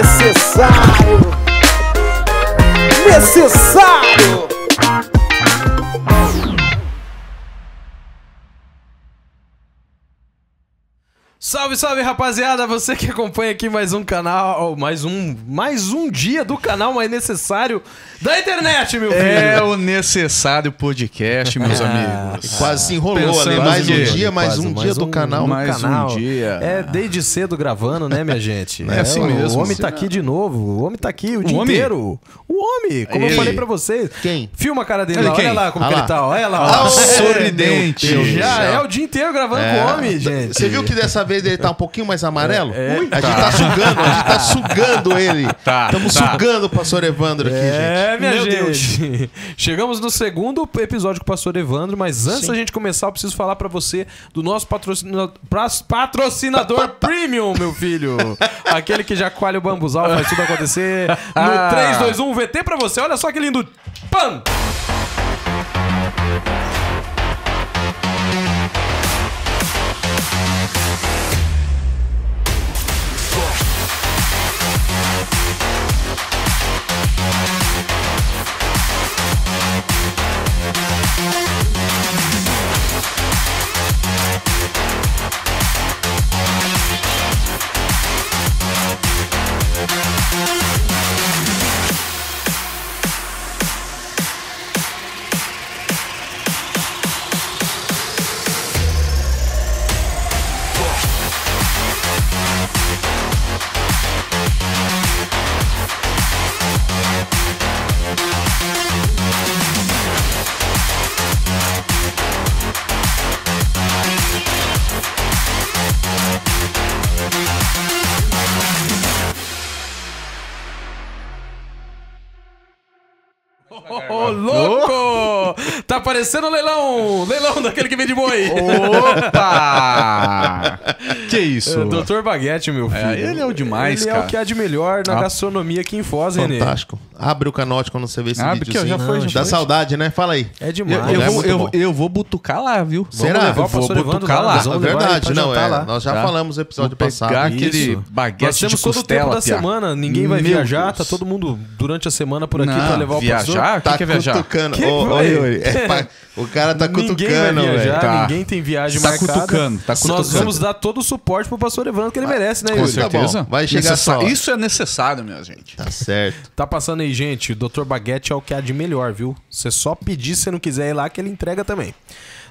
necessário. Necessário. Salve, salve, rapaziada! Você que acompanha aqui mais um canal, mais um dia do canal mais necessário da internet, meu filho! É o Necessário Podcast, meus amigos. Quase se enrolou Pensando ali. Mais um que- dia, mais um dia do canal. Mais um dia. É desde cedo gravando, né, minha gente? É assim mesmo. O homem tá aqui de novo. O homem tá aqui o dia homem? inteiro. O homem, como eu Ele. falei pra vocês. Quem? Filma a cara dele Ele lá. quem? Olha lá como Ah que lá. ele tá. Olha lá. ó. Sorridente. Meu Deus. Já é o dia inteiro gravando com o homem, gente. Você viu que dessa vez ele tá um pouquinho mais amarelo? Ui, a gente tá sugando ele. Tá, Estamos tá. sugando o pastor Evandro aqui, gente. Minha Meu gente. Chegamos no segundo episódio com o pastor Evandro, mas antes da gente começar, eu preciso falar pra você do nosso patrocinador premium, meu filho. Aquele que já coalha o bambuzal, faz tudo acontecer. No 3, 2, 1, VT pra você. Olha só que lindo. Pam! Ô, louco! Tá parecendo leilão! Leilão daquele que vende boi! Opa! Que isso? Dr. Baguete, meu filho. ele é o demais, ele cara. é o que há de melhor na gastronomia aqui em Foz, Renê. Fantástico. Abre o canote quando você vê esse Abre vídeo. que já foi, já Dá foi. saudade, né? Fala aí. É demais. Eu É vou, muito bom. eu vou butucar lá, viu? Será? Vamos levar o Eu vou pastor Evandro butucar lá. lá. Nós É vamos levar ele verdade, pra não jantar é. lá. Nós já Tá. falamos no episódio Vou pegar passado. aquele Isso. baguete Nós temos de todo o tempo costela, da piá. semana. Ninguém vai Meu viajar. Deus. Tá todo mundo durante a semana por aqui Não, pra levar o pastor. viajar? O Tá que é viajar? cutucando. Que Ô, vai? Yuri, o cara tá Ninguém vai cutucando, viajar, velho. Tá. ninguém tem viagem Tá marcada. cutucando, tá Nós cutucando. vamos dar todo o suporte pro pastor Evandro que ele merece, né, Com Yuri? certeza. bom. Vai chegar só. Isso é necessário, minha gente. Tá certo. Tá passando aí, gente. O Dr. Baguete é o que há de melhor, viu? Você só pedir se não quiser ir lá que ele entrega também.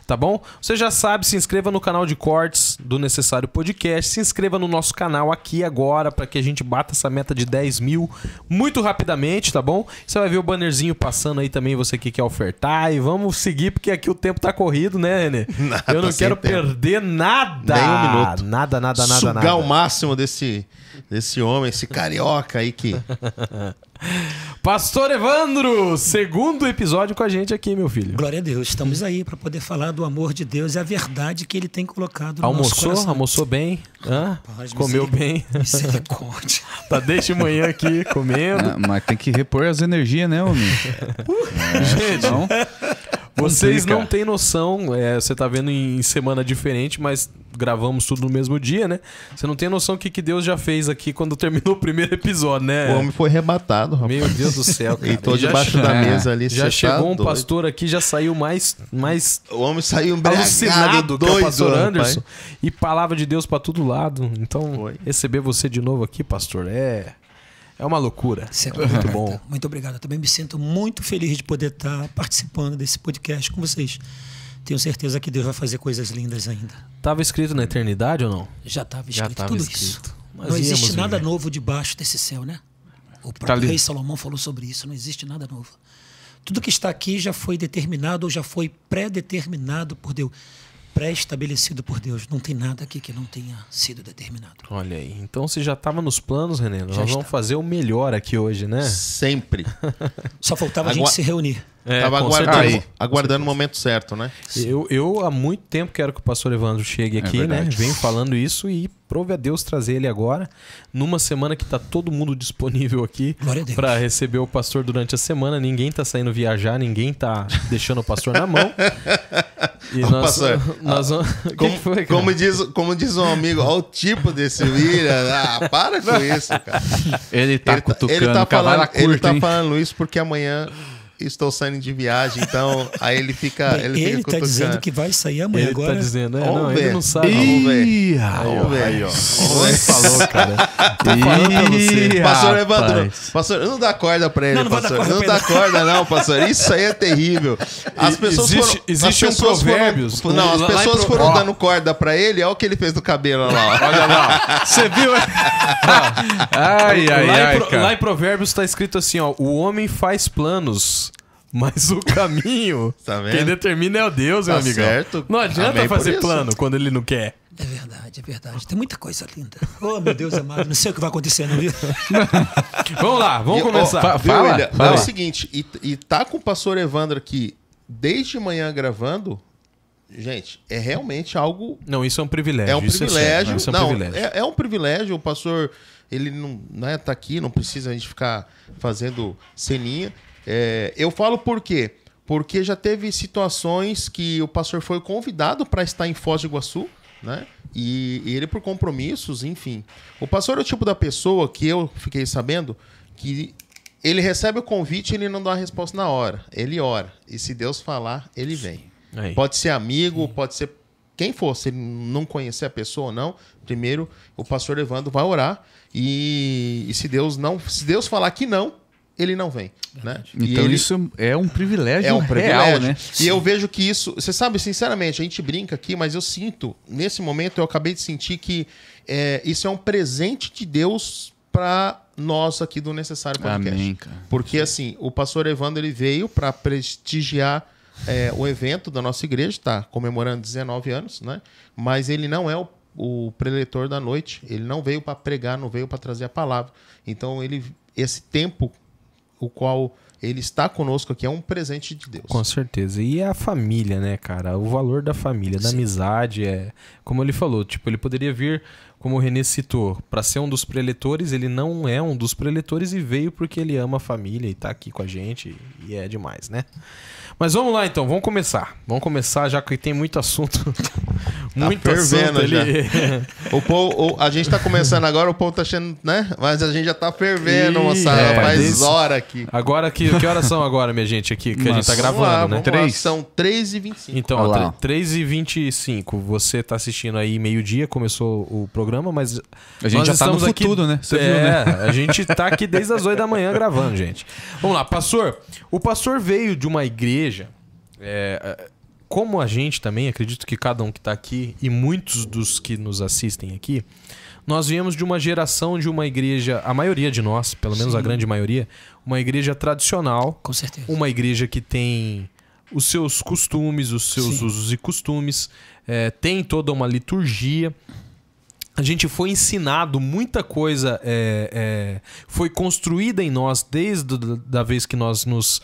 Tá bom? Você já sabe, se inscreva no canal de cortes do Necessário Podcast. Se inscreva no nosso canal aqui agora para que a gente bata essa meta de 10 mil muito rapidamente, tá bom? Você vai ver o bannerzinho passando aí também, você que quer ofertar. E vamos seguir, porque aqui o tempo tá corrido, né, Renê? Eu não tá sem quero tempo. perder nada. Nem um minuto. Nada, Sugar o máximo desse homem, esse carioca aí que... Pastor Evandro, segundo episódio com a gente aqui, meu filho. Glória a Deus, estamos aí para poder falar do amor de Deus e a verdade que Ele tem colocado no nosso coração. Almoçou bem? Hã? Paz, Comeu bem? Misericórdia. Tá desde manhã aqui comendo. Ah, mas tem que repor as energias, né, homem? Gente, Não? vocês complica. não têm noção, você tá vendo em semana diferente, mas gravamos tudo no mesmo dia, né? Você não tem noção o que Deus já fez aqui quando terminou o primeiro episódio, né? O homem foi rebatado, rapaz. Meu Deus do céu, cara. E tô E já debaixo che- da mesa ali. Já cê chegou tá um doido. pastor aqui, já saiu mais O homem saiu embriagado, alucinado que é o doido, pastor rapaz. Anderson. E palavra de Deus pra todo lado. Então, Foi. receber você de novo aqui, pastor, é uma loucura. Isso é Muito correto. bom. Muito obrigado. Eu também me sinto muito feliz de poder estar participando desse podcast com vocês. Tenho certeza que Deus vai fazer coisas lindas ainda. Tava escrito na eternidade ou não? Já estava Já escrito tava tudo escrito. isso. Nós Não existe íamos nada viver. novo debaixo desse céu, né? O Tá próprio ali. rei Salomão falou sobre isso. Não existe nada novo. Tudo que está aqui já foi determinado ou já foi pré-determinado por Deus. Pré-estabelecido por Deus. Não tem nada aqui que não tenha sido determinado. Olha aí. Então você já tava nos planos, René. Nós Já vamos está. fazer o melhor aqui hoje, né? Sempre. Só faltava a gente se reunir. Tava com aguardando, certeza. aguardando o momento certo, né? Eu há muito tempo quero que o pastor Evandro chegue aqui, né? verdade. Venho falando isso e prove a Deus trazer ele agora, numa semana que tá todo mundo disponível aqui Glória a Deus. para receber o pastor durante a semana. Ninguém tá saindo viajar, ninguém tá deixando o pastor na mão. E Ô, pastor, nós vamos... O que foi, cara? como diz um amigo, olha o tipo desse William. Ah, para com isso, cara. Ele tá cutucando, ele tá cavala curta, ele tá hein? falando isso porque amanhã estou saindo de viagem, então aí ele fica Ele tá cutucando. dizendo que vai sair amanhã Ele agora. tá dizendo, Vamos não, ver. ele não sabe. Vamos ver. Ih, Vamos ver. aí, ó. Ele falou, cara. Tô falando pra você. Pastor, rapaz. levanta. Pastor, não dá corda pra ele, Não vai dar pastor. corda Não pra dá corda, não, pastor. Isso aí é terrível. As pessoas existe as pessoas provérbios. Não, as Lá em pessoas Pro- foram Ó. dando corda pra ele, olha o que ele fez no cabelo lá. Ó. Olha lá. Você viu? Ai, ai, lá, ai, em, lá cara. em Provérbios tá escrito assim, ó. O homem faz planos, mas o caminho Tá vendo? quem determina é o Deus, meu Tá amigão. certo. Não adianta Amém por fazer isso. plano quando ele não quer. É verdade, é verdade. Tem muita coisa linda. Oh, meu Deus amado, não sei o que vai acontecer, não viu? Vamos lá, vamos começar. Viu, Fala, William? fala É o aí. seguinte, e tá com o pastor Evandro aqui desde manhã gravando, gente, é realmente algo... Não, isso é um privilégio. É um isso privilégio. sério, isso é um Não, privilégio. é um privilégio. O pastor, ele não, né, tá aqui, não precisa a gente ficar fazendo ceninha. Eu falo por quê? Porque já teve situações que o pastor foi convidado para estar em Foz do Iguaçu, né? E ele, por compromissos, enfim. O pastor é o tipo da pessoa que eu fiquei sabendo que ele recebe o convite e ele não dá a resposta na hora. Ele ora. E se Deus falar, ele vem. Aí. Pode ser amigo, pode ser quem for. Se ele não conhecer a pessoa ou não, primeiro o pastor Evandro vai orar. E se Deus falar que não, ele não vem. Né? E Então ele- isso é um privilégio é um real, privilégio. né? E eu vejo que isso... Você sabe, sinceramente, a gente brinca aqui, mas eu sinto, nesse momento, eu acabei de sentir que isso é um presente de Deus para nós aqui do Necessário Podcast. Amém, cara. Porque, assim, o pastor Evandro ele veio para prestigiar o evento da nossa igreja, tá comemorando 19 anos, né? Mas ele não é o preletor da noite. Ele não veio para pregar, não veio para trazer a palavra. Então, esse tempo, o qual ele está conosco aqui, é um presente de Deus. Com certeza. E é a família, né, cara? O valor da família, da amizade. Como ele falou, tipo, ele poderia vir, como o Renê citou, para ser um dos preletores. Ele não é um dos preletores e veio porque ele ama a família e tá aqui com a gente. E é demais, né? Mas vamos lá, então. Vamos começar. Vamos começar, já que tem muito assunto. Muito fervendo assunto ali. O povo, a gente tá começando agora, o povo tá achando, né? Mas a gente já tá fervendo, Ih, moçada. Faz desde- hora aqui. Agora, que horas são agora, minha gente, aqui? Que a gente tá Nossa. gravando, né? Vamos lá, 3. são 3h25. Então, Olha ó, lá. 3h25, você tá assistindo aí meio-dia, começou o programa, mas A gente nós já tá no estamos aqui- futuro, né? Você é, viu, né? a gente tá aqui desde as 8 da manhã gravando, gente. Vamos lá, pastor. O pastor veio de uma igreja, como a gente também, acredito que cada um que tá aqui e muitos dos que nos assistem aqui, nós viemos de uma geração de uma igreja, a maioria de nós, pelo menos a grande maioria, uma igreja tradicional, Com certeza. uma igreja que tem os seus costumes, os seus Sim. usos e costumes, tem toda uma liturgia. A gente foi ensinado, muita coisa foi construída em nós desde da vez que nós nos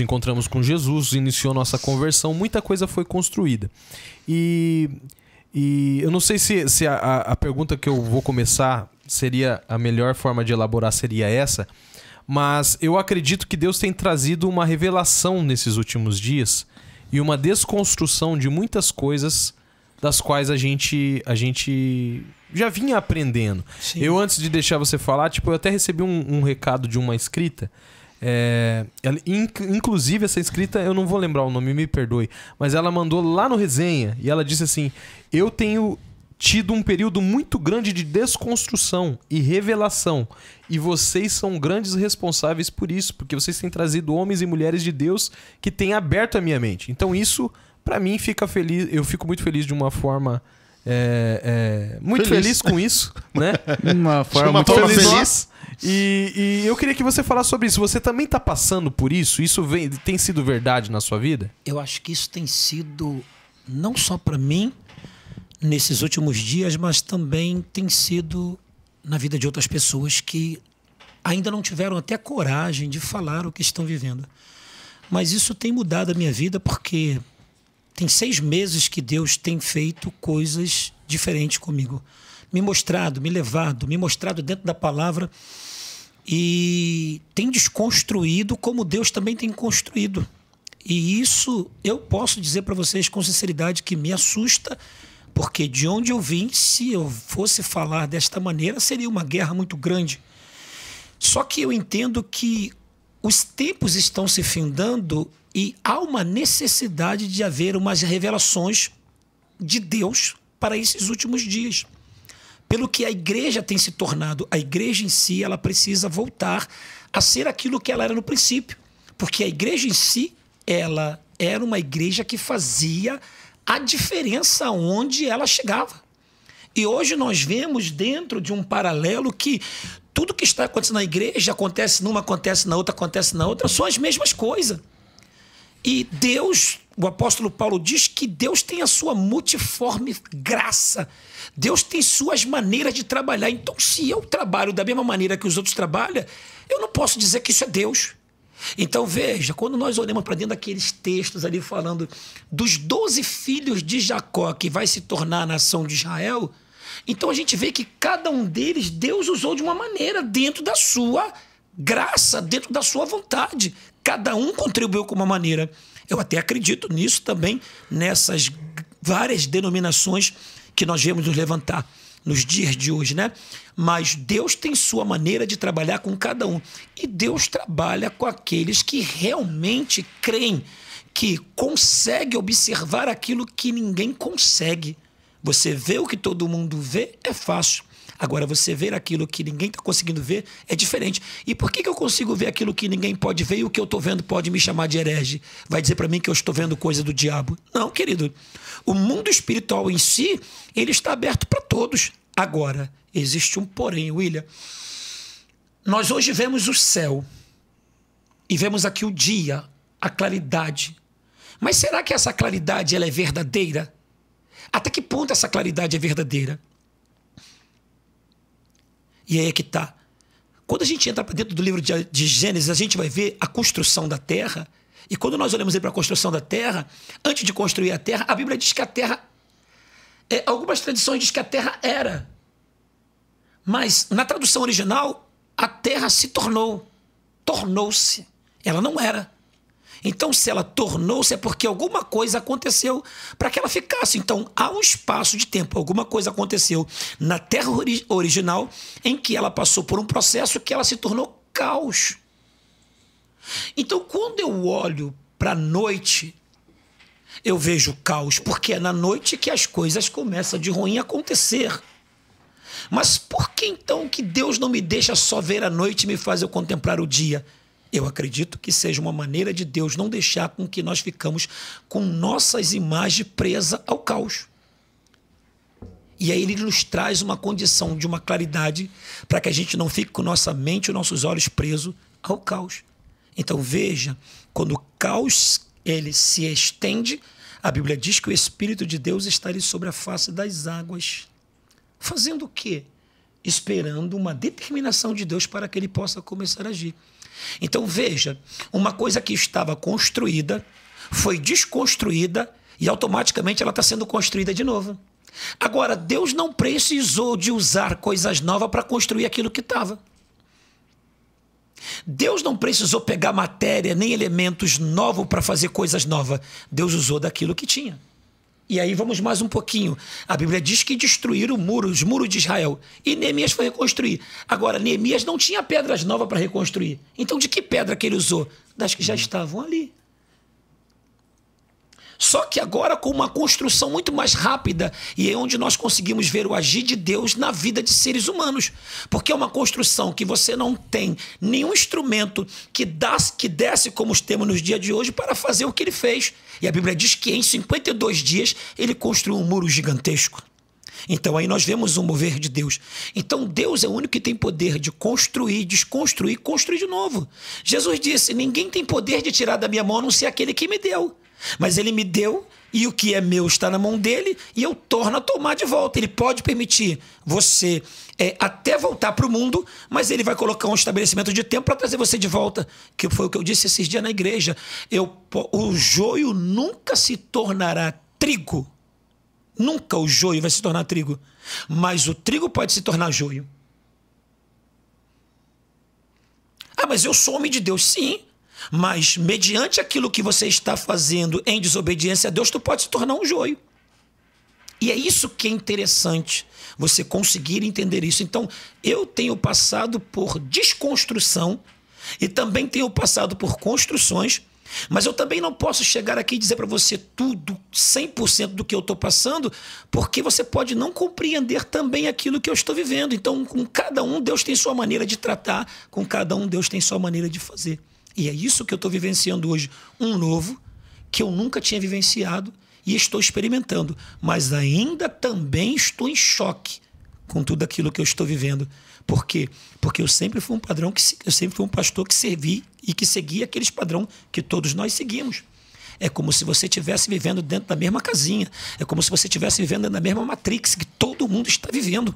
encontramos com Jesus, iniciou nossa conversão, muita coisa foi construída. E eu não sei se a pergunta que eu vou começar seria a melhor forma de elaborar seria essa, mas eu acredito que Deus tem trazido uma revelação nesses últimos dias e uma desconstrução de muitas coisas das quais a gente já vinha aprendendo. Sim. Eu, antes de deixar você falar, eu até recebi um recado de uma inscrita. Inclusive, essa inscrita, eu não vou lembrar o nome, me perdoe, mas ela mandou lá no resenha e ela disse assim: eu tenho tido um período muito grande de desconstrução e revelação, e vocês são grandes responsáveis por isso, porque vocês têm trazido homens e mulheres de Deus que têm aberto a minha mente. Então isso, pra mim, eu fico muito feliz de uma forma muito feliz com isso, né? Uma forma uma muito forma feliz. feliz. E eu queria que você falasse sobre isso. Você também tá passando por isso? Isso tem sido verdade na sua vida? Eu acho que isso tem sido, não só para mim, nesses últimos dias, mas também tem sido na vida de outras pessoas que ainda não tiveram até coragem de falar o que estão vivendo. Mas isso tem mudado a minha vida porque tem 6 meses que Deus tem feito coisas diferentes comigo. Me mostrado dentro da palavra e tem desconstruído como Deus também tem construído. E isso eu posso dizer para vocês com sinceridade que me assusta, porque de onde eu vim, se eu fosse falar desta maneira, seria uma guerra muito grande. Só que eu entendo que os tempos estão se findando e há uma necessidade de haver umas revelações de Deus para esses últimos dias. Pelo que a igreja tem se tornado, a igreja em si, ela precisa voltar a ser aquilo que ela era no princípio. Porque a igreja em si, ela era uma igreja que fazia a diferença onde ela chegava. E hoje nós vemos dentro de um paralelo que tudo que está acontecendo na igreja acontece numa, acontece na outra, são as mesmas coisas. E Deus, o apóstolo Paulo diz que Deus tem a sua multiforme graça. Deus tem suas maneiras de trabalhar. Então, se eu trabalho da mesma maneira que os outros trabalham, eu não posso dizer que isso é Deus. Então, veja, quando nós olhamos para dentro daqueles textos ali falando dos 12 filhos de Jacó, que vai se tornar a nação de Israel, então a gente vê que cada um deles Deus usou de uma maneira, dentro da sua graça, dentro da sua vontade. Cada um contribuiu com uma maneira. Eu até acredito nisso também, nessas várias denominações que nós vemos nos levantar nos dias de hoje, né? Mas Deus tem sua maneira de trabalhar com cada um. E Deus trabalha com aqueles que realmente creem, que conseguem observar aquilo que ninguém consegue. Você vê o que todo mundo vê, é fácil. Agora, você ver aquilo que ninguém está conseguindo ver é diferente. E por que eu consigo ver aquilo que ninguém pode ver e o que eu estou vendo pode me chamar de herege? Vai dizer para mim que eu estou vendo coisa do diabo? Não, querido. O mundo espiritual em si, ele está aberto para todos. Agora, existe um porém, William. Nós hoje vemos o céu e vemos aqui o dia, a claridade. Mas será que essa claridade ela é verdadeira? Até que ponto essa claridade é verdadeira? E aí é que está. Quando a gente entra para dentro do livro de Gênesis, a gente vai ver a construção da terra. E quando nós olhamos para a construção da terra, antes de construir a terra, a Bíblia diz que a terra... algumas tradições dizem que a terra era. Mas na tradução original, a terra se tornou-se. Ela não era. Então, se ela tornou-se, é porque alguma coisa aconteceu para que ela ficasse. Então, há um espaço de tempo. Alguma coisa aconteceu na terra original em que ela passou por um processo que ela se tornou caos. Então, quando eu olho para a noite, eu vejo caos, porque é na noite que as coisas começam de ruim a acontecer. Mas por que então que Deus não me deixa só ver a noite e me faz eu contemplar o dia? Eu acredito que seja uma maneira de Deus não deixar com que nós ficamos com nossas imagens presas ao caos. E aí ele nos traz uma condição de uma claridade para que a gente não fique com nossa mente e nossos olhos presos ao caos. Então veja, quando o caos ele se estende, a Bíblia diz que o Espírito de Deus está ali sobre a face das águas. Fazendo o quê? Esperando uma determinação de Deus para que ele possa começar a agir. Então veja, uma coisa que estava construída foi desconstruída e automaticamente ela está sendo construída de novo. Agora, Deus não precisou de usar coisas novas para construir aquilo que estava. Deus não precisou pegar matéria nem elementos novos para fazer coisas novas. Deus usou daquilo que tinha. E aí vamos mais um pouquinho. A Bíblia diz que destruíram os muros de Israel. E Neemias foi reconstruir. Agora, Neemias não tinha pedras novas para reconstruir. Então, de que pedra que ele usou? Das que já estavam ali. Só que agora com uma construção muito mais rápida, e é onde nós conseguimos ver o agir de Deus na vida de seres humanos. Porque é uma construção que você não tem nenhum instrumento que desce como os temos nos dias de hoje para fazer o que ele fez. E a Bíblia diz que em 52 dias ele construiu um muro gigantesco. Então aí nós vemos o mover de Deus. Então Deus é o único que tem poder de construir, desconstruir, construir de novo. Jesus disse, ninguém tem poder de tirar da minha mão a não ser aquele que me deu. Mas ele me deu e o que é meu está na mão dele e eu torno a tomar de volta. Ele pode permitir você até voltar para o mundo, mas ele vai colocar um estabelecimento de tempo para trazer você de volta, que foi o que eu disse esses dias na igreja. O joio nunca se tornará trigo. Nunca o joio vai se tornar trigo, mas o trigo pode se tornar joio. Ah, mas eu sou homem de Deus. Sim, Mas, mediante aquilo que você está fazendo em desobediência a Deus, tu pode se tornar um joio. E é isso que é interessante, você conseguir entender isso. Então, eu tenho passado por desconstrução e também tenho passado por construções, mas eu também não posso chegar aqui e dizer para você tudo, 100% do que eu estou passando, porque você pode não compreender também aquilo que eu estou vivendo. Então, com cada um, Deus tem sua maneira de tratar, com cada um, Deus tem sua maneira de fazer. E é isso que eu estou vivenciando hoje, um novo que eu nunca tinha vivenciado e estou experimentando, mas ainda também estou em choque com tudo aquilo que eu estou vivendo. Por quê? Porque eu sempre fui eu sempre fui um pastor que servi e que seguia aqueles padrões que todos nós seguimos. É como se você estivesse vivendo dentro da mesma casinha. É como se você estivesse vivendo dentro da mesma Matrix que todo mundo está vivendo.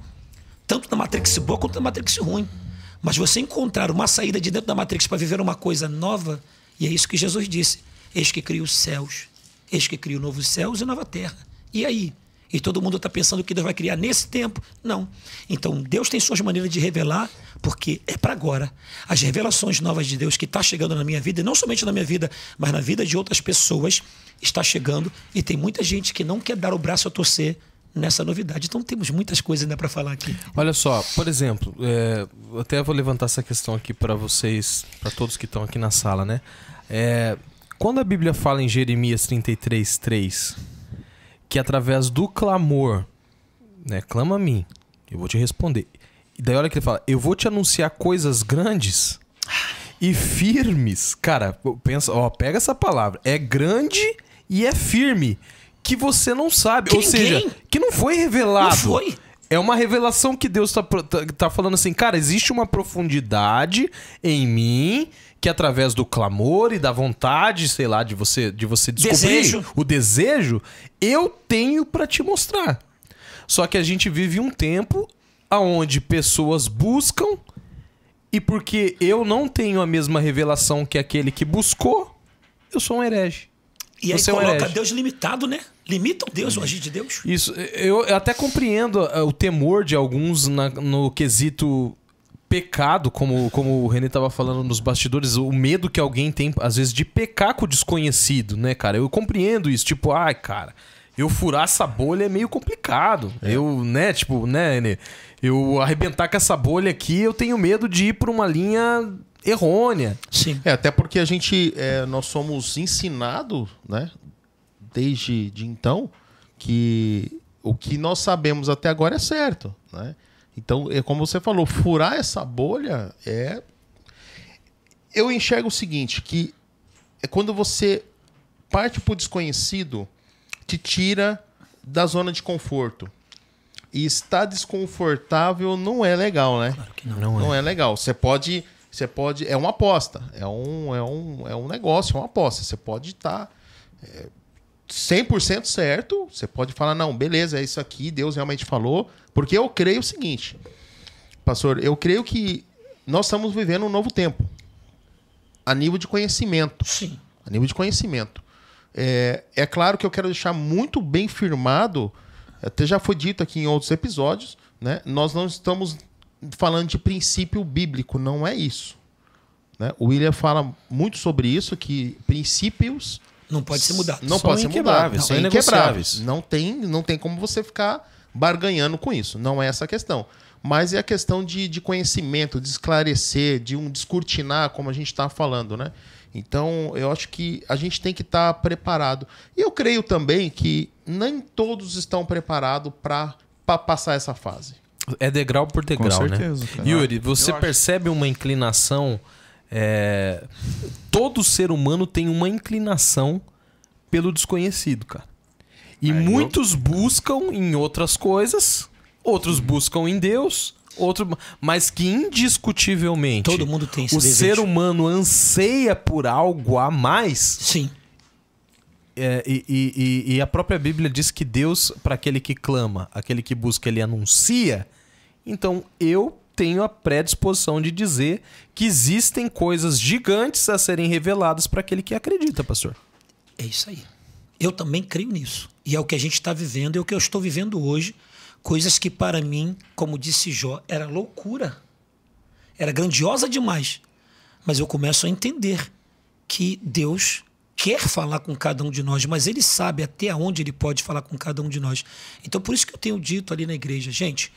Tanto na Matrix boa quanto na Matrix ruim. Mas você encontrar uma saída de dentro da Matrix para viver uma coisa nova, e é isso que Jesus disse: eis que cria os céus, eis que cria novos céus e nova terra. E aí? E todo mundo está pensando que Deus vai criar nesse tempo? Não. Então, Deus tem suas maneiras de revelar, porque é para agora. As revelações novas de Deus que está chegando na minha vida, e não somente na minha vida, mas na vida de outras pessoas, está chegando. E tem muita gente que não quer dar o braço a torcer nessa novidade. Então, temos muitas coisas ainda para falar aqui. Olha só, por exemplo, eu até vou levantar essa questão aqui para vocês, para todos que estão aqui na sala, né? Quando a Bíblia fala em Jeremias 33:3, que através do clamor, né, clama a mim, eu vou te responder. E daí olha que ele fala: eu vou te anunciar coisas grandes e firmes. Cara, pensa, pega essa palavra. É grande e é firme, que você não sabe. Ou seja, que não foi revelado. Não foi. É uma revelação que Deus tá falando assim: cara, existe uma profundidade em mim que através do clamor e da vontade, sei lá, de você descobrir o desejo, eu tenho pra te mostrar. Só que a gente vive um tempo onde pessoas buscam, e porque eu não tenho a mesma revelação que aquele que buscou, eu sou um herege. E aí coloca Deus limitado, né? Limitam Deus, o agir de Deus. Isso, eu até compreendo o temor de alguns no quesito pecado, como o René estava falando nos bastidores, o medo que alguém tem, às vezes, de pecar com o desconhecido, né, cara? Eu compreendo isso, tipo, cara, eu furar essa bolha é meio complicado. Eu, né, tipo, né, René? Eu arrebentar com essa bolha aqui, eu tenho medo de ir por uma linha errônea. Sim. Até porque nós somos ensinados, né, desde então, que o que nós sabemos até agora é certo, né? Então, como você falou, furar essa bolha Eu enxergo o seguinte, que é quando você parte para o desconhecido, te tira da zona de conforto. E estar desconfortável não é legal, né? Claro que não. Não é legal. Você pode... É uma aposta. É um negócio, é uma aposta. Você pode estar 100% certo. Você pode falar, não, beleza, é isso aqui, Deus realmente falou. Porque eu creio o seguinte, pastor, eu creio que nós estamos vivendo um novo tempo. A nível de conhecimento. Sim. A nível de conhecimento. É claro que eu quero deixar muito bem firmado, até já foi dito aqui em outros episódios, né? Nós não estamos falando de princípio bíblico, não é isso, né? O William fala muito sobre isso, que princípios não pode ser mudado. Não pode ser mudado. São inquebráveis. Não tem como você ficar barganhando com isso. Não é essa a questão. Mas é a questão de conhecimento, de esclarecer, de descortinar, como a gente está falando, né? Então, eu acho que a gente tem que estar preparado. E eu creio também que nem todos estão preparados para passar essa fase. É degrau por degrau, Com certeza, né? cara. Yuri, você percebe uma inclinação... Todo ser humano tem uma inclinação pelo desconhecido, cara. E muitos buscam em outras coisas, outros buscam em Deus, mas que indiscutivelmente todo mundo tem esse o desejo. ser humano anseia por algo a mais. Sim. E a própria Bíblia diz que Deus, para aquele que clama, aquele que busca, ele anuncia. Então eu tenho a predisposição de dizer que existem coisas gigantes a serem reveladas para aquele que acredita, pastor. É isso aí. Eu também creio nisso. E é o que a gente está vivendo, é o que eu estou vivendo hoje. Coisas que para mim, como disse Jó, era loucura. Era grandiosa demais. Mas eu começo a entender que Deus quer falar com cada um de nós, mas Ele sabe até onde Ele pode falar com cada um de nós. Então, por isso que eu tenho dito ali na igreja, gente,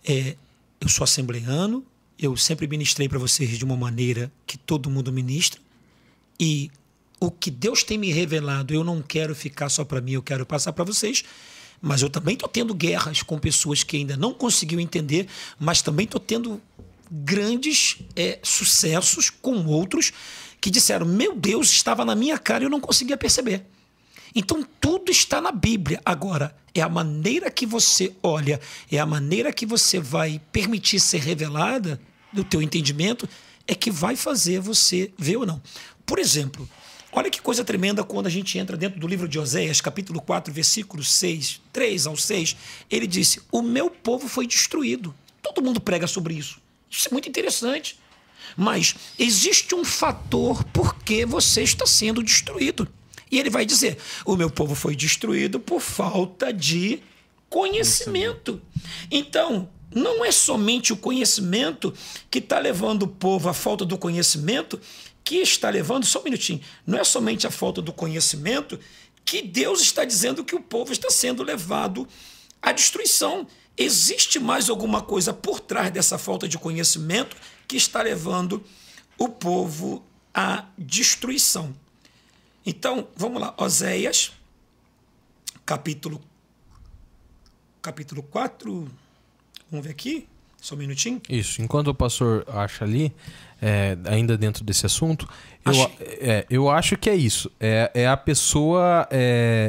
eu sou assembleiano, eu sempre ministrei para vocês de uma maneira que todo mundo ministra, e o que Deus tem me revelado, eu não quero ficar só para mim, eu quero passar para vocês, mas eu também estou tendo guerras com pessoas que ainda não conseguiu entender, mas também estou tendo grandes sucessos com outros que disseram, meu Deus, estava na minha cara e eu não conseguia perceber. Então, tudo está na Bíblia. Agora, é a maneira que você olha, é a maneira que você vai permitir ser revelada do teu entendimento, é que vai fazer você ver ou não. Por exemplo, olha que coisa tremenda quando a gente entra dentro do livro de Oséias, capítulo 4, versículos 6, 3 ao 6, ele disse, o meu povo foi destruído. Todo mundo prega sobre isso. Isso é muito interessante. Mas existe um fator por que você está sendo destruído. E ele vai dizer, o meu povo foi destruído por falta de conhecimento. Então, não é somente o conhecimento que está levando o povo à falta do conhecimento, que está levando, só um minutinho, não é somente a falta do conhecimento que Deus está dizendo que o povo está sendo levado à destruição. Existe mais alguma coisa por trás dessa falta de conhecimento que está levando o povo à destruição. Então, vamos lá, Oséias, capítulo 4, vamos ver aqui, só um minutinho. Isso, enquanto o pastor acha ali, ainda dentro desse assunto, eu acho que é isso. É a pessoa.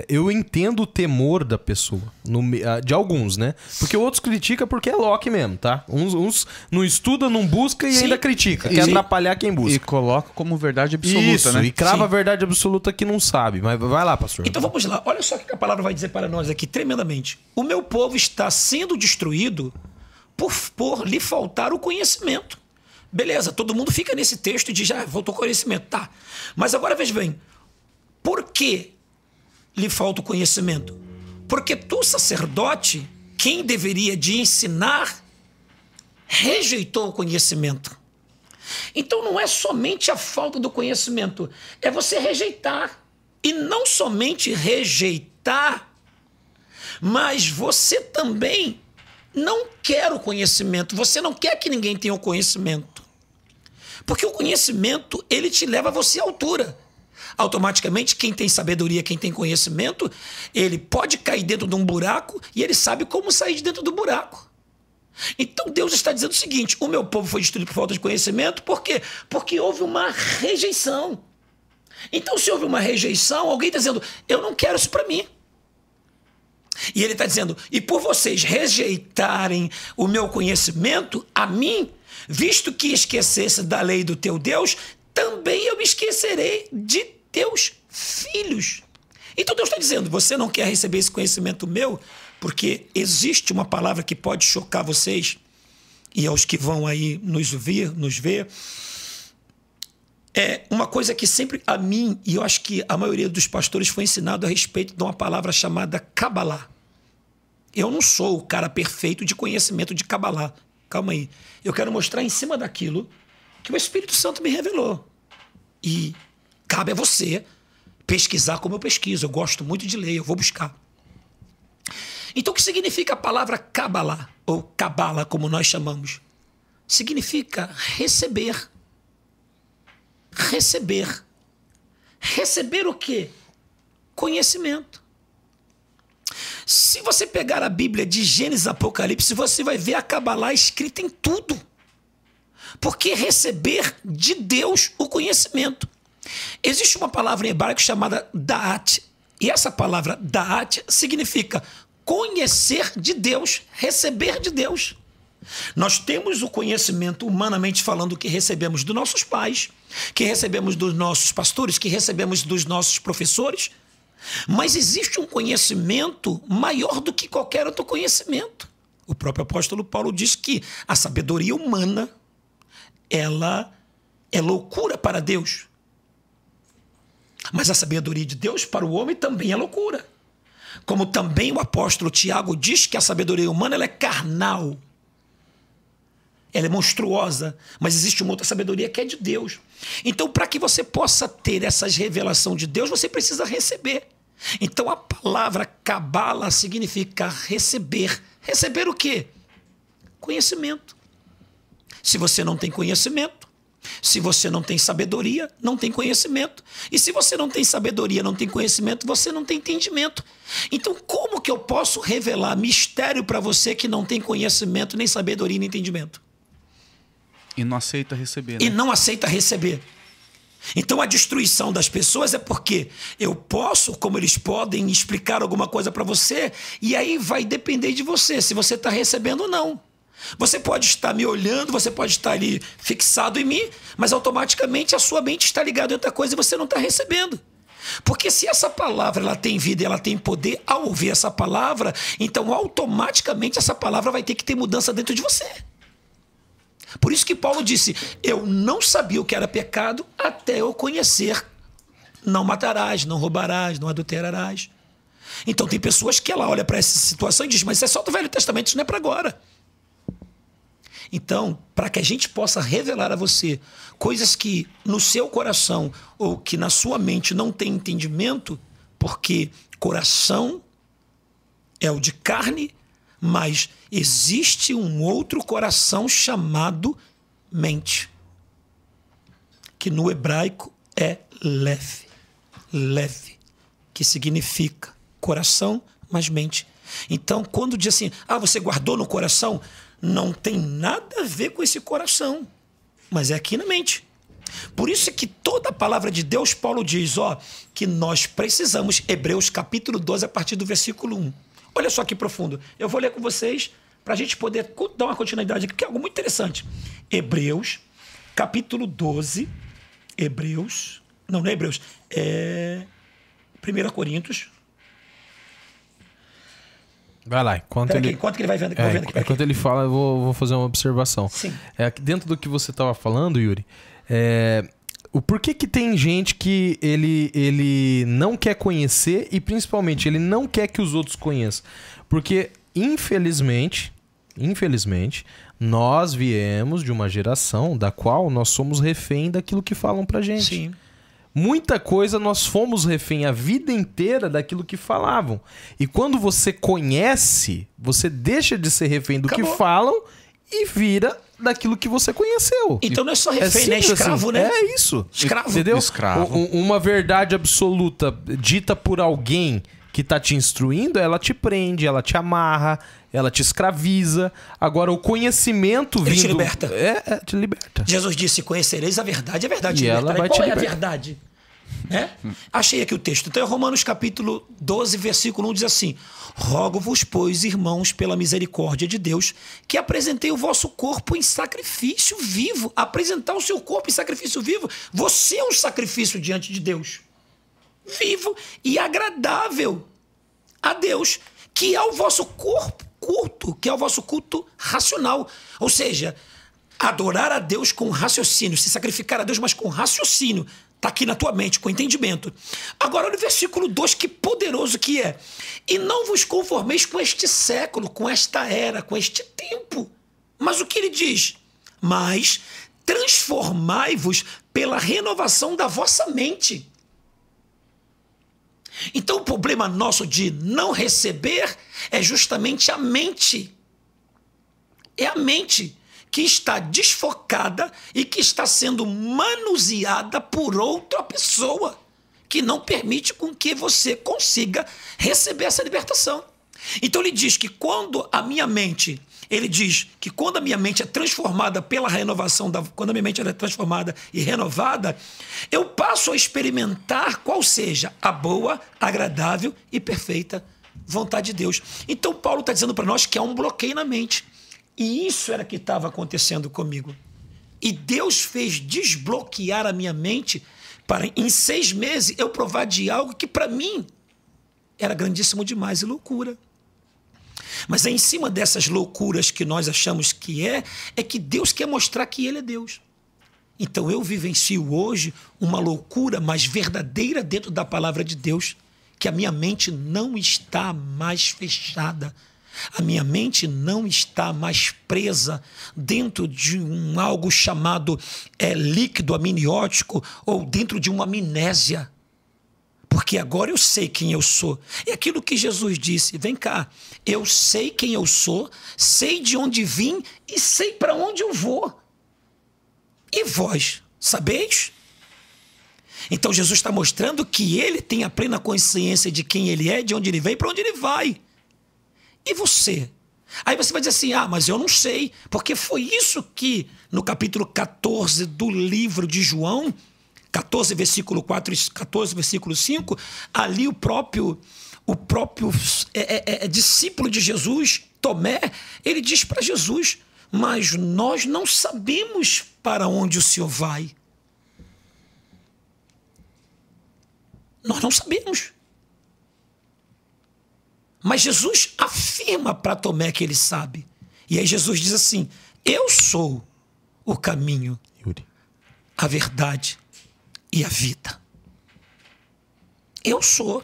Eu entendo o temor da pessoa, de alguns, né? Porque outros criticam porque é Loki mesmo, tá? Uns não estuda, não busca e ainda critica. Quer atrapalhar quem busca. E coloca como verdade absoluta, isso, né? E crava a verdade absoluta que não sabe. Mas vai lá, pastor. Então vamos lá. Olha só o que a palavra vai dizer para nós aqui, tremendamente. O meu povo está sendo destruído por lhe faltar o conhecimento. Beleza, todo mundo fica nesse texto e diz, faltou conhecimento. Tá, mas agora veja bem, por que lhe falta o conhecimento? Porque tu, sacerdote, quem deveria de ensinar, rejeitou o conhecimento. Então não é somente a falta do conhecimento, é você rejeitar. E não somente rejeitar, mas você também não quer o conhecimento, você não quer que ninguém tenha o conhecimento. Porque o conhecimento, ele te leva a você à altura. Automaticamente, quem tem sabedoria, quem tem conhecimento, ele pode cair dentro de um buraco e ele sabe como sair de dentro do buraco. Então Deus está dizendo o seguinte, o meu povo foi destruído por falta de conhecimento, por quê? Porque houve uma rejeição. Então se houve uma rejeição, alguém está dizendo, eu não quero isso para mim. E ele está dizendo, e por vocês rejeitarem o meu conhecimento, a mim, visto que esquecesse da lei do teu Deus, também eu me esquecerei de teus filhos. Então Deus está dizendo, você não quer receber esse conhecimento meu, porque existe uma palavra que pode chocar vocês, e aos que vão aí nos ver, é uma coisa que sempre a mim, e eu acho que a maioria dos pastores foi ensinado a respeito de uma palavra chamada Cabalá. Eu não sou o cara perfeito de conhecimento de Cabalá. Calma aí. Eu quero mostrar em cima daquilo que o Espírito Santo me revelou. E cabe a você pesquisar como eu pesquiso. Eu gosto muito de ler, eu vou buscar. Então, o que significa a palavra Cabalá, ou Cabala, como nós chamamos? Significa receber. Receber. Receber o quê? Conhecimento. Se você pegar a Bíblia de Gênesis e Apocalipse, você vai ver a Cabalá escrita em tudo. Porque receber de Deus o conhecimento. Existe uma palavra em hebraico chamada Da'at. E essa palavra Da'at significa conhecer de Deus, receber de Deus. Nós temos o conhecimento, humanamente falando, que recebemos dos nossos pais, que recebemos dos nossos pastores, que recebemos dos nossos professores, mas existe um conhecimento maior do que qualquer outro conhecimento. O próprio apóstolo Paulo diz que a sabedoria humana, ela é loucura para Deus. Mas a sabedoria de Deus para o homem também é loucura. Como também o apóstolo Tiago diz que a sabedoria humana ela é carnal. ela é monstruosa, mas existe uma outra sabedoria que é de Deus. Então, para que você possa ter essa revelação de Deus, você precisa receber. Então, a palavra cabala significa receber. Receber o quê? Conhecimento. Se você não tem conhecimento, se você não tem sabedoria, não tem conhecimento. E se você não tem sabedoria, não tem conhecimento, você não tem entendimento. Então, como que eu posso revelar mistério para você que não tem conhecimento, nem sabedoria, nem entendimento? E não aceita receber, né? E não aceita receber. Então, a destruição das pessoas é porque eu posso, como eles podem, explicar alguma coisa para você, e aí vai depender de você, se você está recebendo ou não. Você pode estar me olhando, você pode estar ali fixado em mim, mas automaticamente a sua mente está ligada em outra coisa e você não está recebendo. Porque se essa palavra ela tem vida e ela tem poder, ao ouvir essa palavra, então automaticamente essa palavra vai ter que ter mudança dentro de você. Por isso que Paulo disse, eu não sabia o que era pecado até eu conhecer. Não matarás, não roubarás, não adulterarás. Então tem pessoas que ela olha para essa situação e diz, mas isso é só do Velho Testamento, isso não é para agora. Então, para que a gente possa revelar a você coisas que no seu coração ou que na sua mente não tem entendimento, porque coração é o de carne, mas existe um outro coração chamado mente, que no hebraico é lev, que significa coração, mas mente. Então, quando diz assim, você guardou no coração, não tem nada a ver com esse coração, mas é aqui na mente. Por isso é que toda a palavra de Deus, Paulo diz, que nós precisamos, Hebreus capítulo 12, a partir do versículo 1. Olha só que profundo. Eu vou ler com vocês para a gente poder dar uma continuidade aqui, porque é algo muito interessante. Hebreus, capítulo 12. Não é Hebreus. É 1 Coríntios. Vai lá, enquanto ele vai vendo. Enquanto ele fala, eu vou fazer uma observação. Sim. Dentro do que você estava falando, Yuri, o porquê que tem gente que ele não quer conhecer e principalmente ele não quer que os outros conheçam? Porque, infelizmente, nós viemos de uma geração da qual nós somos refém daquilo que falam pra gente. Sim. Muita coisa nós fomos refém a vida inteira daquilo que falavam. E quando você conhece, você deixa de ser refém do Acabou. que falam e vira daquilo que você conheceu. Então não é só refém, né? simples Escravo, assim. né? É isso. Escravo. Entendeu? Escravo. Uma verdade absoluta dita por alguém que tá te instruindo, ela te prende, ela te amarra, ela te escraviza. Agora, o conhecimento vindo... Ele te liberta. Te liberta. Jesus disse, conhecereis a verdade E ela vai Qual te é a libertar. verdade? Achei aqui o texto. Então, é Romanos capítulo 12, versículo 1, diz assim, rogo-vos, pois, irmãos, pela misericórdia de Deus, que apresentei o vosso corpo em sacrifício vivo. Apresentar o seu corpo em sacrifício vivo. Você é um sacrifício diante de Deus. Vivo e agradável a Deus, que é o vosso culto, que é o vosso culto racional. Ou seja, adorar a Deus com raciocínio, se sacrificar a Deus, mas com raciocínio. Está aqui na tua mente, com entendimento. Agora, olha o versículo 2, que poderoso que é. E não vos conformeis com este século, com esta era, com este tempo. Mas o que ele diz? Mas transformai-vos pela renovação da vossa mente. Então, o problema nosso de não receber é justamente a mente. É a mente que está desfocada e que está sendo manuseada por outra pessoa, que não permite com que você consiga receber essa libertação. Então ele diz que quando a minha mente é transformada pela renovação, quando a minha mente é transformada e renovada, eu passo a experimentar qual seja a boa, agradável e perfeita vontade de Deus. Então Paulo está dizendo para nós que há um bloqueio na mente. E isso era que estava acontecendo comigo. E Deus fez desbloquear a minha mente para, em 6 meses, eu provar de algo que para mim era grandíssimo demais e loucura. Mas é em cima dessas loucuras que nós achamos que é que Deus quer mostrar que Ele é Deus. Então eu vivencio hoje uma loucura mais verdadeira dentro da palavra de Deus, que a minha mente não está mais fechada. A minha mente não está mais presa dentro de algo chamado líquido amniótico ou dentro de uma amnésia. Porque agora eu sei quem eu sou. É aquilo que Jesus disse. Vem cá, eu sei quem eu sou, sei de onde vim e sei para onde eu vou. E vós, sabeis? Então Jesus está mostrando que ele tem a plena consciência de quem ele é, de onde ele vem e para onde ele vai. E você? Aí você vai dizer assim, mas eu não sei. Porque foi isso que no capítulo 14 do livro de João, 14, versículo 4 e 14, versículo 5, ali o próprio discípulo de Jesus, Tomé, ele diz para Jesus, mas nós não sabemos para onde o Senhor vai. Nós não sabemos. Mas Jesus afirma para Tomé que ele sabe. E aí Jesus diz assim, eu sou o caminho, a verdade e a vida. Eu sou.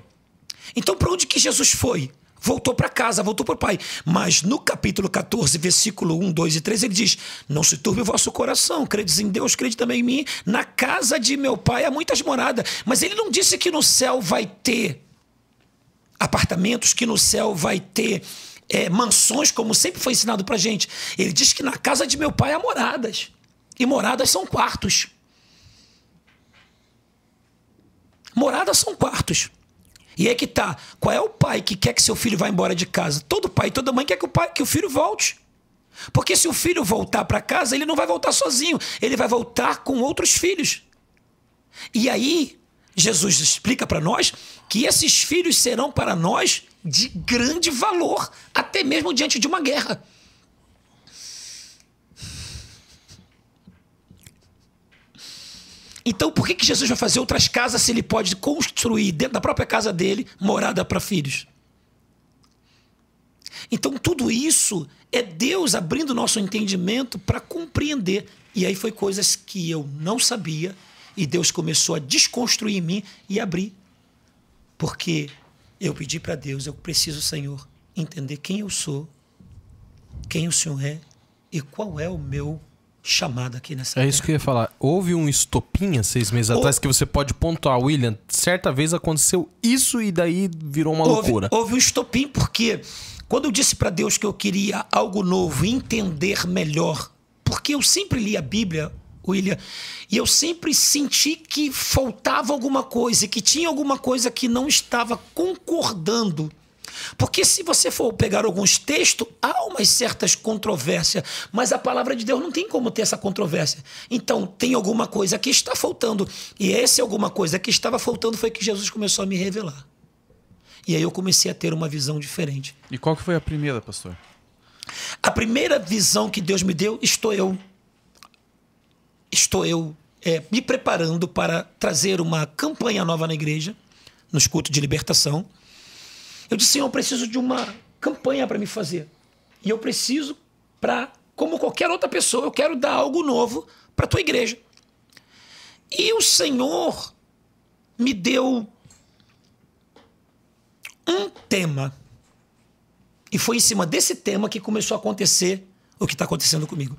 Então, para onde que Jesus foi? Voltou para casa, voltou para o Pai. Mas no capítulo 14, versículo 1, 2 e 3, ele diz, não se turbe o vosso coração, credes em Deus, crede também em mim. Na casa de meu Pai há muitas moradas. Mas ele não disse que no céu vai ter apartamentos, que no céu vai ter mansões, como sempre foi ensinado para a gente. Ele diz que na casa de meu Pai há moradas. E moradas são quartos. Moradas são quartos. E aí que tá. Qual é o pai que quer que seu filho vá embora de casa? Todo pai e toda mãe quer que o filho volte. Porque se o filho voltar para casa, ele não vai voltar sozinho. Ele vai voltar com outros filhos. E aí, Jesus explica para nós que esses filhos serão para nós de grande valor, até mesmo diante de uma guerra. Então, por que Jesus vai fazer outras casas se ele pode construir dentro da própria casa dele morada para filhos? Então, tudo isso é Deus abrindo nosso entendimento para compreender. E aí foi coisas que eu não sabia e Deus começou a desconstruir em mim e abrir. Porque eu pedi para Deus, eu preciso, Senhor, entender quem eu sou, quem o Senhor é e qual é o meu chamada aqui nessa terra. É isso que eu ia falar. Houve um estopim há 6 meses atrás que você pode pontuar, William. Certa vez aconteceu isso e daí virou uma loucura. Houve um estopim porque quando eu disse para Deus que eu queria algo novo, entender melhor, porque eu sempre li a Bíblia, William, e eu sempre senti que faltava alguma coisa, que tinha alguma coisa que não estava concordando. Porque se você for pegar alguns textos, há umas certas controvérsias, mas a palavra de Deus não tem como ter essa controvérsia. Então, tem alguma coisa que está faltando. E essa alguma coisa que estava faltando foi que Jesus começou a me revelar. E aí eu comecei a ter uma visão diferente. E qual que foi a primeira, pastor? A primeira visão que Deus me deu, estou eu me preparando para trazer uma campanha nova na igreja, nos cultos de libertação. Eu disse, Senhor, eu preciso de uma campanha para me fazer. E eu preciso como qualquer outra pessoa, eu quero dar algo novo para a tua igreja. E o Senhor me deu um tema. E foi em cima desse tema que começou a acontecer o que está acontecendo comigo.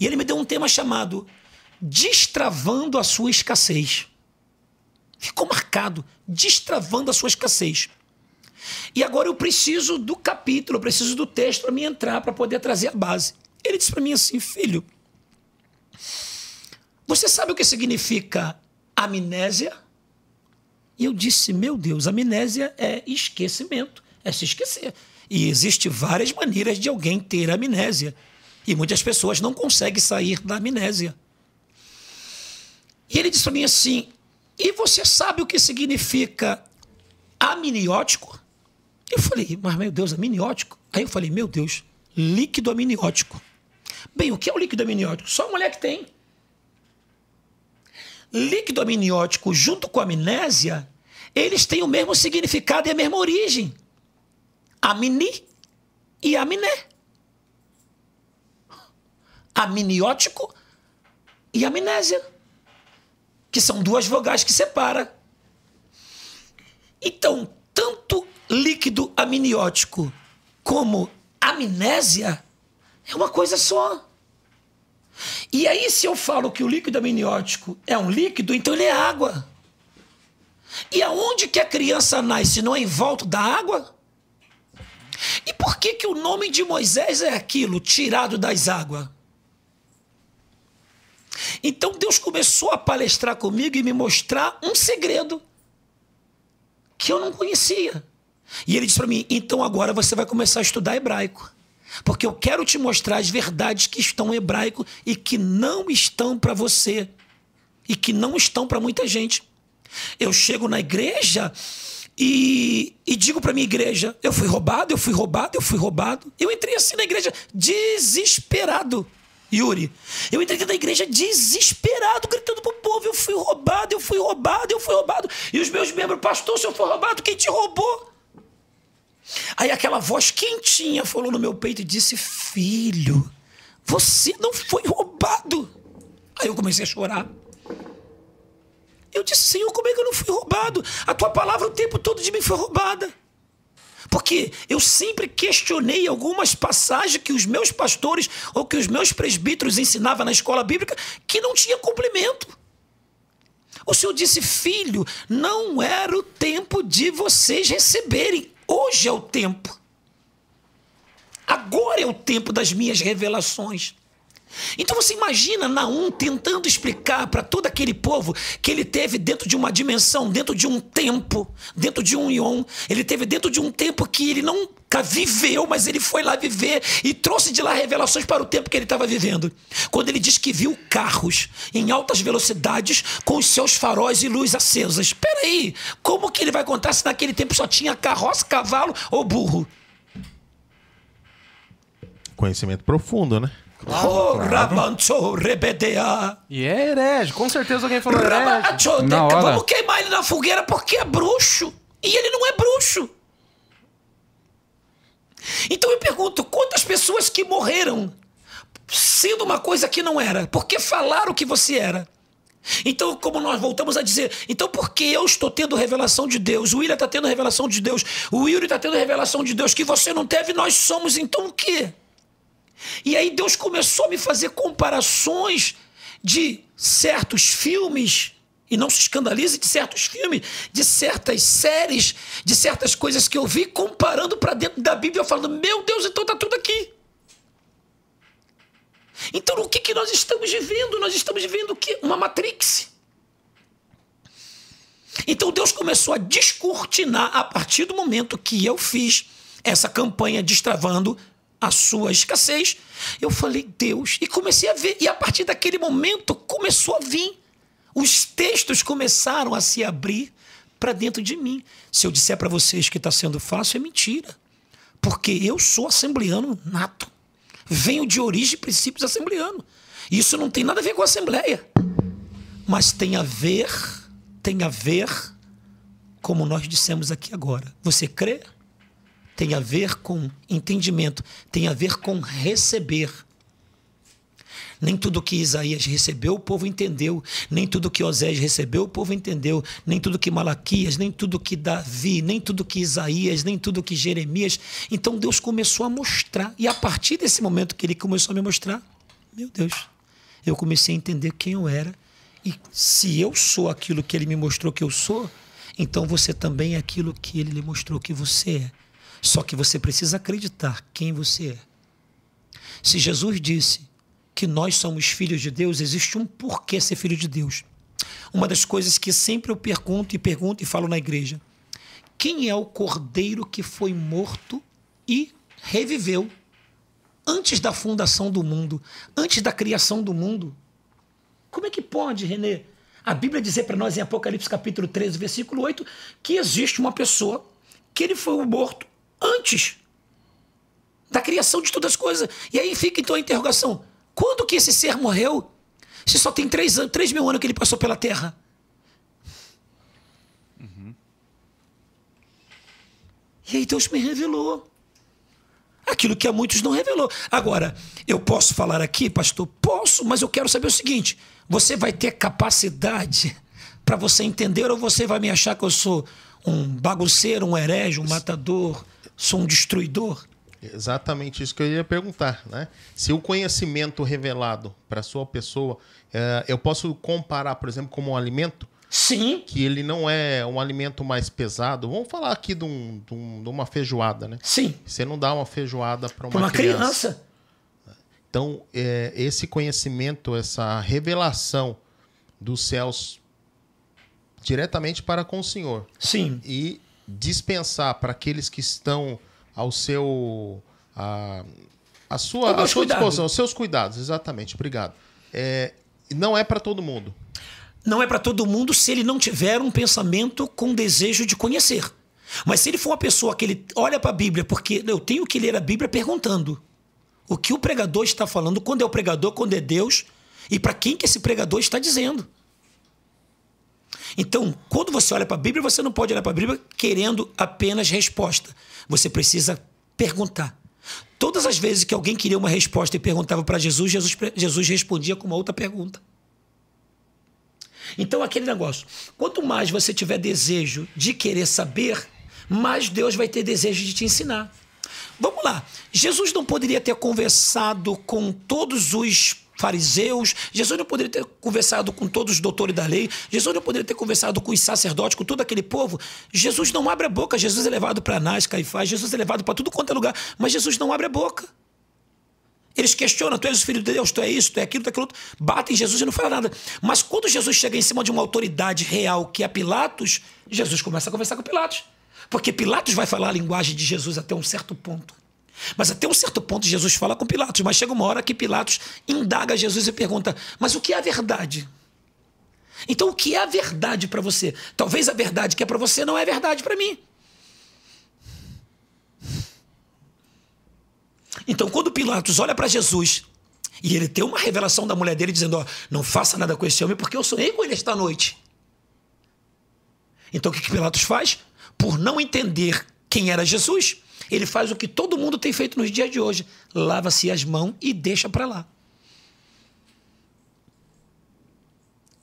E ele me deu um tema chamado Destravando a Sua Escassez. Ficou marcado, destravando a sua escassez. E agora eu preciso do capítulo, eu preciso do texto para me entrar, para poder trazer a base. Ele disse para mim assim, filho, você sabe o que significa amnésia? E eu disse, meu Deus, amnésia é esquecimento, é se esquecer. E existem várias maneiras de alguém ter amnésia. E muitas pessoas não conseguem sair da amnésia. E ele disse para mim assim, e você sabe o que significa amniótico? Eu falei, mas meu Deus, amniótico? Aí eu falei, meu Deus, líquido amniótico. Bem, o que é o líquido amniótico? Só a mulher que tem. Líquido amniótico junto com a amnésia, eles têm o mesmo significado e a mesma origem. Amni e amné. Amniótico e amnésia, que são duas vogais que separam. Então, tanto líquido amniótico como amnésia é uma coisa só. E aí, se eu falo que o líquido amniótico é um líquido, então ele é água. E aonde que a criança nasce? Não é em volta da água? E por que que o nome de Moisés é aquilo, tirado das águas? Então Deus começou a palestrar comigo e me mostrar um segredo que eu não conhecia. E ele disse para mim, então agora você vai começar a estudar hebraico. Porque eu quero te mostrar as verdades que estão em hebraico e que não estão para você. E que não estão para muita gente. Eu chego na igreja e digo para minha igreja, eu fui roubado, eu fui roubado, eu fui roubado. Eu entrei assim na igreja desesperado, Yuri. Eu entrei na igreja desesperado, gritando pro povo, eu fui roubado, eu fui roubado, eu fui roubado. E os meus membros, pastor, se eu for roubado, quem te roubou? Aí aquela voz quentinha falou no meu peito e disse, filho, você não foi roubado. Aí eu comecei a chorar. Eu disse, Senhor, como é que eu não fui roubado? A tua palavra o tempo todo de mim foi roubada. Porque eu sempre questionei algumas passagens que os meus pastores ou que os meus presbíteros ensinavam na escola bíblica que não tinha complemento. O Senhor disse, filho, não era o tempo de vocês receberem. Hoje é o tempo. Agora é o tempo das minhas revelações. Então você imagina Naum tentando explicar para todo aquele povo que ele teve dentro de uma dimensão, dentro de um tempo, dentro de um ion. Ele teve dentro de um tempo que ele nunca viveu, mas ele foi lá viver e trouxe de lá revelações para o tempo que ele estava vivendo. Quando ele diz que viu carros em altas velocidades com os seus faróis e luz acesas. Espera aí, como que ele vai contar se naquele tempo só tinha carroça, cavalo ou burro? Conhecimento profundo, né? E é herege, com certeza alguém falou herege. Na hora. Vamos queimar ele na fogueira porque é bruxo. E ele não é bruxo. Então eu pergunto, quantas pessoas que morreram sendo uma coisa que não era? Porque falaram que você era. Então, como nós voltamos a dizer, então por que eu estou tendo revelação de Deus? O William está tendo revelação de Deus. O Yuri está tendo revelação de Deus que você não teve, nós somos então o quê? E aí Deus começou a me fazer comparações de certos filmes, e não se escandalize, de certos filmes, de certas séries, de certas coisas que eu vi, comparando para dentro da Bíblia, falando, meu Deus, então está tudo aqui. Então o que nós estamos vivendo? Nós estamos vivendo o quê? Uma Matrix. Então Deus começou a descortinar a partir do momento que eu fiz essa campanha destravando a sua escassez. Eu falei, Deus, e comecei a ver. E a partir daquele momento começou a vir. Os textos começaram a se abrir para dentro de mim. Se eu disser para vocês que está sendo fácil, é mentira. Porque eu sou assembleano nato. Venho de origem e princípios assembleano. Isso não tem nada a ver com a Assembleia. Mas tem a ver como nós dissemos aqui agora. Você crê? Tem a ver com entendimento, tem a ver com receber. Nem tudo que Isaías recebeu, o povo entendeu. Nem tudo que Osés recebeu, o povo entendeu. Nem tudo que Malaquias, nem tudo que Davi, nem tudo que Isaías, nem tudo que Jeremias. Então Deus começou a mostrar. E a partir desse momento que ele começou a me mostrar, meu Deus, eu comecei a entender quem eu era. E se eu sou aquilo que ele me mostrou que eu sou, então você também é aquilo que ele lhe mostrou que você é. Só que você precisa acreditar quem você é. Se Jesus disse que nós somos filhos de Deus, existe um porquê ser filho de Deus. Uma das coisas que sempre eu pergunto e falo na igreja: quem é o cordeiro que foi morto e reviveu antes da fundação do mundo, antes da criação do mundo? Como é que pode, Renê, a Bíblia dizer para nós em Apocalipse capítulo 13, versículo 8, que existe uma pessoa que ele foi morto antes da criação de todas as coisas? E aí fica então a interrogação: quando que esse ser morreu? Se só tem 3.000 anos que ele passou pela Terra. E aí Deus me revelou aquilo que a muitos não revelou. Agora, eu posso falar aqui, pastor? Posso, mas eu quero saber o seguinte: você vai ter capacidade para você entender, ou você vai me achar que eu sou um bagunceiro, um herege, um matador, sou um destruidor? Exatamente isso que eu ia perguntar, né? Se o conhecimento revelado para a sua pessoa, eu posso comparar, por exemplo, como um alimento? Sim. Que ele não é um alimento mais pesado. Vamos falar aqui de uma feijoada, né? Sim. Você não dá uma feijoada para Para uma criança. Então, esse conhecimento, essa revelação dos céus diretamente para com o Senhor. Sim. E dispensar para aqueles que estão ao seu... a sua disposição, aos seus cuidados. Exatamente, obrigado. Não é para todo mundo. Não é para todo mundo se ele não tiver um pensamento com desejo de conhecer. Mas se ele for uma pessoa que ele olha para a Bíblia, porque eu tenho que ler a Bíblia perguntando o que o pregador está falando, quando é o pregador, quando é Deus, e para quem que esse pregador está dizendo. Então, quando você olha para a Bíblia, você não pode olhar para a Bíblia querendo apenas resposta. Você precisa perguntar. Todas as vezes que alguém queria uma resposta e perguntava para Jesus, Jesus respondia com uma outra pergunta. Então, aquele negócio, quanto mais você tiver desejo de querer saber, mais Deus vai ter desejo de te ensinar. Vamos lá, Jesus não poderia ter conversado com todos os fariseus, Jesus não poderia ter conversado com todos os doutores da lei, Jesus não poderia ter conversado com os sacerdotes, com todo aquele povo. Jesus não abre a boca, Jesus é levado para Anás, Caifás, Jesus é levado para tudo quanto é lugar, mas Jesus não abre a boca. Eles questionam, tu és o filho de Deus, tu é isso, tu é aquilo, tu é aquilo outro. Batem em Jesus e não fala nada. Mas quando Jesus chega em cima de uma autoridade real, que é Pilatos, Jesus começa a conversar com Pilatos. Porque Pilatos vai falar a linguagem de Jesus até um certo ponto. Mas até um certo ponto Jesus fala com Pilatos. Mas chega uma hora que Pilatos indaga Jesus e pergunta, mas o que é a verdade? Então o que é a verdade para você? Talvez a verdade que é para você não é verdade para mim. Então, quando Pilatos olha para Jesus e ele tem uma revelação da mulher dele dizendo, não faça nada com esse homem porque eu sonhei com ele esta noite. Então, o que Pilatos faz? Por não entender quem era Jesus, ele faz o que todo mundo tem feito nos dias de hoje. Lava-se as mãos e deixa para lá.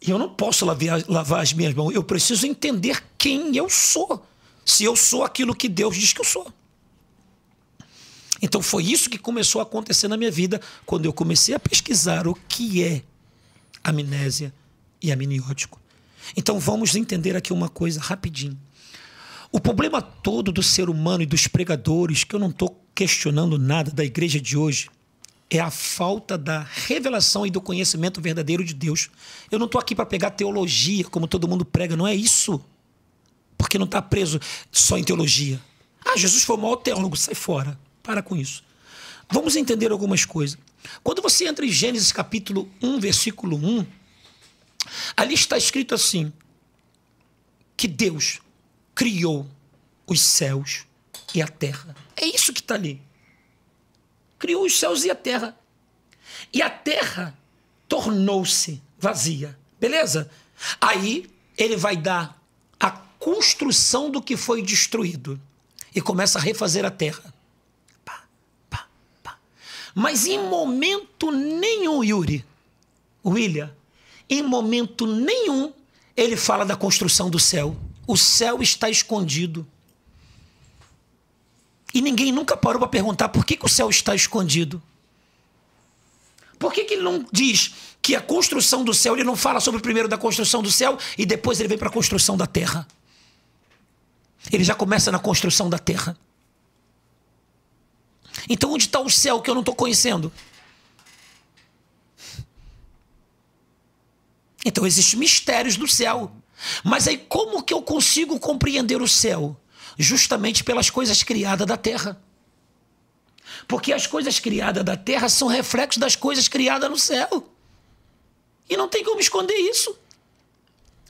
E eu não posso lavar as minhas mãos. Eu preciso entender quem eu sou. Se eu sou aquilo que Deus diz que eu sou. Então foi isso que começou a acontecer na minha vida quando eu comecei a pesquisar o que é amnésia e amniótico. Então vamos entender aqui uma coisa rapidinho. O problema todo do ser humano e dos pregadores, que eu não estou questionando nada da igreja de hoje, é a falta da revelação e do conhecimento verdadeiro de Deus. Eu não estou aqui para pegar teologia, como todo mundo prega, não é isso. Porque não está preso só em teologia. Jesus foi o maior teólogo, sai fora. Para com isso. Vamos entender algumas coisas. Quando você entra em Gênesis capítulo 1, versículo 1, ali está escrito assim, que Deus criou os céus e a terra. É isso que está ali. Criou os céus e a terra. E a terra tornou-se vazia. Beleza? Aí ele vai dar a construção do que foi destruído. E começa a refazer a terra. Mas em momento nenhum, William, em momento nenhum, ele fala da construção do céu. O céu está escondido. E ninguém nunca parou para perguntar por que o céu está escondido. Por que ele não diz que a construção do céu, ele não fala sobre primeiro da construção do céu e depois ele vem para a construção da terra? Ele já começa na construção da terra. Então onde está o céu que eu não estou conhecendo? Então existem mistérios do céu. Mas aí como que eu consigo compreender o céu? Justamente pelas coisas criadas da terra. Porque as coisas criadas da terra são reflexos das coisas criadas no céu. E não tem como esconder isso.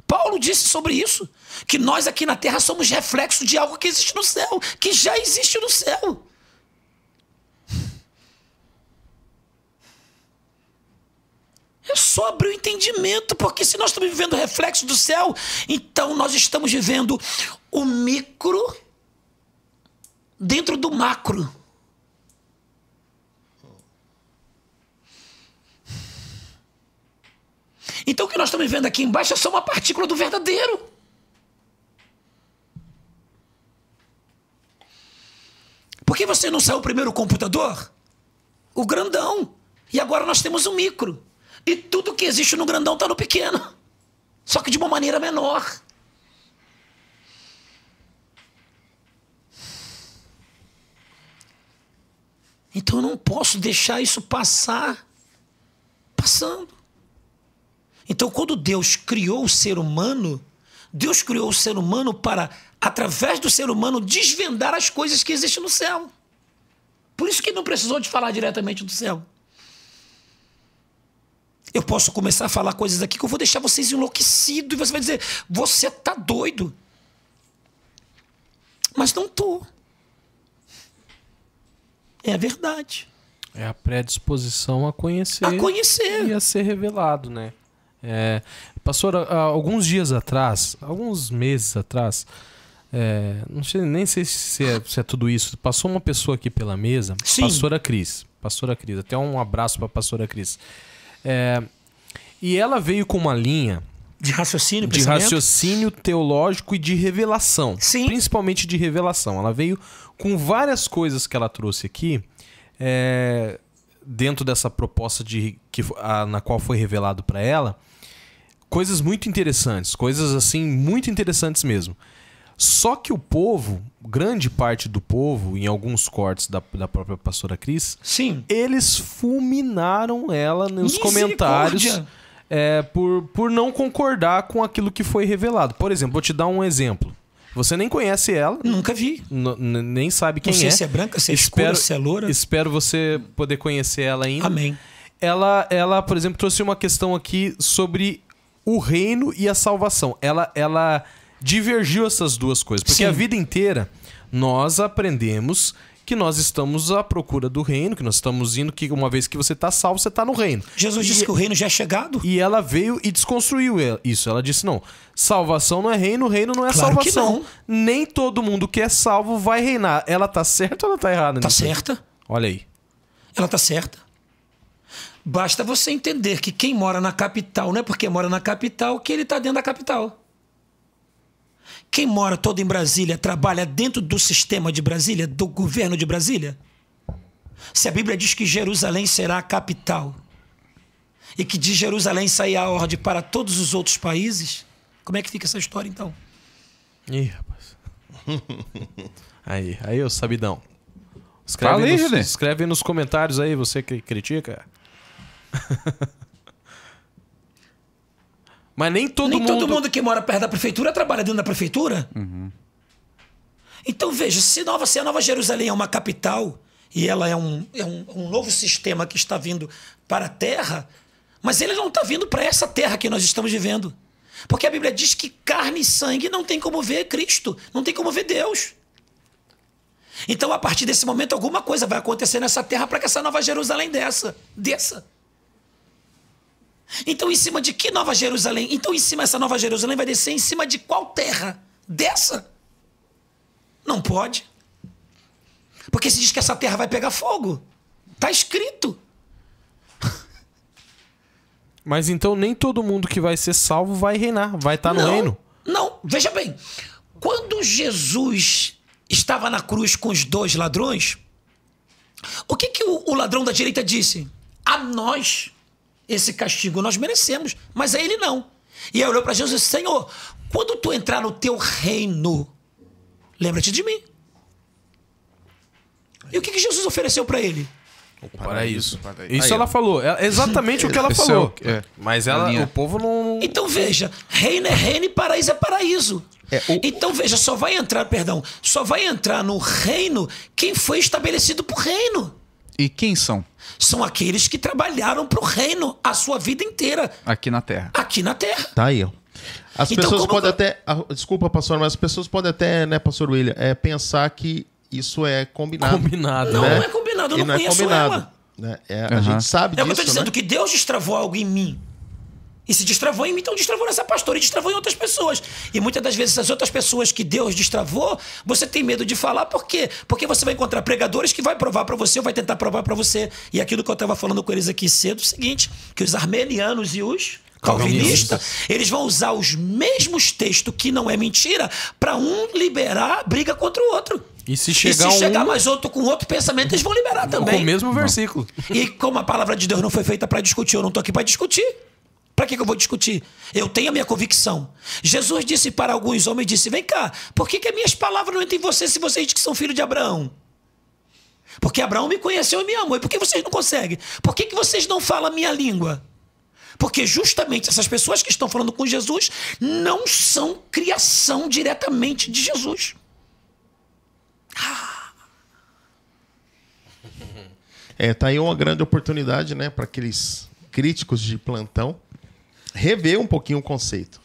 Paulo disse sobre isso, que nós aqui na terra somos reflexo de algo que existe no céu, que já existe no céu. É só abrir o entendimento, porque se nós estamos vivendo o reflexo do céu, então nós estamos vivendo o micro dentro do macro. Então o que nós estamos vendo aqui embaixo é só uma partícula do verdadeiro. Por que você não saiu primeiro o computador? O grandão. E agora nós temos o micro. E tudo que existe no grandão está no pequeno. Só que de uma maneira menor. Então eu não posso deixar isso passando. Então quando Deus criou o ser humano, Deus criou o ser humano para, através do ser humano, desvendar as coisas que existem no céu. Por isso que não precisou de falar diretamente do céu. Eu posso começar a falar coisas aqui que eu vou deixar vocês enlouquecidos. E você vai dizer, você tá doido. Mas não tô. É a verdade. É a predisposição a conhecer. A conhecer. E a ser revelado, né? Pastor, alguns dias atrás, alguns meses atrás, não sei, nem sei se é tudo isso. Passou uma pessoa aqui pela mesa, Sim. Pastora Cris. Até um abraço para a Pastora Cris. E ela veio com uma linha de raciocínio, de raciocínio teológico e de revelação. Sim. Principalmente de revelação. Ela veio com várias coisas que ela trouxe aqui, dentro dessa proposta na qual foi revelado para ela, coisas muito interessantes, coisas assim muito interessantes mesmo. Só que o povo, grande parte do povo, em alguns cortes da própria pastora Cris, Sim. eles fulminaram ela nos comentários por não concordar com aquilo que foi revelado. Por exemplo, vou te dar um exemplo. Você nem conhece ela. Nunca vi. Nem sabe quem é. Não sei se é branca, se é escura, se é loura. Espero você poder conhecer ela ainda. Amém. Ela, por exemplo, trouxe uma questão aqui sobre o reino e a salvação. Ela divergiu essas duas coisas. Porque Sim. a vida inteira nós aprendemos que nós estamos à procura do reino, que nós estamos indo, que uma vez que você está salvo, você está no reino. Jesus disse que o reino já é chegado. E ela veio e desconstruiu isso. Ela disse, não, salvação não é reino, reino não é Claro que salvação. não. Nem todo mundo que é salvo vai reinar. Ela tá certa ou ela tá errada? Tá nisso aí? certa. Olha aí. Ela tá certa. Basta você entender que quem mora na capital não é porque mora na capital que ele está dentro da capital. Quem mora todo em Brasília trabalha dentro do sistema de Brasília, do governo de Brasília? Se a Bíblia diz que Jerusalém será a capital e que de Jerusalém sairá a ordem para todos os outros países, como é que fica essa história então? Ih, rapaz. Aí, ô sabidão. Fala aí, René. Escreve nos comentários aí, você que critica. Mas nem todo mundo que mora perto da prefeitura trabalha dentro da prefeitura. Uhum. Então veja, se a Nova Jerusalém é uma capital e ela é um novo sistema que está vindo para a terra, mas ele não está vindo para essa terra que nós estamos vivendo. Porque a Bíblia diz que carne e sangue não tem como ver Cristo, não tem como ver Deus. Então a partir desse momento alguma coisa vai acontecer nessa terra para que essa Nova Jerusalém desça. Então, em cima de que Nova Jerusalém? Então, em cima essa Nova Jerusalém vai descer em cima de qual terra? Dessa? Não pode. Porque se diz que essa terra vai pegar fogo. Está escrito. Mas então nem todo mundo que vai ser salvo vai reinar, vai estar no reino. Não, veja bem. Quando Jesus estava na cruz com os dois ladrões, o que o ladrão da direita disse? A nós esse castigo nós merecemos, mas a ele não. E aí olhou para Jesus e disse, Senhor, quando tu entrar no teu reino, lembra-te de mim. E o que Jesus ofereceu para ele? O paraíso. Paraíso. Isso Aí, ela falou. É exatamente o que ela falou. Mas o povo não... Então veja, reino é reino e paraíso é paraíso. Então veja, só vai entrar no reino quem foi estabelecido por reino. E quem são? São aqueles que trabalharam para o reino a sua vida inteira. Aqui na Terra. Aqui na Terra. Tá aí, ó. As Então, pessoas como podem vai- até... Desculpa, pastor, mas as pessoas podem até, né, pastor William, pensar que isso é combinado. Combinado, Não, né? não é combinado, eu E não conheço ela. Né? A gente sabe É o que eu disso, estou dizendo, né? que Deus destravou algo em mim. E se destravou em mim, então destravou nessa pastora e destravou em outras pessoas. E muitas das vezes, essas outras pessoas que Deus destravou, você tem medo de falar. Por quê? Porque você vai encontrar pregadores que vai provar para você ou vai tentar provar para você. E aquilo que eu estava falando com eles aqui cedo, é o seguinte, que os armenianos e os calvinistas, eles vão usar os mesmos textos, que não é mentira, para um liberar briga contra o outro. E se E chegar, se chegar mais outro com outro pensamento, eles vão liberar com também. o mesmo versículo. E como a palavra de Deus não foi feita para discutir, eu não estou aqui para discutir. Para que eu vou discutir? Eu tenho a minha convicção. Jesus disse para alguns homens, disse, vem cá, por que as minhas palavras não entram em vocês se vocês dizem que são filhos de Abraão? Porque Abraão me conheceu e me amou. E por que vocês não conseguem? Por que vocês não falam a minha língua? Porque justamente essas pessoas que estão falando com Jesus não são criação diretamente de Jesus. Tá aí uma grande oportunidade, né, para aqueles críticos de plantão rever um pouquinho o conceito.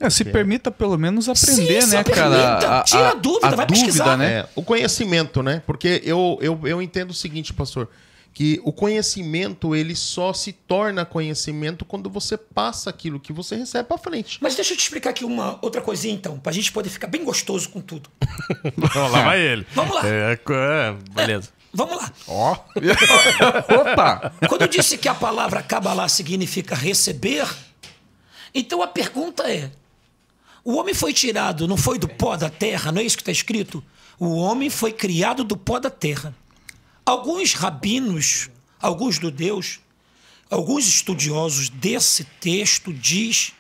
Né? Se permita pelo menos aprender, Sim, né, permita, cara? tira a dúvida, vai pesquisar. né? O conhecimento, né? Porque eu entendo o seguinte, pastor, que o conhecimento ele só se torna conhecimento quando você passa aquilo que você recebe para frente. Mas deixa eu te explicar aqui uma outra coisinha, então, pra gente poder ficar bem gostoso com tudo. Lá vai ele. Vamos lá. Beleza. Vamos lá. Ó. Opa! Quando eu disse que a palavra Kabbalah significa receber, então a pergunta é, o homem foi tirado, não foi do pó da terra, não é isso que está escrito? O homem foi criado do pó da terra. Alguns rabinos, alguns judeus, alguns estudiosos desse texto diz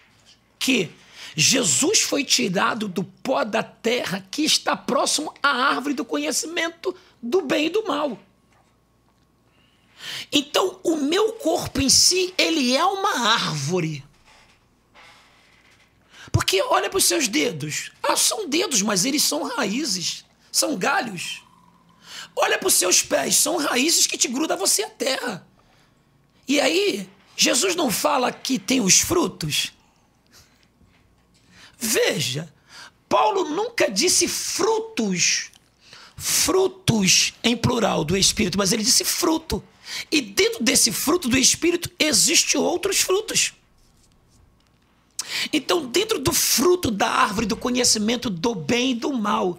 que Jesus foi tirado do pó da terra que está próximo à árvore do conhecimento do bem e do mal. Então, o meu corpo em si, ele é uma árvore. Porque olha para os seus dedos. São dedos, mas eles são raízes, são galhos. Olha para os seus pés, são raízes que te grudam a você à terra. E aí, Jesus não fala que tem os frutos? Veja, Paulo nunca disse frutos em plural do Espírito, mas ele disse fruto. E dentro desse fruto do Espírito existem outros frutos. Então, dentro do fruto da árvore do conhecimento do bem e do mal.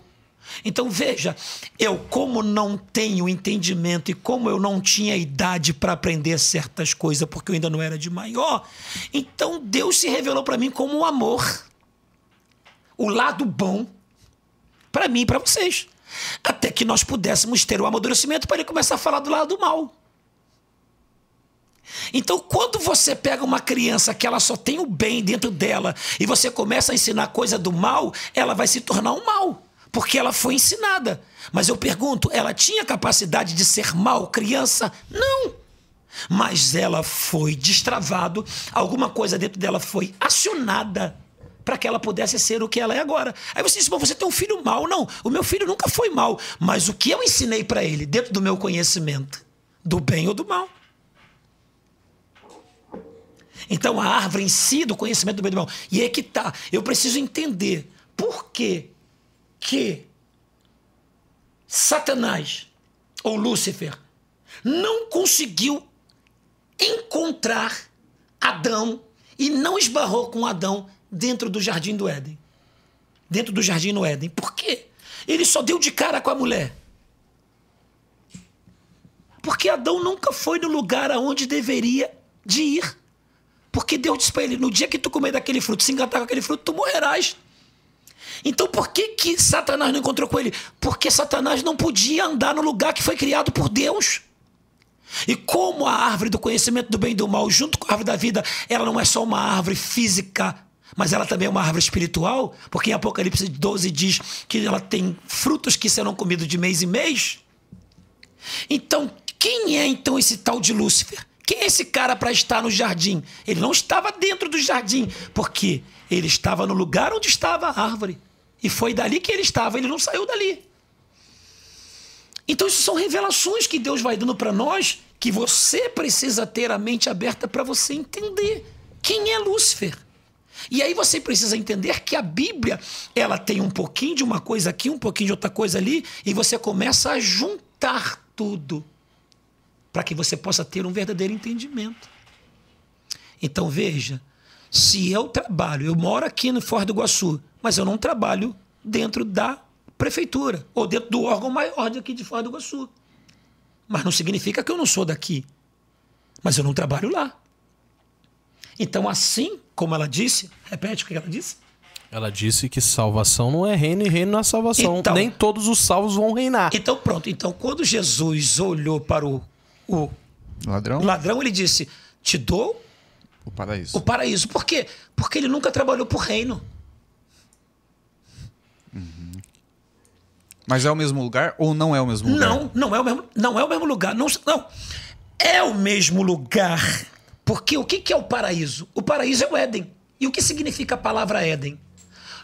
Então, veja, eu como não tenho entendimento e como eu não tinha idade para aprender certas coisas, porque eu ainda não era de maior, então Deus se revelou para mim como o amor. O lado bom para mim e para vocês. Até que nós pudéssemos ter o amadurecimento para ele começar a falar do lado mal. Então, quando você pega uma criança que ela só tem o bem dentro dela e você começa a ensinar coisa do mal, ela vai se tornar um mal, porque ela foi ensinada. Mas eu pergunto, ela tinha capacidade de ser mal criança? Não. Mas ela foi destravado, alguma coisa dentro dela foi acionada para que ela pudesse ser o que ela é agora. Aí você diz, você tem um filho mau. Não, o meu filho nunca foi mau. Mas o que eu ensinei para ele, dentro do meu conhecimento, do bem ou do mal. Então, a árvore em si, do conhecimento do bem e do mal. E é que tá. Eu preciso entender por que Satanás, ou Lúcifer, não conseguiu encontrar Adão e não esbarrou com Adão dentro do jardim do Éden. Dentro do jardim no Éden. Por quê? Ele só deu de cara com a mulher. Porque Adão nunca foi no lugar aonde deveria de ir. Porque Deus disse para ele, no dia que tu comer daquele fruto, se engatar com aquele fruto, tu morrerás. Então por que Satanás não encontrou com ele? Porque Satanás não podia andar no lugar que foi criado por Deus. E como a árvore do conhecimento do bem e do mal, junto com a árvore da vida, ela não é só uma árvore física, mas ela também é uma árvore espiritual, porque em Apocalipse 12 diz que ela tem frutos que serão comidos de mês em mês. Então, quem é então esse tal de Lúcifer? Quem é esse cara para estar no jardim? Ele não estava dentro do jardim, porque ele estava no lugar onde estava a árvore. E foi dali que ele estava, ele não saiu dali. Então, isso são revelações que Deus vai dando para nós, que você precisa ter a mente aberta para você entender quem é Lúcifer. E aí você precisa entender que a Bíblia, ela tem um pouquinho de uma coisa aqui, um pouquinho de outra coisa ali, e você começa a juntar tudo para que você possa ter um verdadeiro entendimento. Então, veja, se eu trabalho, eu moro aqui no Foz do Iguaçu, mas eu não trabalho dentro da prefeitura ou dentro do órgão maior daqui de Foz do Iguaçu. Mas não significa que eu não sou daqui. Mas eu não trabalho lá. Então, assim como ela disse, repete o que ela disse? Ela disse que salvação não é reino e reino não é salvação. Então, nem todos os salvos vão reinar. Então pronto. Então quando Jesus olhou para o ladrão, ele disse, te dou O paraíso. o paraíso. Por quê? Porque ele nunca trabalhou por reino. Mas é o mesmo lugar ou não é o mesmo lugar? Não é o mesmo lugar. Não. É o mesmo lugar. Porque o que é o paraíso? O paraíso é o Éden. E o que significa a palavra Éden?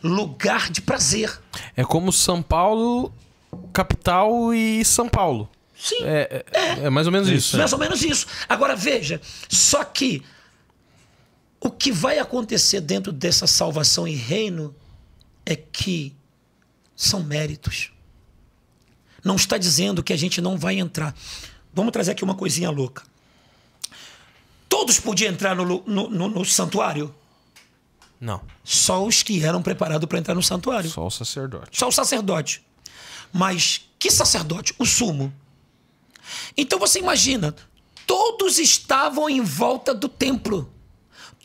Lugar de prazer. É como São Paulo, capital e São Paulo. Sim. É mais ou menos isso. Mais ou menos isso. Agora veja, só que o que vai acontecer dentro dessa salvação e reino é que são méritos. Não está dizendo que a gente não vai entrar. Vamos trazer aqui uma coisinha louca. Todos podiam entrar no santuário? Não, Só os que eram preparados para entrar no santuário. só o sacerdote. Só o sacerdote. Mas que sacerdote? O sumo. Então você imagina, todos estavam em volta do templo.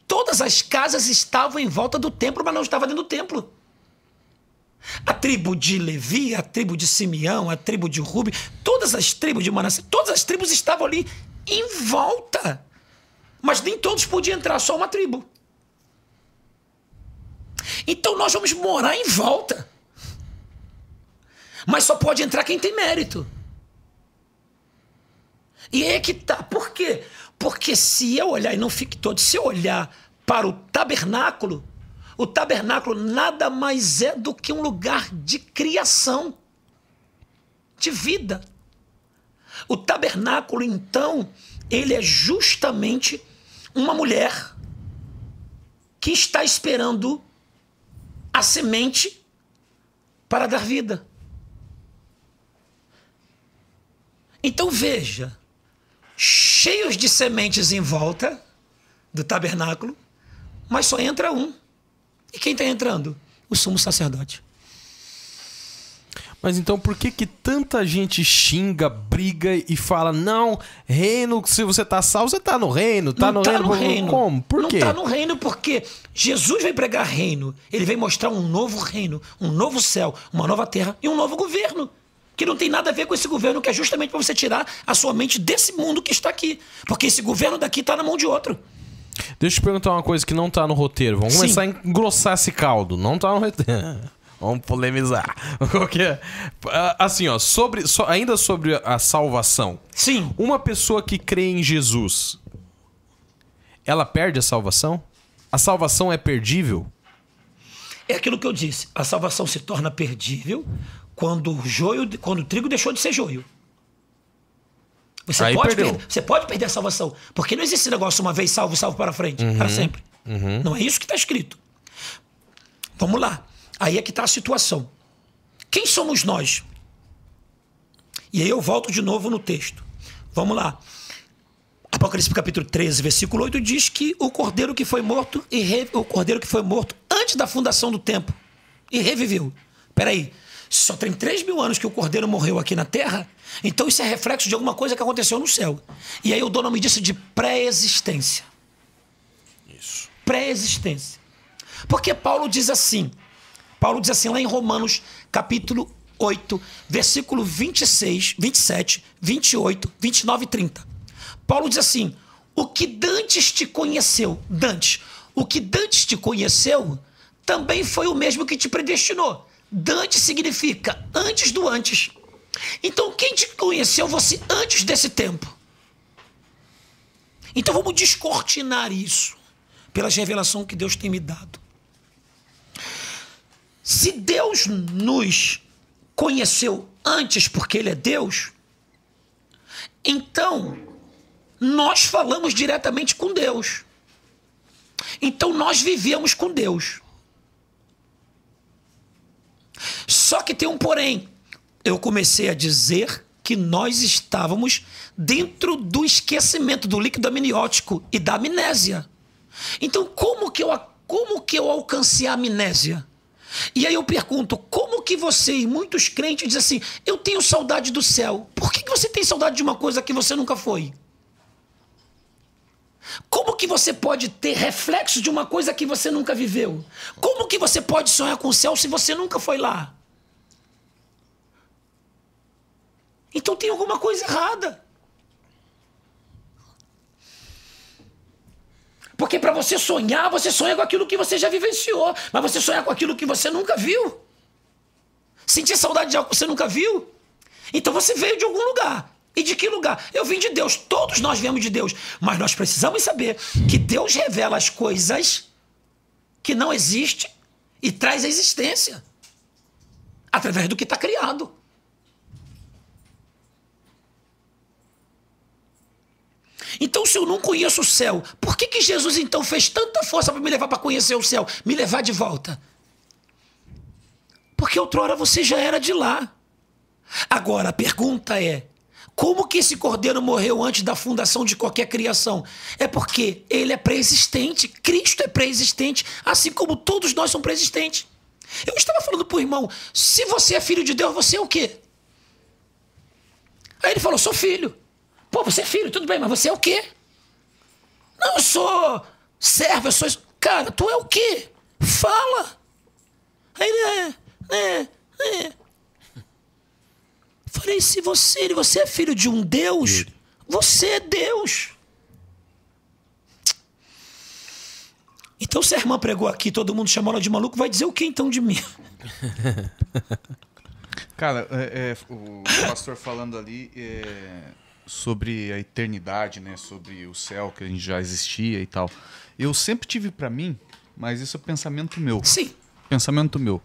Todas as casas estavam em volta do templo, mas não estavam dentro do templo. A tribo de Levi, a tribo de Simeão, a tribo de Rubi, todas as tribos de Manassés, todas as tribos estavam ali em volta. Mas nem todos podiam entrar, só uma tribo. Então nós vamos morar em volta. Mas só pode entrar quem tem mérito. E aí é que tá. Por quê? Porque se eu olhar, e não fique todo, se eu olhar para o tabernáculo nada mais é do que um lugar de criação, de vida. O tabernáculo, então, ele é justamente uma mulher que está esperando a semente para dar vida. Então veja, cheios de sementes em volta do tabernáculo, mas só entra um. E quem está entrando? O sumo sacerdote. Mas então por que tanta gente xinga, briga e fala, não, reino, se você tá salvo, você tá no reino, tá Não no tá reino. no reino. Como? Por Não quê? está no reino porque Jesus veio pregar reino. Ele veio mostrar um novo reino, um novo céu, uma nova terra e um novo governo. Que não tem nada a ver com esse governo, que é justamente para você tirar a sua mente desse mundo que está aqui. Porque esse governo daqui está na mão de outro. Deixa eu te perguntar uma coisa que não tá no roteiro. Vamos Sim. começar a engrossar esse caldo. Não tá no roteiro. Vamos polemizar. Assim, ó, ainda sobre a salvação. Sim. Uma pessoa que crê em Jesus, ela perde a salvação? A salvação é perdível? É aquilo que eu disse. A salvação se torna perdível quando o trigo deixou de ser joio. Você pode perder a salvação. Porque não existe esse negócio uma vez salvo, salvo para frente. Para sempre. Não é isso que está escrito. Vamos lá. Aí é que está a situação. Quem somos nós? E aí eu volto de novo no texto. Vamos lá. Apocalipse capítulo 13, versículo 8 diz que o cordeiro que foi morto antes da fundação do tempo e reviveu. Peraí, só tem 3.000 anos que o cordeiro morreu aqui na terra, então isso é reflexo de alguma coisa que aconteceu no céu. E aí eu dou o nome disso de pré-existência. Isso. Pré-existência. Porque Paulo diz assim lá em Romanos capítulo 8, versículo 26, 27, 28, 29 e 30. Paulo diz assim, o que Dantes te conheceu, também foi o mesmo que te predestinou. Dante significa antes do antes. Então quem te conheceu você antes desse tempo? Então vamos descortinar isso pela revelação que Deus tem me dado. Se Deus nos conheceu antes porque Ele é Deus, então nós falamos diretamente com Deus. Então nós vivemos com Deus. Só que tem um porém. Eu comecei a dizer que nós estávamos dentro do esquecimento, do líquido amniótico e da amnésia. Então como que eu alcancei a amnésia? E aí eu pergunto, como que você e muitos crentes dizem assim, eu tenho saudade do céu. Por que você tem saudade de uma coisa que você nunca foi? Como que você pode ter reflexo de uma coisa que você nunca viveu? Como que você pode sonhar com o céu se você nunca foi lá? Então tem alguma coisa errada. Porque para você sonhar, você sonha com aquilo que você já vivenciou. Mas você sonhar com aquilo que você nunca viu. Sentir saudade de algo que você nunca viu. Então você veio de algum lugar. E de que lugar? Eu vim de Deus. Todos nós viemos de Deus. Mas nós precisamos saber que Deus revela as coisas que não existem e traz a existência. Através do que está criado. Então, se eu não conheço o céu, por que Jesus então fez tanta força para me levar para conhecer o céu? Me levar de volta? Porque outrora você já era de lá. Agora, a pergunta é, como que esse cordeiro morreu antes da fundação de qualquer criação? É porque ele é pré-existente. Cristo é pré-existente, assim como todos nós somos pré-existentes. Eu estava falando para o irmão, se você é filho de Deus, você é o quê? Aí ele falou, sou filho. Pô, você é filho, tudo bem, mas você é o quê? Não, eu sou servo, eu sou... Cara, tu é o quê? Fala. Aí ele Falei, se você é filho de um Deus, você é Deus. Então se a irmã pregou aqui, todo mundo chamou ela de maluco, vai dizer o que então de mim? Cara, o pastor falando ali sobre a eternidade, né? Sobre o céu que a gente já existia e tal. Eu sempre tive pra mim, mas isso é pensamento meu. Sim. Pensamento meu.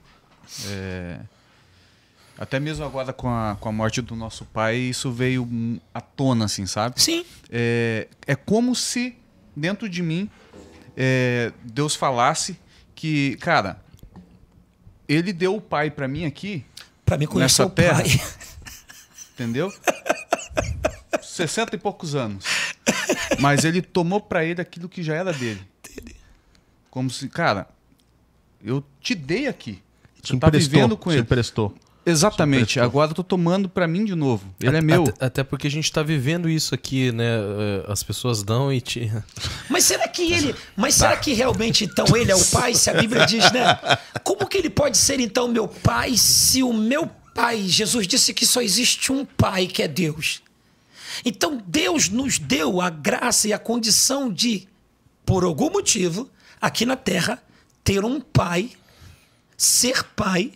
Até mesmo agora com a morte do nosso pai, isso veio à tona, assim, sabe? Sim. É como se dentro de mim Deus falasse que, cara, ele deu o pai pra mim aqui, pra me conhecer nessa o terra, pai. Entendeu? 60 e poucos anos. Mas ele tomou pra ele aquilo que já era dele. Como se, cara, eu te dei aqui. Você tá vivendo com ele. Te emprestou. Exatamente. Agora eu tô tomando pra mim de novo. Ele é meu. Até porque a gente tá vivendo isso aqui, né? As pessoas dão e te... Mas será que realmente então ele é o pai, se a Bíblia diz, né? Como que ele pode ser então meu pai se o meu pai, Jesus disse que só existe um pai, que é Deus. Então Deus nos deu a graça e a condição de, por algum motivo, aqui na terra, ter um pai, ser pai,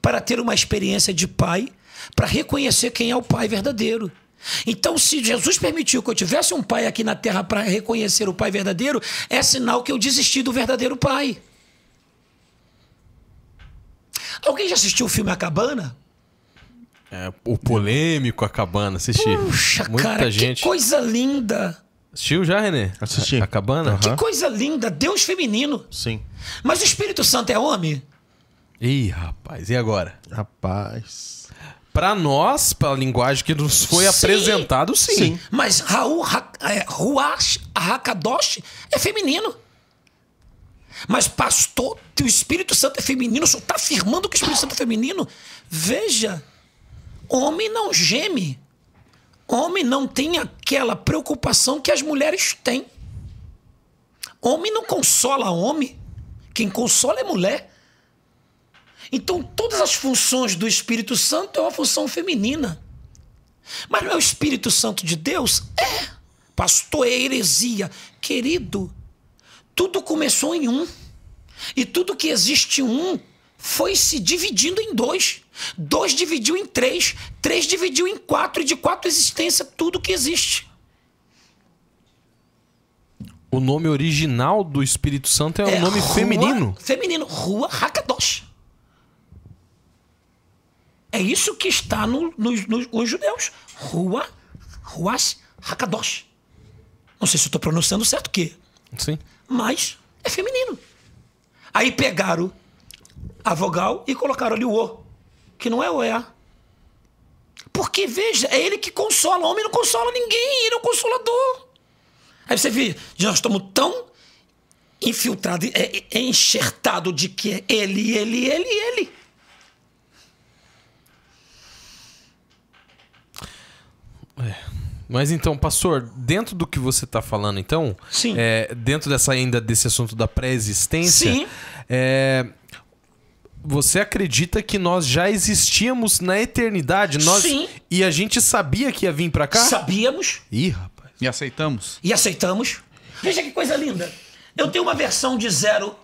para ter uma experiência de pai, para reconhecer quem é o pai verdadeiro. Então, se Jesus permitiu que eu tivesse um pai aqui na terra para reconhecer o pai verdadeiro, é sinal que eu desisti do verdadeiro pai. Alguém já assistiu o filme A Cabana? O polêmico A Cabana, assisti. Puxa, Muita cara, gente... que coisa linda. Assistiu já, Renê? Assisti. A Cabana? Que coisa linda, Deus feminino. Sim. Mas o Espírito Santo é homem? Ih, rapaz, e agora? Rapaz. Pra nós, pela linguagem que nos foi apresentado, sim. Mas Ruach HaKadosh é feminino. Mas pastor, o Espírito Santo é feminino, o senhor está afirmando que o Espírito Santo é feminino? Veja, homem não geme. Homem não tem aquela preocupação que as mulheres têm. Homem não consola homem. Quem consola é mulher. Então, todas as funções do Espírito Santo é uma função feminina. Mas não é o Espírito Santo de Deus? É. Pastor, é heresia. Querido, tudo começou em um. E tudo que existe em um foi se dividindo em dois. Dois dividiu em três. Três dividiu em quatro. E de quatro existência, tudo que existe. O nome original do Espírito Santo é um nome feminino? Feminino. Ruach HaKadosh. É isso que está nos judeus. Ruach HaKadosh. Não sei se eu estou pronunciando certo o quê. Sim. Mas é feminino. Aí pegaram a vogal e colocaram ali o O, que não é o E. Porque, veja, é ele que consola. O homem não consola ninguém, ele é o consolador. Aí você vê, nós estamos tão infiltrados, enxertados de que é ele. Mas então, pastor, dentro do que você está falando, então, Sim. Dentro desse assunto da pré-existência, Sim. Você acredita que nós já existíamos na eternidade? Sim. E a gente sabia que ia vir para cá? Sabíamos Ih, rapaz. E aceitamos? e aceitamos. Veja que coisa linda. Eu tenho uma versão de 0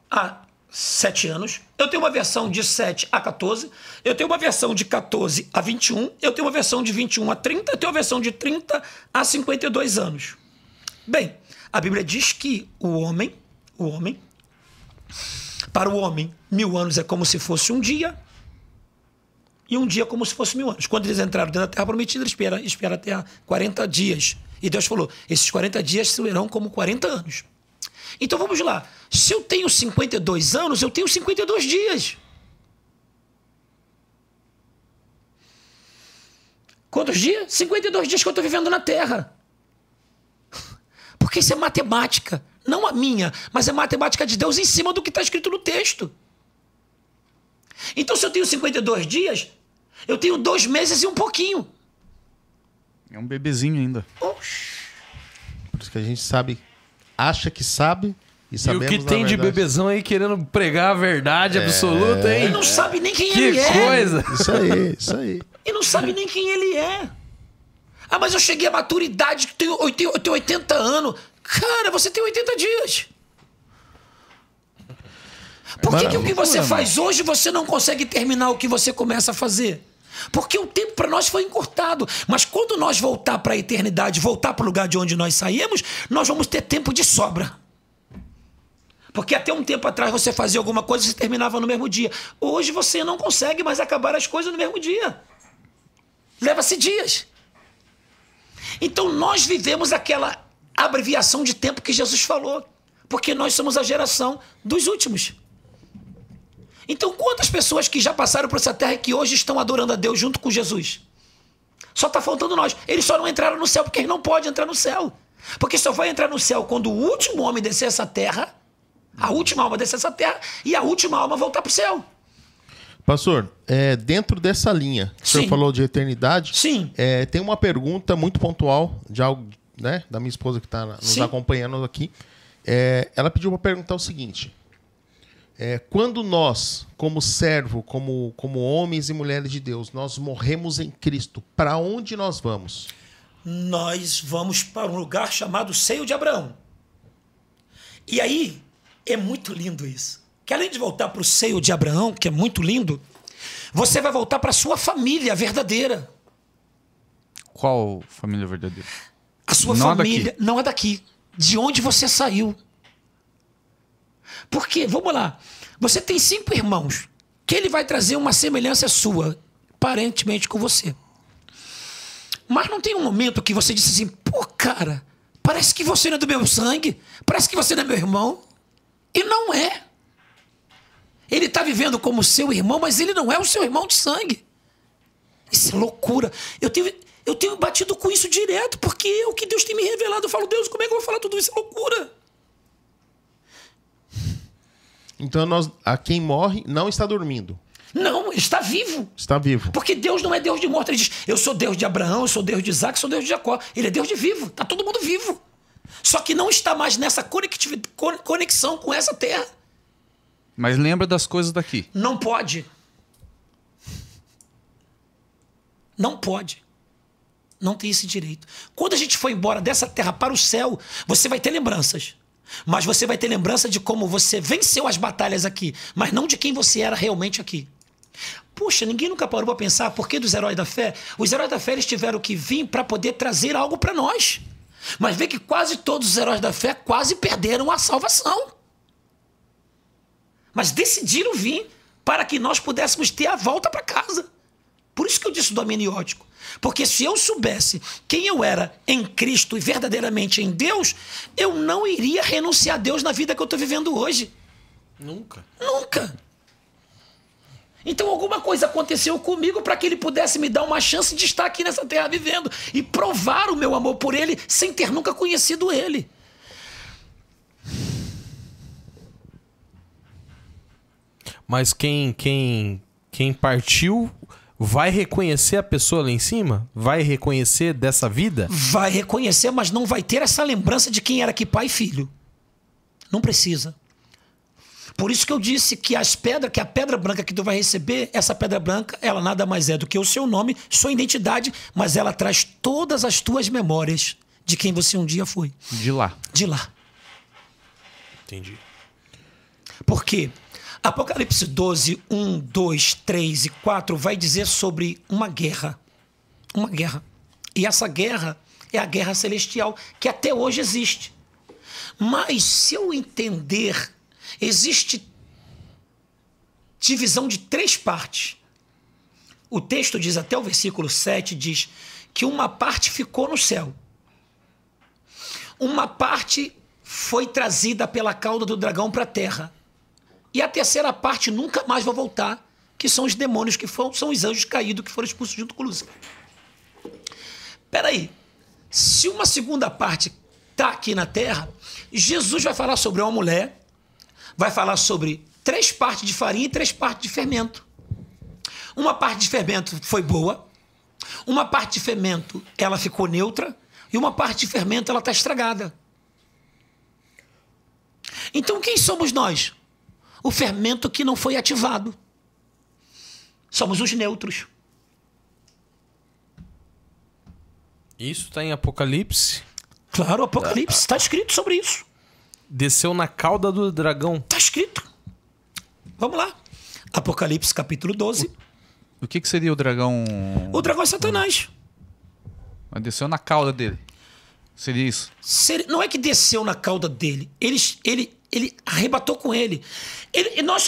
a 7 anos. Eu tenho uma versão de 7 a 14. Eu tenho uma versão de 14 a 21. Eu tenho uma versão de 21 a 30. Eu tenho uma versão de 30 a 52 anos. Bem, a Bíblia diz que para o homem, 1000 anos é como se fosse um dia, e um dia como se fosse 1000 anos. Quando eles entraram dentro da Terra Prometida, eles espera até 40 dias. E Deus falou, esses 40 dias serão como 40 anos. Então vamos lá. Se eu tenho 52 anos, eu tenho 52 dias. Quantos dias? 52 dias que eu estou vivendo na Terra. Porque isso é matemática. Não a minha, mas é matemática de Deus em cima do que está escrito no texto. Então, se eu tenho 52 dias, eu tenho 2 meses e um pouquinho. É um bebezinho ainda. Oxi. Por isso que a gente sabe, acha que sabe e E sabemos o que tem na de verdade. bebezão aí querendo pregar a verdade absoluta, hein? Ele não sabe nem quem Que ele é. coisa! Isso aí, isso aí. E não sabe nem quem ele é. Ah, mas eu cheguei à maturidade, eu tenho 80 anos. Cara, você tem 80 dias. Por que o que você faz hoje você não consegue terminar o que você começa a fazer? Porque o tempo para nós foi encurtado. Mas quando nós voltar para a eternidade, voltar para o lugar de onde nós saímos, nós vamos ter tempo de sobra. Porque até um tempo atrás você fazia alguma coisa e você terminava no mesmo dia. Hoje você não consegue mais acabar as coisas no mesmo dia. Leva-se dias. Então nós vivemos aquela abreviação de tempo que Jesus falou. Porque nós somos a geração dos últimos. Então quantas pessoas que já passaram por essa terra e que hoje estão adorando a Deus junto com Jesus? Só está faltando nós. Eles só não entraram no céu porque eles não podem entrar no céu. Porque só vai entrar no céu quando o último homem descer essa terra, a última alma descer essa terra e a última alma voltar para o céu. Pastor, dentro dessa linha, o senhor Sim. falou de eternidade. Sim. Tem uma pergunta muito pontual de algo, né, da minha esposa que está nos Sim. acompanhando aqui. Ela pediu para perguntar o seguinte: quando nós, como servo, como homens e mulheres de Deus, nós morremos em Cristo, para onde nós vamos? Nós vamos para um lugar chamado Seio de Abraão. E aí, é muito lindo isso. Que além de voltar para o Seio de Abraão, que é muito lindo, você vai voltar para a sua família verdadeira. Qual família verdadeira? A sua Não é família daqui. não é daqui. De onde você saiu. Porque, vamos lá, você tem 5 irmãos, que ele vai trazer uma semelhança sua, aparentemente com você. Mas não tem um momento que você disse assim, pô, cara, parece que você não é do meu sangue, parece que você não é meu irmão. E não é. Ele está vivendo como seu irmão, mas ele não é o seu irmão de sangue. Isso é loucura. Eu tenho batido com isso direto, porque é o que Deus tem me revelado. Eu falo, Deus, como é que eu vou falar tudo isso? É loucura. Então, a quem morre não está dormindo, Não, ele está vivo. está vivo. Porque Deus não é Deus de morto. Ele diz, eu sou Deus de Abraão, eu sou Deus de Isaac, eu sou Deus de Jacó. Ele é Deus de vivo. Está todo mundo vivo. Só que não está mais nessa conexão com essa terra. Mas lembra das coisas daqui. Não pode. Não pode. Não tem esse direito. Quando a gente for embora dessa terra para o céu, você vai ter lembranças. Mas você vai ter lembrança de como você venceu as batalhas aqui, mas não de quem você era realmente aqui. Puxa, ninguém nunca parou para pensar por que dos heróis da fé? Os heróis da fé eles tiveram que vir para poder trazer algo para nós. Mas vê que quase todos os heróis da fé quase perderam a salvação. Mas decidiram vir para que nós pudéssemos ter a volta para casa. Por isso que eu disse do amniótico. Porque se eu soubesse quem eu era em Cristo e verdadeiramente em Deus, eu não iria renunciar a Deus na vida que eu estou vivendo hoje. Nunca. Nunca. Então alguma coisa aconteceu comigo para que ele pudesse me dar uma chance de estar aqui nessa terra vivendo e provar o meu amor por ele sem ter nunca conhecido ele. Mas quem partiu vai reconhecer a pessoa lá em cima? Vai reconhecer dessa vida? Vai reconhecer, mas não vai ter essa lembrança de quem era que pai e filho. Não precisa. Por isso que eu disse que a pedra branca que tu vai receber, essa pedra branca, ela nada mais é do que o seu nome, sua identidade, mas ela traz todas as tuas memórias de quem você um dia foi. De lá. De lá. Entendi. Por quê? Apocalipse 12, 1, 2, 3 e 4 vai dizer sobre uma guerra. Uma guerra. E essa guerra é a guerra celestial, que até hoje existe. Mas se eu entender, existe divisão de 3 partes. O texto diz, até o versículo 7, diz que uma parte ficou no céu. Uma parte foi trazida pela cauda do dragão para a terra. E a terceira parte nunca mais vai voltar, que são os demônios, são os anjos caídos que foram expulsos junto com Lúcifer. Peraí, se uma segunda parte está aqui na terra, Jesus vai falar sobre uma mulher, vai falar sobre 3 partes de farinha e 3 partes de fermento. Uma parte de fermento foi boa, uma parte de fermento ela ficou neutra, e uma parte de fermento ela está estragada. Então quem somos nós? O fermento que não foi ativado. Somos os neutros. Isso está em Apocalipse? Claro, o Apocalipse está escrito sobre isso. Desceu na cauda do dragão. Está escrito. Vamos lá. Apocalipse capítulo 12. O que seria o dragão? O dragão é Satanás. Mas desceu na cauda dele. Seria isso? Não é que desceu na cauda dele. Ele arrebatou com ele. Nós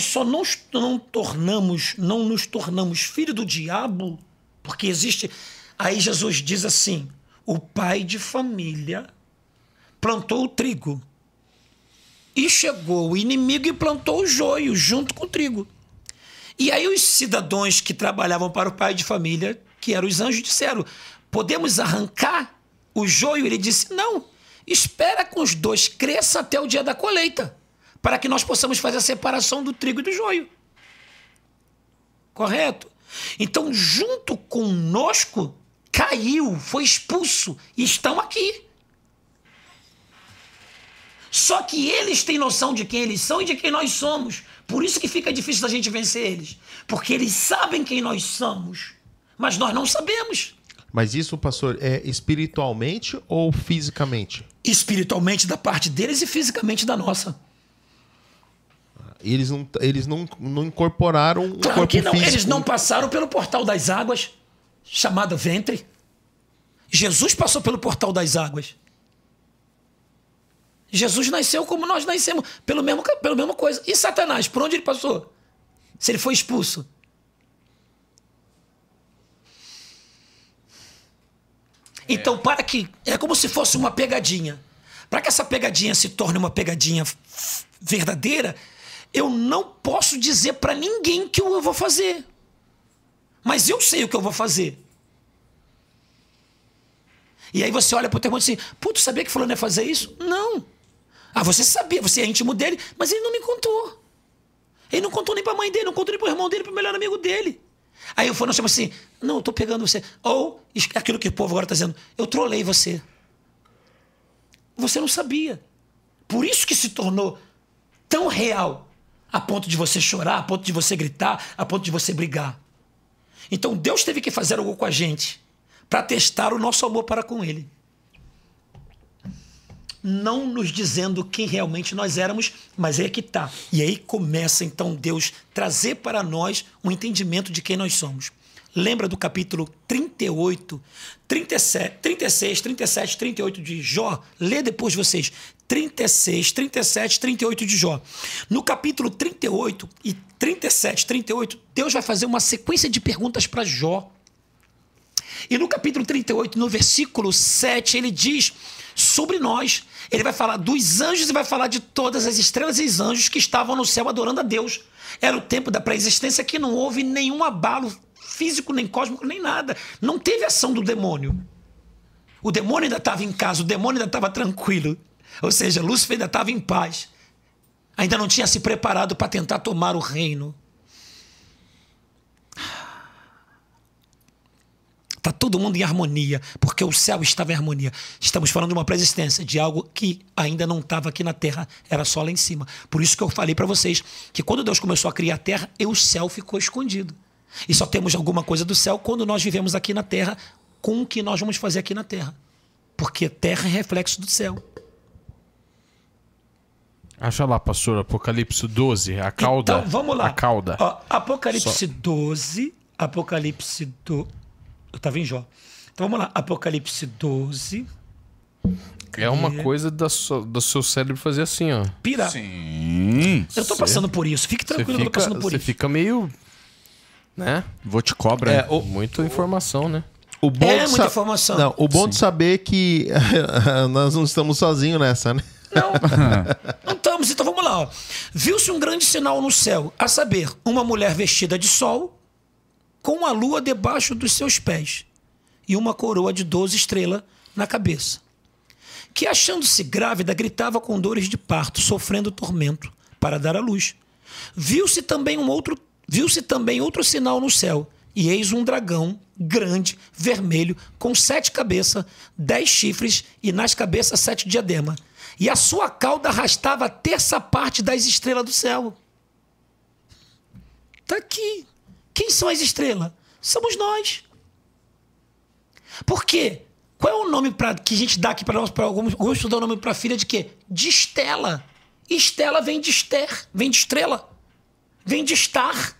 só não nos tornamos filho do diabo, porque existe... Aí Jesus diz assim, o pai de família plantou o trigo. E chegou o inimigo e plantou o joio junto com o trigo. E aí os cidadãos que trabalhavam para o pai de família, que eram os anjos, disseram, podemos arrancar o joio? Ele disse, não. Espera que os dois cresçam até o dia da colheita, para que nós possamos fazer a separação do trigo e do joio. Correto? Então, junto conosco, caiu, foi expulso, e estão aqui. Só que eles têm noção de quem eles são e de quem nós somos. Por isso que fica difícil da gente vencer eles. Porque eles sabem quem nós somos, mas nós não sabemos. Mas isso, pastor, é espiritualmente ou fisicamente? Espiritualmente da parte deles e fisicamente da nossa. Eles não incorporaram um claro corpo que não. físico. Eles não passaram pelo portal das águas, chamado ventre. Jesus passou pelo portal das águas. Jesus nasceu como nós nascemos, pela mesma coisa. E Satanás, por onde ele passou? Se ele foi expulso? Então, é como se fosse uma pegadinha. Para que essa pegadinha se torne uma pegadinha verdadeira, eu não posso dizer para ninguém o que eu vou fazer. Mas eu sei o que eu vou fazer. E aí você olha para o teu irmão e diz assim, tu sabia que fulano ia fazer isso? Não. Ah, você sabia, você é íntimo dele, mas ele não me contou. Ele não contou nem para a mãe dele, não contou nem para o irmão dele, para o melhor amigo dele. Aí o fulano chama assim, não, eu estou pegando você. Ou aquilo que o povo agora está dizendo, eu trolei você. Você não sabia. Por isso que se tornou tão real, a ponto de você chorar, a ponto de você gritar, a ponto de você brigar. Então Deus teve que fazer algo com a gente para testar o nosso amor para com Ele. Não nos dizendo quem realmente nós éramos, mas é que tá. E aí começa então Deus trazer para nós um entendimento de quem nós somos. Lembra do capítulo 38, 36, 37, 38 de Jó? Lê depois vocês. 36, 37, 38 de Jó. No capítulo 38 e 37, 38, Deus vai fazer uma sequência de perguntas para Jó. E no capítulo 38, no versículo 7, ele diz sobre nós. Ele vai falar dos anjos e vai falar de todas as estrelas e os anjos que estavam no céu adorando a Deus. Era o tempo da pré-existência que não houve nenhum abalo físico, nem cósmico, nem nada. Não teve ação do demônio. O demônio ainda estava em casa, o demônio ainda estava tranquilo. Ou seja, Lúcifer ainda estava em paz. Ainda não tinha se preparado para tentar tomar o reino. Está todo mundo em harmonia, porque o céu estava em harmonia. Estamos falando de uma pré-existência, de algo que ainda não estava aqui na terra, era só lá em cima. Por isso que eu falei para vocês que quando Deus começou a criar a terra, o céu ficou escondido. E só temos alguma coisa do céu quando nós vivemos aqui na terra, com o que nós vamos fazer aqui na terra. Porque terra é reflexo do céu. Acha lá, pastor, Apocalipse 12, a cauda. Então, vamos lá. A cauda. Ó, Apocalipse 12, Apocalipse 12... Eu estava em Jó. Então vamos lá, Apocalipse 12. É uma coisa do seu cérebro fazer assim, ó. Pirar. Sim. Eu tô passando por isso. Fique tranquilo que eu tô passando por Você isso. fica meio... né? Vou te cobrar. É, Muita informação, né? O bom É de muita informação. Não, o bom de saber que nós não estamos sozinhos nessa, né? Não estamos. Então vamos lá. Ó. Viu-se um grande sinal no céu, a saber, uma mulher vestida de sol, com a lua debaixo dos seus pés e uma coroa de 12 estrelas na cabeça, que, achando-se grávida, gritava com dores de parto, sofrendo tormento para dar à luz. Viu-se também outro sinal no céu, e eis um dragão grande, vermelho, com 7 cabeças, 10 chifres e nas cabeças 7 diademas. E a sua cauda arrastava a terça parte das estrelas do céu. Está aqui. Quem são as estrelas? Somos nós. Por quê? Qual é o nome que a gente dá aqui para nós? Para alguns dão o nome para a filha de quê? De Estela. Estela vem de Esther, vem de estrela, vem de estar.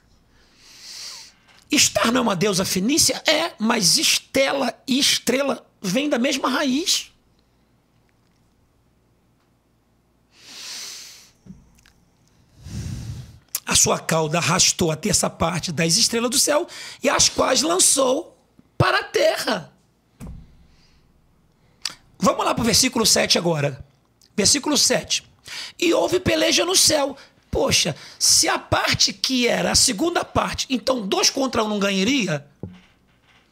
Estar não é uma deusa fenícia? É, mas Estela e estrela vêm da mesma raiz. A sua cauda arrastou a terça parte das estrelas do céu e as quais lançou para a terra. Vamos lá para o versículo 7 agora. Versículo 7. E houve peleja no céu. Poxa, se a parte que era a segunda parte, então 2 contra 1 não ganharia?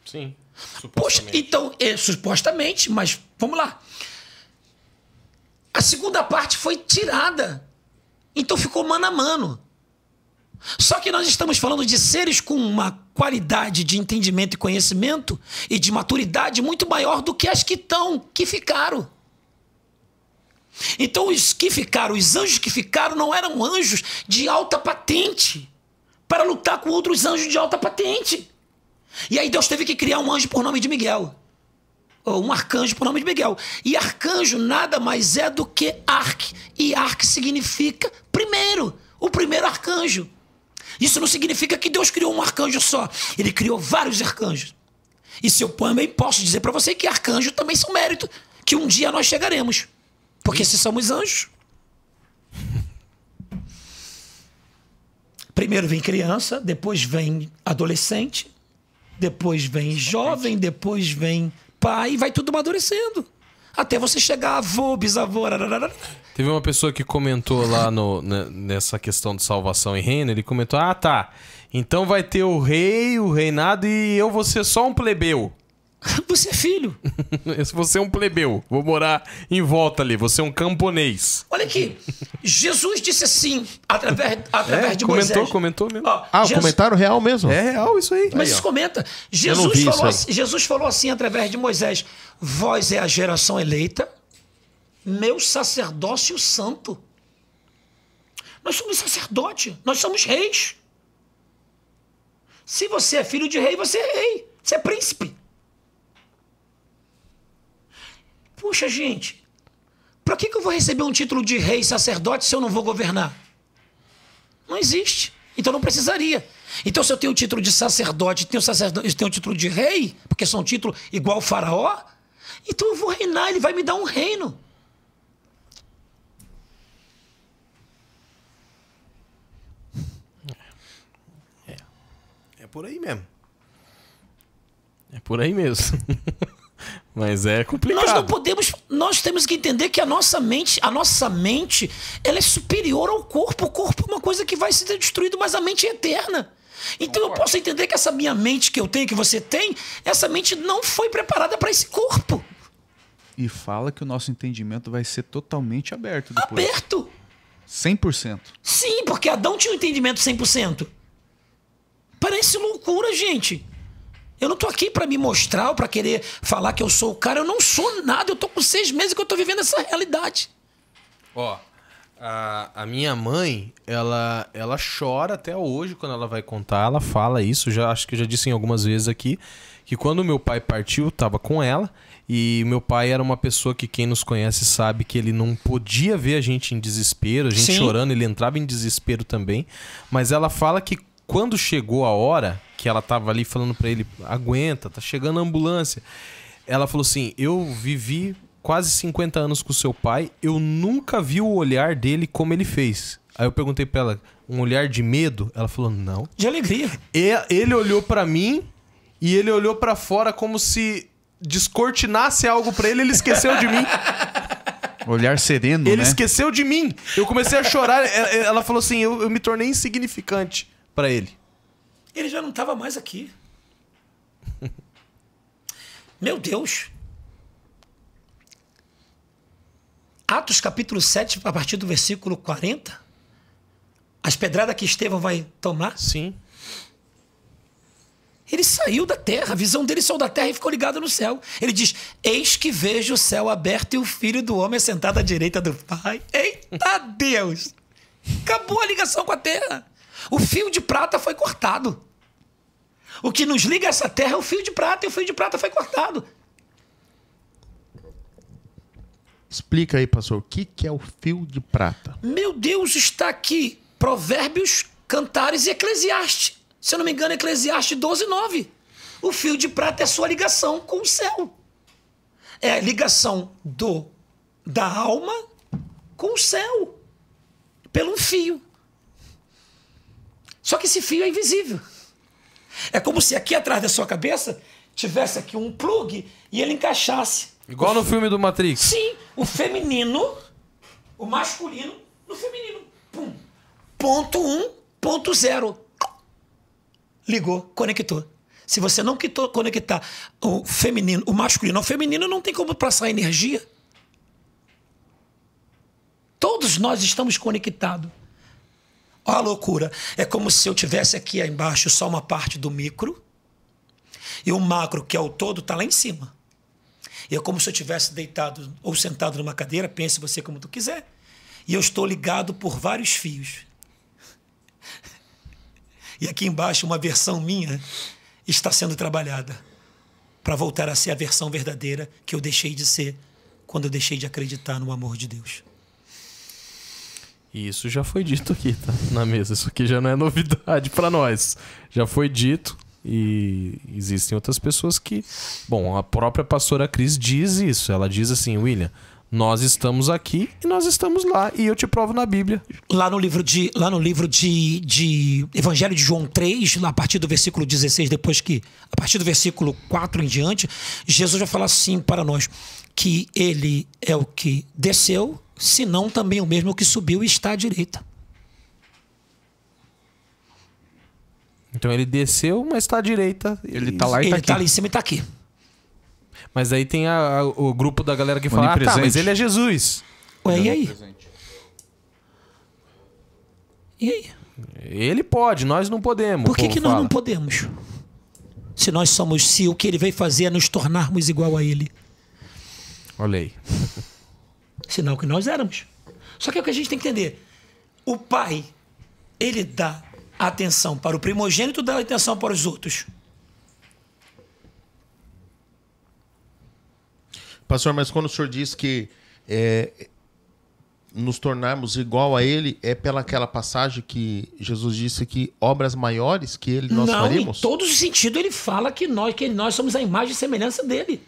Sim. Poxa, então, supostamente, mas vamos lá. A segunda parte foi tirada. Então ficou mano a mano. Só que nós estamos falando de seres com uma qualidade de entendimento e conhecimento e de maturidade muito maior do que as que ficaram. Então os que ficaram, os anjos que ficaram não eram anjos de alta patente para lutar com outros anjos de alta patente. E aí Deus teve que criar um anjo por nome de Miguel. Ou um arcanjo por nome de Miguel. E arcanjo nada mais é do que arque. E arque significa primeiro, o primeiro arcanjo. Isso não significa que Deus criou um arcanjo só. Ele criou vários arcanjos. E se eu também posso dizer para você que arcanjos também são mérito, que um dia nós chegaremos. Porque se somos anjos. Primeiro vem criança, depois vem adolescente, depois vem jovem, depois vem pai, e vai tudo amadurecendo. Até você chegar a avô, bisavô. Teve uma pessoa que comentou lá nessa questão de salvação e reino, ele comentou, tá, então vai ter o rei, o reinado e eu vou ser só um plebeu. Você é filho. Você é um plebeu, vou morar em volta ali, você é um camponês. Olha aqui, Jesus disse assim, através de comentou, Moisés. Comentou mesmo. O comentário real mesmo? É real isso aí. Mas isso comenta. Jesus falou assim através de Moisés: vós é a geração eleita, meu sacerdócio santo. Nós somos sacerdote, nós somos reis. Se você é filho de rei, você é rei, você é príncipe. Puxa, gente, para que eu vou receber um título de rei e sacerdote se eu não vou governar? Não existe. Então não precisaria. Então se eu tenho o título de sacerdote, tenho o título de rei, porque são títulos igual ao faraó, então eu vou reinar, ele vai me dar um reino. É por aí mesmo. É por aí mesmo. Mas é complicado. Nós não podemos, nós temos que entender que a nossa mente, ela é superior ao corpo. O corpo é uma coisa que vai ser destruído, mas a mente é eterna. Então eu posso entender que essa minha mente que eu tenho, que você tem, essa mente não foi preparada para esse corpo. E fala que o nosso entendimento vai ser totalmente aberto depois. Aberto. 100%. Sim, porque Adão tinha um entendimento 100%. Parece loucura, gente. Eu não tô aqui para me mostrar ou para querer falar que eu sou o cara. Eu não sou nada. Eu tô com 6 meses que eu tô vivendo essa realidade. Ó, a minha mãe, ela chora até hoje quando ela vai contar. Ela fala isso, acho que eu já disse em algumas vezes aqui, que quando meu pai partiu, eu tava com ela. E meu pai era uma pessoa que quem nos conhece sabe que ele não podia ver a gente em desespero, a gente Sim. chorando, ele entrava em desespero também. Mas ela fala que quando chegou a hora que ela tava ali falando pra ele, aguenta, tá chegando a ambulância. Ela falou assim, eu vivi quase 50 anos com o seu pai, eu nunca vi o olhar dele como ele fez. Aí eu perguntei pra ela, um olhar de medo? Ela falou, não. De alegria. Ele olhou pra mim e ele olhou pra fora como se descortinasse algo pra ele, ele esqueceu de mim. Olhar sereno, Ele né? esqueceu de mim. Eu comecei a chorar. Ela falou assim, eu me tornei insignificante pra ele. Ele já não estava mais aqui. Meu Deus. Atos capítulo 7, a partir do versículo 40. As pedradas que Estevão vai tomar. Sim. Ele saiu da terra, a visão dele saiu da terra e ficou ligada no céu. Ele diz, eis que vejo o céu aberto e o Filho do Homem sentado à direita do Pai. Eita Deus! Acabou a ligação com a terra. O fio de prata foi cortado. O que nos liga a essa terra é o fio de prata, e o fio de prata foi cortado. Explica aí, pastor, o que é o fio de prata? Meu Deus, está aqui Provérbios, Cantares e Eclesiastes. Se eu não me engano, Eclesiastes 12:9. O fio de prata é a sua ligação com o céu. É a ligação da alma com o céu. Pelo um fio. Só que esse fio é invisível. É como se aqui atrás da sua cabeça tivesse aqui um plug e ele encaixasse. Igual no filme do Matrix. Sim, o feminino, o masculino no feminino. Pum. Ponto 1, ponto 0. Ligou, conectou. Se você não conectar o feminino, o masculino ao feminino, não tem como passar energia. Todos nós estamos conectados. Olha a loucura. É como se eu tivesse aqui embaixo só uma parte do micro e o macro, que é o todo, está lá em cima. E é como se eu tivesse deitado ou sentado numa cadeira, pense você como tu quiser, e eu estou ligado por vários fios. E aqui embaixo uma versão minha está sendo trabalhada para voltar a ser a versão verdadeira que eu deixei de ser quando eu deixei de acreditar no amor de Deus. E isso já foi dito aqui, tá? Na mesa. Isso aqui já não é novidade pra nós. Já foi dito e existem outras pessoas que... Bom, a própria pastora Cris diz isso. Ela diz assim, William, nós estamos aqui e nós estamos lá. E eu te provo na Bíblia. Lá no livro de Evangelho de João 3, lá a partir do versículo 16, a partir do versículo 4 em diante, Jesus vai falar assim para nós, que ele é o que desceu, se não também o mesmo que subiu e está à direita. Então ele desceu, mas está à direita. Ele tá lá e Ele tá está aqui. ali em cima e está aqui. Mas aí tem o grupo da galera que fala, Onipresente. mas ele é Jesus. Ué, e aí? E aí? Ele pode, nós não podemos. Por que, o povo que nós fala. não podemos? Se o que ele veio fazer é nos tornarmos igual a ele. Olha aí. Sinal que nós éramos. Só que é o que a gente tem que entender. O pai, ele dá atenção para o primogênito, dá atenção para os outros. Pastor, mas quando o senhor diz que nos tornarmos igual a ele, é pela aquela passagem que Jesus disse que obras maiores que ele nós Não, faríamos? em todos os sentidos ele fala que nós somos a imagem e semelhança dele.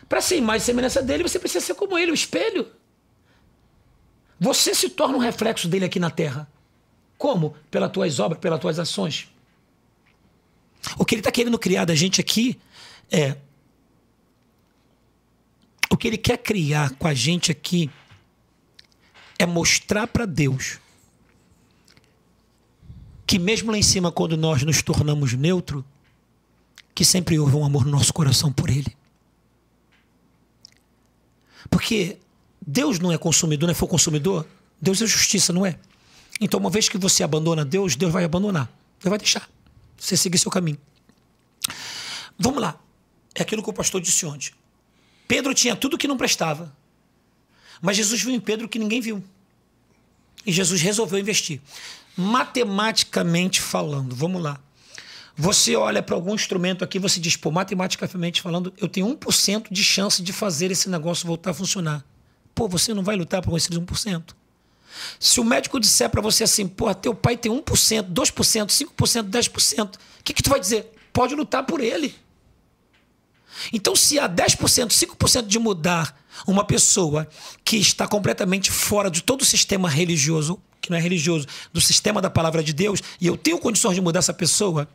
Para ser imagem e semelhança dele, você precisa ser como ele, o espelho. Você se torna um reflexo dele aqui na terra. Como? Pelas tuas obras, pelas tuas ações. O que ele está querendo criar da gente aqui é... O que ele quer criar com a gente aqui é mostrar para Deus que mesmo lá em cima, quando nós nos tornamos neutro, que sempre houve um amor no nosso coração por ele. Porque Deus não é consumidor, não é for consumidor, Deus é justiça, não é? Então, uma vez que você abandona Deus, Deus vai abandonar. Deus vai deixar você seguir seu caminho. Vamos lá. É aquilo que o pastor disse ontem. Pedro tinha tudo que não prestava. Mas Jesus viu em Pedro que ninguém viu. E Jesus resolveu investir. Matematicamente falando, vamos lá. Você olha para algum instrumento aqui, você diz, pô, matematicamente falando, eu tenho 1% de chance de fazer esse negócio voltar a funcionar. Pô, você não vai lutar por esses 1%? Se o médico disser para você assim, pô, teu pai tem 1%, 2%, 5%, 10%, o que tu vai dizer? Pode lutar por ele. Então, se há 10%, 5% de mudar uma pessoa que está completamente fora de todo o sistema religioso, que não é religioso, do sistema da palavra de Deus, e eu tenho condições de mudar essa pessoa,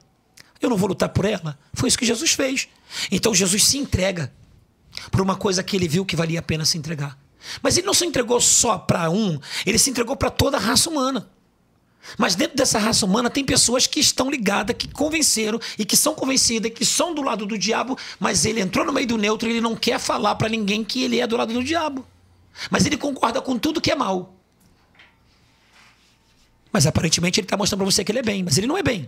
eu não vou lutar por ela. Foi isso que Jesus fez. Então, Jesus se entrega por uma coisa que ele viu que valia a pena se entregar. Mas ele não se entregou só para um, ele se entregou para toda a raça humana. Mas dentro dessa raça humana tem pessoas que estão ligadas, que convenceram e que são convencidas, que são do lado do diabo, mas ele entrou no meio do neutro e ele não quer falar para ninguém que ele é do lado do diabo. Mas ele concorda com tudo que é mal. Mas aparentemente ele está mostrando para você que ele é bem, mas ele não é bem.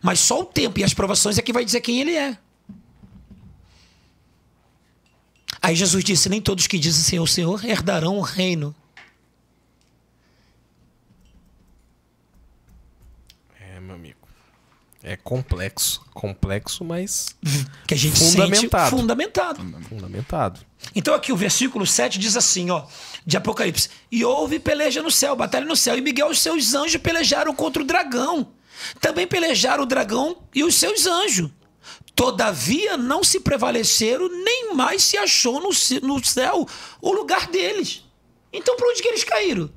Mas só o tempo e as provações é que vai dizer quem ele é. Aí Jesus disse, nem todos que dizem Senhor, Senhor, herdarão o reino. Meu amigo. É complexo, mas que a gente fundamentado. Sente fundamentado. Fundamentado. Então aqui o versículo 7 diz assim, ó, de Apocalipse. E houve peleja no céu, batalha no céu. E Miguel e os seus anjos pelejaram contra o dragão. Também pelejaram o dragão e os seus anjos. Todavia não se prevaleceram, nem mais se achou no céu o lugar deles. Então para onde que eles caíram?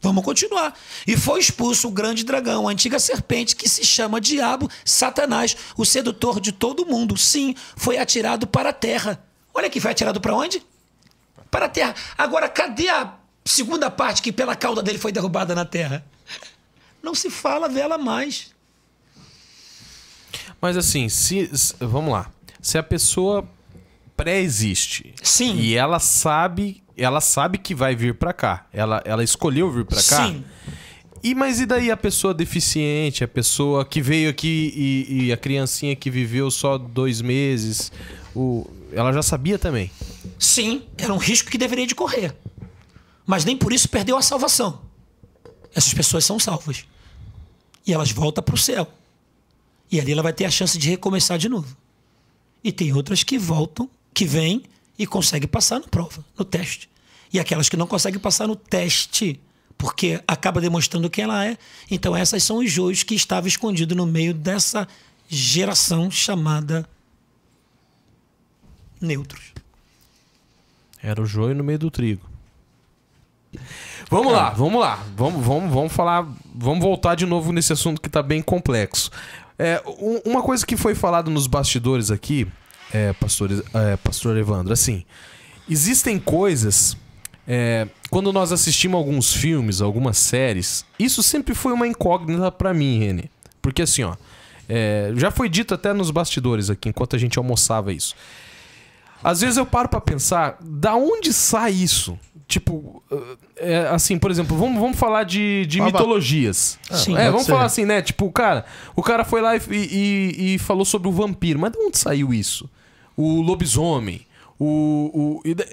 Vamos continuar. E foi expulso o grande dragão, a antiga serpente, que se chama Diabo, Satanás, o sedutor de todo mundo. Sim, foi atirado para a terra. Olha aqui, foi atirado para onde? Para a terra. Agora, cadê a segunda parte que pela cauda dele foi derrubada na terra? Não se fala dela mais. Mas assim, vamos lá. Se a pessoa pré-existe, sim, e ela sabe que vai vir pra cá, ela escolheu vir pra cá, sim. Mas e daí a pessoa deficiente, a pessoa que veio aqui e a criancinha que viveu só 2 meses, ela já sabia também? Sim, era um risco que deveria de correr. Mas nem por isso perdeu a salvação. Essas pessoas são salvas. E elas voltam para o céu. E ali ela vai ter a chance de recomeçar de novo. E tem outras que voltam, que vêm e conseguem passar na prova, no teste. E aquelas que não conseguem passar no teste, porque acaba demonstrando quem ela é. Então essas são os joios que estavam escondidos no meio dessa geração chamada neutros. Era o joio no meio do trigo. Vamos lá. Vamos falar. Vamos voltar de novo nesse assunto que está bem complexo. Uma coisa que foi falado nos bastidores aqui, pastor Evandro, assim, existem coisas. Quando nós assistimos alguns filmes, algumas séries, isso sempre foi uma incógnita para mim, Rene. Porque assim, ó, já foi dito até nos bastidores aqui, enquanto a gente almoçava isso. Às vezes eu paro pra pensar, da onde sai isso? Tipo, assim, por exemplo, vamos falar de mitologias. Sim, vamos falar assim, né? Tipo, o cara foi lá e falou sobre o vampiro. Mas de onde saiu isso? O lobisomem.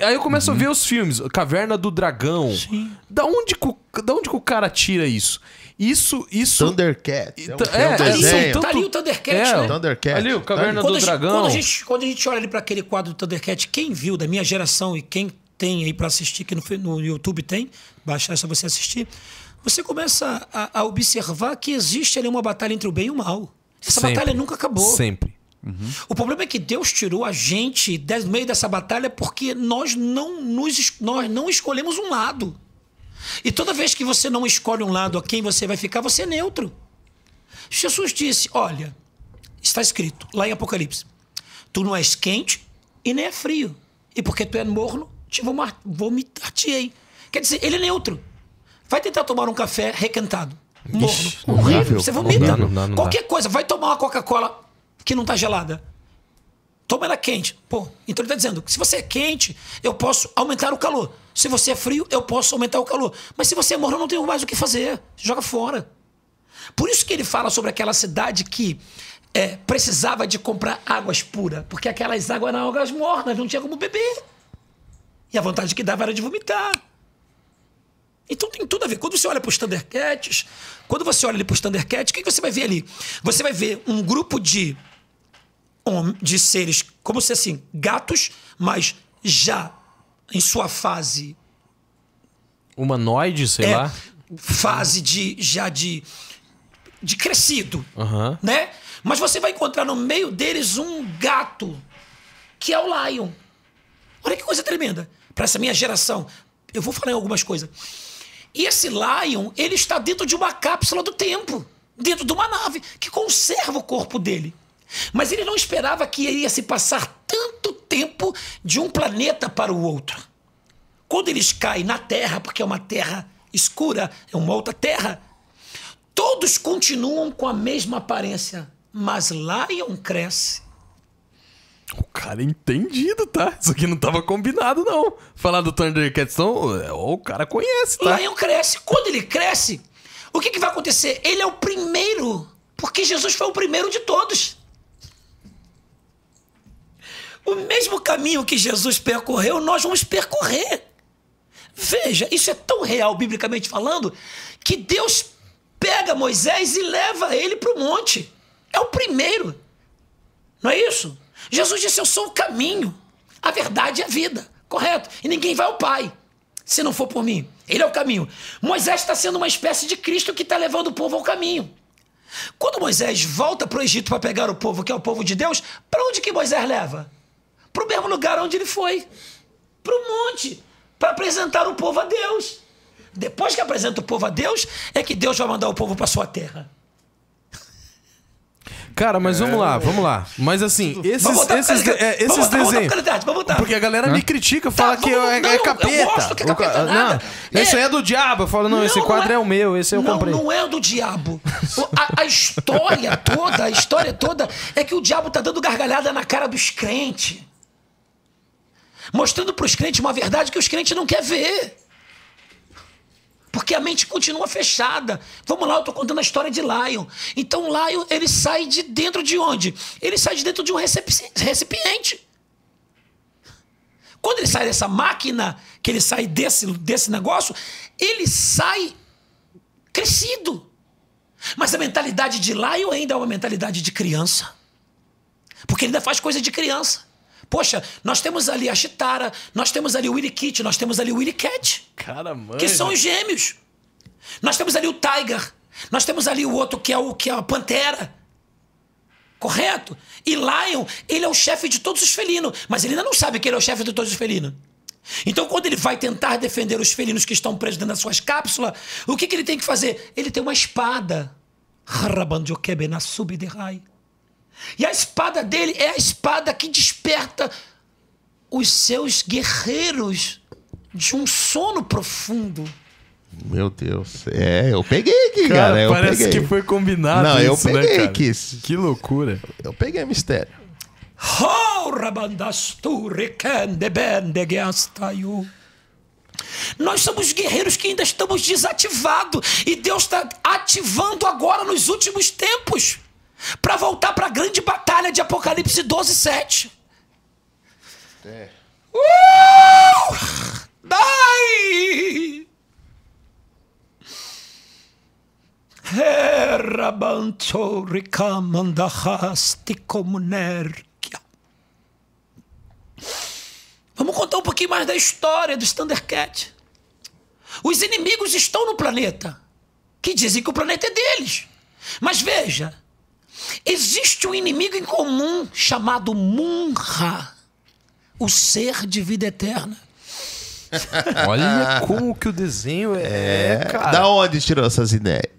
Aí eu começo a ver os filmes. Caverna do Dragão. Sim. Da onde que o cara tira isso? Isso... Thundercats. Tá ali o Thundercats, né? Thundercats. Ali, o Caverna do Dragão. Quando a gente olha ali para aquele quadro do Thundercats, quem viu da minha geração e quem tem aí para assistir, que no YouTube tem, baixar é só você assistir, você começa a observar que existe ali uma batalha entre o bem e o mal. Essa batalha nunca acabou. Sempre. Uhum. O problema é que Deus tirou a gente do meio dessa batalha porque nós não escolhemos um lado. E toda vez que você não escolhe um lado a quem você vai ficar, você é neutro. Jesus disse, olha, está escrito lá em Apocalipse, tu não és quente e nem é frio. E porque tu é morno, te vomitar-te-ei. Quer dizer, ele é neutro. Vai tentar tomar um café requentado, morno, horrível, você vomita. Não Qualquer coisa, vai tomar uma Coca-Cola que não está gelada. Toma ela quente. Pô, então ele está dizendo que se você é quente, eu posso aumentar o calor. Se você é frio, eu posso aumentar o calor. Mas se você é morno, eu não tenho mais o que fazer. Joga fora. Por isso que ele fala sobre aquela cidade que precisava de comprar águas puras, porque aquelas águas eram águas mornas, não tinha como beber. E a vontade que dava era de vomitar. Então tem tudo a ver. Quando você olha para os Thundercats, o que você vai ver ali? Você vai ver um grupo de seres, como se assim, gatos, mas já em sua fase... Humanoide, sei lá. Fase de crescido, né? Mas você vai encontrar no meio deles um gato, que é o Lion. Olha que coisa tremenda. Para essa minha geração, eu vou falar em algumas coisas. E esse Lion, ele está dentro de uma cápsula do tempo, dentro de uma nave, que conserva o corpo dele. Mas ele não esperava que iria se passar tanto tempo de um planeta para o outro. Quando eles caem na Terra, porque é uma terra escura, é uma outra terra, todos continuam com a mesma aparência, mas Lion cresce. O cara é entendido, tá? Isso aqui não tava combinado, não. Falar do Thundercats, não, o cara conhece, tá? Lion cresce. Quando ele cresce, o que vai acontecer? Ele é o primeiro, porque Jesus foi o primeiro de todos. O mesmo caminho que Jesus percorreu, nós vamos percorrer. Veja, isso é tão real, biblicamente falando, que Deus pega Moisés e leva ele para o monte. É o primeiro. Não é isso? Jesus disse, eu sou o caminho, a verdade e a vida. Correto? E ninguém vai ao Pai se não for por mim. Ele é o caminho. Moisés está sendo uma espécie de Cristo que está levando o povo ao caminho. Quando Moisés volta para o Egito para pegar o povo, que é o povo de Deus, para onde que Moisés leva? Para o mesmo lugar onde ele foi. Para o monte. Para apresentar o povo a Deus. Depois que apresenta o povo a Deus, é que Deus vai mandar o povo para sua terra. Cara, mas vamos lá. Mas assim, esses desenhos... Vamos voltar. Porque a galera me critica, fala que é capeta. Eu gosto que é capeta nada. Não, isso aí é do diabo. Eu falo, não, esse quadro é o meu, esse eu comprei. Não é do diabo. A história toda é que o diabo tá dando gargalhada na cara dos crentes. Mostrando para os crentes uma verdade que os crentes não querem ver. Porque a mente continua fechada. Vamos lá, eu estou contando a história de Lion. Então, Lion, ele sai de dentro de onde? Ele sai de dentro de um recipiente. Quando ele sai dessa máquina, que ele sai desse negócio, ele sai crescido. Mas a mentalidade de Lion ainda é uma mentalidade de criança. Porque ele ainda faz coisa de criança. Poxa, nós temos ali a Chitara, nós temos ali o Willy Kit, nós temos ali o Willy Cat. Caramba. Que são os gêmeos. Nós temos ali o Tiger. Nós temos ali o outro que é a Pantera. Correto? E Lion, ele é o chefe de todos os felinos. Mas ele ainda não sabe que ele é o chefe de todos os felinos. Então, quando ele vai tentar defender os felinos que estão presos dentro das suas cápsulas, o que ele tem que fazer? Ele tem uma espada. E a espada dele é a espada que desperta os seus guerreiros de um sono profundo. Meu Deus. Eu peguei aqui, cara. Parece que foi combinado. Não, eu isso, peguei, né, cara? Que loucura. Eu peguei o mistério. Nós somos guerreiros que ainda estamos desativados. E Deus está ativando agora nos últimos tempos para voltar para a grande batalha de Apocalipse 12:7. Dai! Vamos contar um pouquinho mais da história dos Thundercats. Os inimigos estão no planeta, que dizem que o planeta é deles. Mas veja, existe um inimigo em comum chamado Munra, o ser de vida eterna. Olha como que o desenho cara. Da onde tirou essas ideias?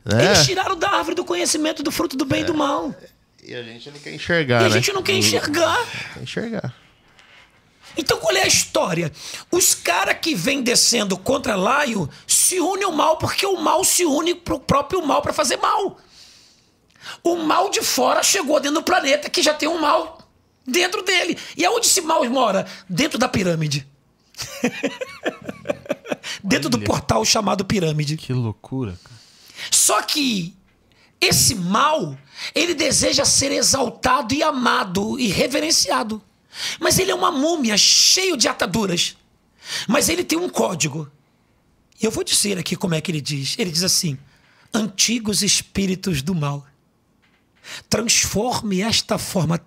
Eles tiraram da árvore do conhecimento do fruto do bem e do mal. E a gente não quer enxergar, E a gente não quer enxergar. Quer enxergar. Então qual é a história? Os caras que vêm descendo contra Lion se unem ao mal porque o mal se une pro próprio mal para fazer mal. O mal de fora chegou dentro do planeta que já tem um mal dentro dele. E aonde esse mal mora? Dentro da pirâmide. Dentro do portal chamado pirâmide. Que loucura, cara. Só que Esse mal, ele deseja ser exaltado e amado e reverenciado. Mas ele é uma múmia cheio de ataduras. Mas ele tem um código. E eu vou dizer aqui como é que ele diz. Ele diz assim: antigos espíritos do mal, transforme esta forma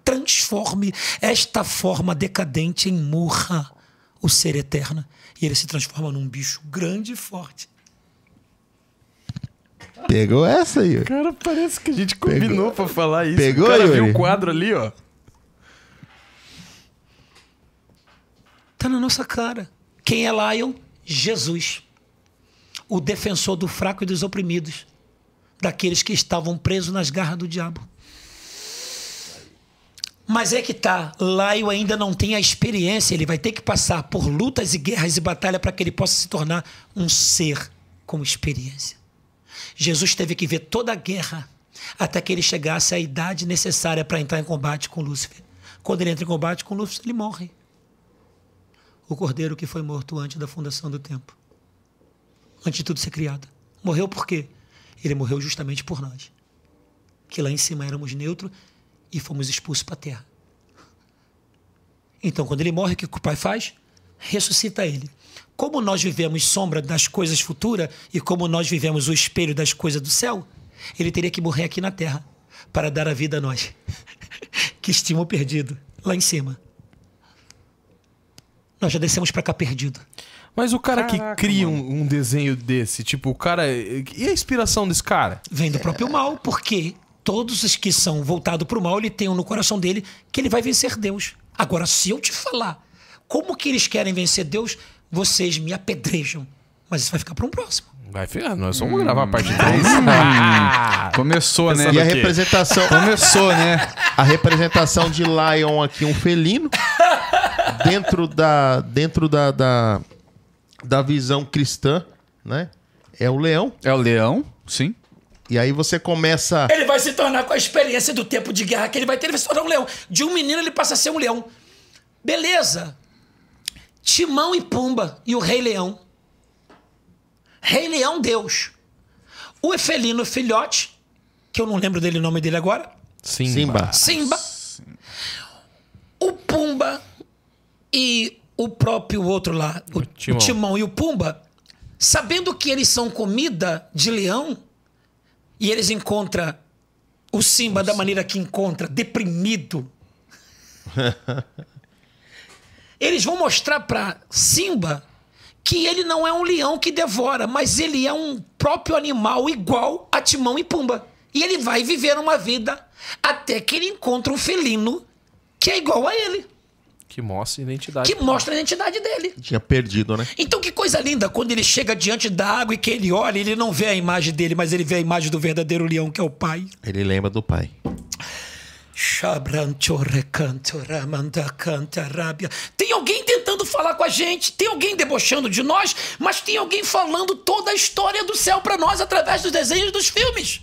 decadente em murra, o ser eterno. E ele se transforma num bicho grande e forte. Pegou essa aí. Cara, parece que a gente combinou pra falar isso. Pegou, o cara Yuri? viu o quadro ali, ó. Tá na nossa cara. Quem é Lion? Jesus. O defensor do fraco e dos oprimidos. Daqueles que estavam presos nas garras do diabo. Mas é que tá, Lion ainda não tem a experiência, ele vai ter que passar por lutas e guerras e batalha para que ele possa se tornar um ser com experiência. Jesus teve que ver toda a guerra até que ele chegasse à idade necessária para entrar em combate com Lúcifer. Quando ele entra em combate com Lúcifer, ele morre. O cordeiro que foi morto antes da fundação do tempo. Antes de tudo ser criado. Morreu por quê? Ele morreu justamente por nós. Que lá em cima éramos neutros e fomos expulsos para a terra. Então, quando ele morre, o que o Pai faz? Ressuscita ele. Como nós vivemos sombra das coisas futuras e como nós vivemos o espelho das coisas do céu, ele teria que morrer aqui na terra para dar a vida a nós. Que estima o perdido lá em cima. Nós já descemos para cá perdido. Mas o cara Caraca, que cria mano. um desenho desse, tipo, o cara... E a inspiração desse cara? Vem do próprio mal, porque todos os que são voltados para o mal, ele tem no coração dele que ele vai vencer Deus. Agora, se eu te falar como que eles querem vencer Deus, vocês me apedrejam. Mas isso vai ficar para um próximo. Vai ficar, nós vamos gravar a parte 3. Começou, né? E a quê? representação... Começou, né? A representação de Lion aqui, um felino. Dentro da visão cristã, né? É o leão. É o leão, sim. E aí você começa... Ele vai se tornar, com a experiência do tempo de guerra que ele vai ter, ele vai se tornar um leão. De um menino ele passa a ser um leão. Beleza. Timão e Pumba e o Rei Leão. Rei Leão, Deus. O felino filhote, que eu não lembro dele, o nome dele agora. Simba. Simba. O Pumba e o próprio outro lá, o Timão e o Pumba, sabendo que eles são comida de leão, e eles encontram o Simba da maneira que encontra, deprimido. Eles vão mostrar para Simba que ele não é um leão que devora, mas ele é um próprio animal igual a Timão e Pumba. E ele vai viver uma vida até que ele encontra um felino que é igual a ele. Que mostra a identidade. Que mostra a identidade dele. Tinha perdido, né? Então que coisa linda, quando ele chega diante da água e que ele olha, ele não vê a imagem dele, mas ele vê a imagem do verdadeiro leão, que é o pai. Ele lembra do pai. Tem alguém tentando falar com a gente, tem alguém debochando de nós, mas tem alguém falando toda a história do céu pra nós através dos desenhos dos filmes.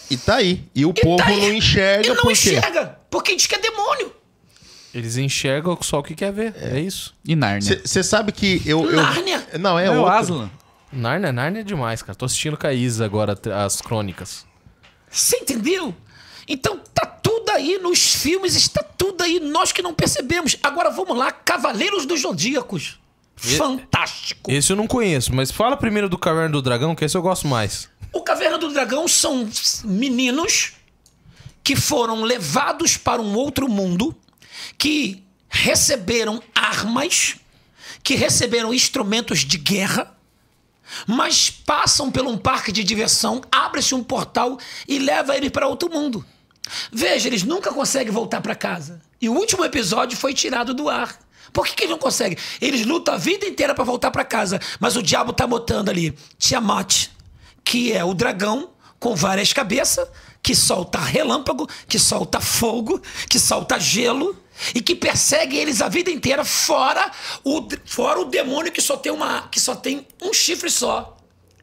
E tá aí. E o povo tá aí. não enxerga E não por quê? enxerga, porque diz que é demônio. Eles enxergam só o que quer ver. É isso. E Nárnia. Você sabe que Nárnia? Não, é É o outro. Aslan. Nárnia é demais, cara. Tô assistindo com a Isa agora as crônicas. Você entendeu? Então tá tudo aí nos filmes, está tudo aí, nós que não percebemos. Agora vamos lá, Cavaleiros dos Zodíacos. Fantástico. Esse eu não conheço, mas fala primeiro do Caverna do Dragão, que esse eu gosto mais. O Caverna do Dragão são meninos que foram levados para um outro mundo, que receberam armas, que receberam instrumentos de guerra, mas passam por um parque de diversão, abre-se um portal e leva eles para outro mundo. Veja, eles nunca conseguem voltar para casa. E o último episódio foi tirado do ar. Por que eles não conseguem? Eles lutam a vida inteira para voltar para casa, mas o diabo tá botando ali Tiamat, que é o dragão com várias cabeças, que solta relâmpago, que solta fogo, que solta gelo e que persegue eles a vida inteira, fora o demônio que só tem um chifre só,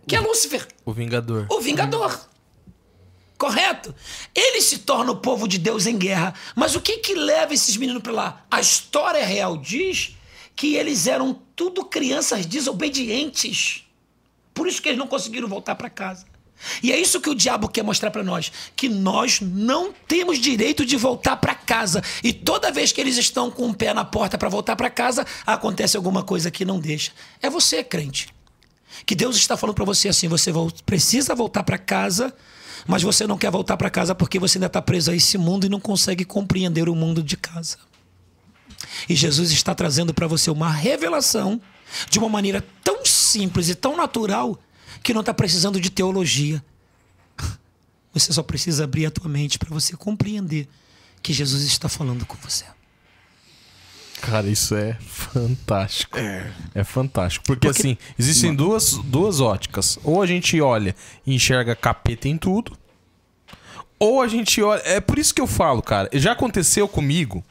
que é Lúcifer, O Vingador. o Vingador. Correto? Eles se tornam o povo de Deus em guerra. Mas o que leva esses meninos para lá? A história real diz que eles eram tudo crianças desobedientes. Por isso que eles não conseguiram voltar para casa. E é isso que o diabo quer mostrar para nós, que nós não temos direito de voltar para casa. E toda vez que eles estão com o pé na porta para voltar para casa, acontece alguma coisa que não deixa. É você, crente, que Deus está falando para você assim: você precisa voltar para casa, mas você não quer voltar para casa porque você ainda está preso a esse mundo e não consegue compreender o mundo de casa. E Jesus está trazendo para você uma revelação de uma maneira tão simples e tão natural que não está precisando de teologia. Você só precisa abrir a tua mente para você compreender que Jesus está falando com você. Cara, isso é fantástico. É fantástico. Porque assim, existem duas óticas. Ou a gente olha e enxerga capeta em tudo, ou a gente olha... É por isso que eu falo, cara. Já aconteceu comigo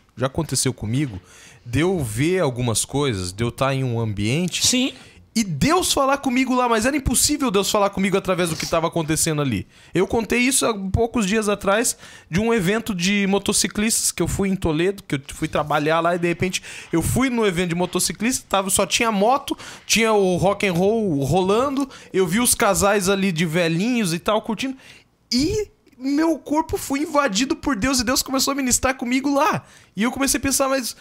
de eu ver algumas coisas, de eu estar em um ambiente... Sim. E Deus falar comigo lá, mas era impossível Deus falar comigo através do que estava acontecendo ali. Eu contei isso há poucos dias atrás de um evento de motociclistas que eu fui em Toledo, que eu fui trabalhar lá e de repente eu fui no evento de motociclistas, só tinha moto, tinha o rock and roll rolando, eu vi os casais ali de velhinhos e tal curtindo e meu corpo foi invadido por Deus e Deus começou a ministrar comigo lá. E eu comecei a pensar, mas...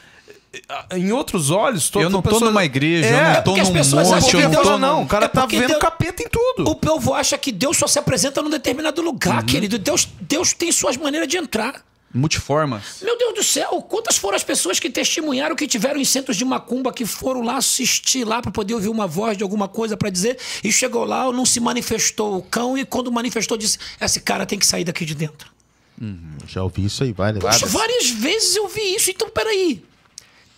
em outros olhos... Eu não tô numa igreja, eu não tô porque as num pessoas acham monte, que eu não Deus tô... Não, o cara tá porque vendo Deus- capeta em tudo. O povo acha que Deus só se apresenta num determinado lugar, querido. Deus tem suas maneiras de entrar. Multiformas. Meu Deus do céu, quantas foram as pessoas que testemunharam que tiveram em centros de macumba, que foram lá assistir lá para poder ouvir uma voz de alguma coisa para dizer, e chegou lá, não se manifestou o cão, e quando manifestou disse, esse cara tem que sair daqui de dentro. Já ouvi isso aí várias Poxa, vezes. várias vezes eu vi isso. Então, peraí.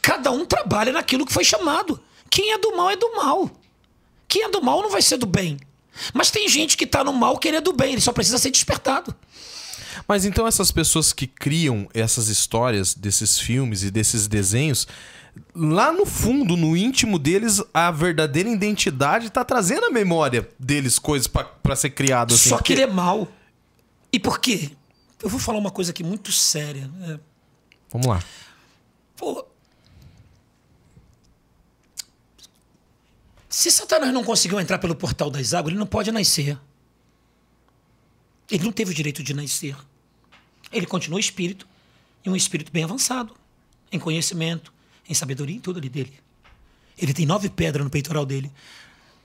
Cada um trabalha naquilo que foi chamado. Quem é do mal é do mal. Quem é do mal não vai ser do bem. Mas tem gente que tá no mal querendo do bem. Ele só precisa ser despertado. Mas então essas pessoas que criam essas histórias desses filmes e desses desenhos, lá no fundo, no íntimo deles, a verdadeira identidade tá trazendo à memória deles coisas pra ser criado assim. Só que ele é mal. E por quê? Eu vou falar uma coisa aqui muito séria. Vamos lá. Pô, se Satanás não conseguiu entrar pelo portal das águas, ele não pode nascer. Ele não teve o direito de nascer. Ele continua espírito, e um espírito bem avançado, em conhecimento, em sabedoria, em tudo ali dele. Ele tem 9 pedras no peitoral dele.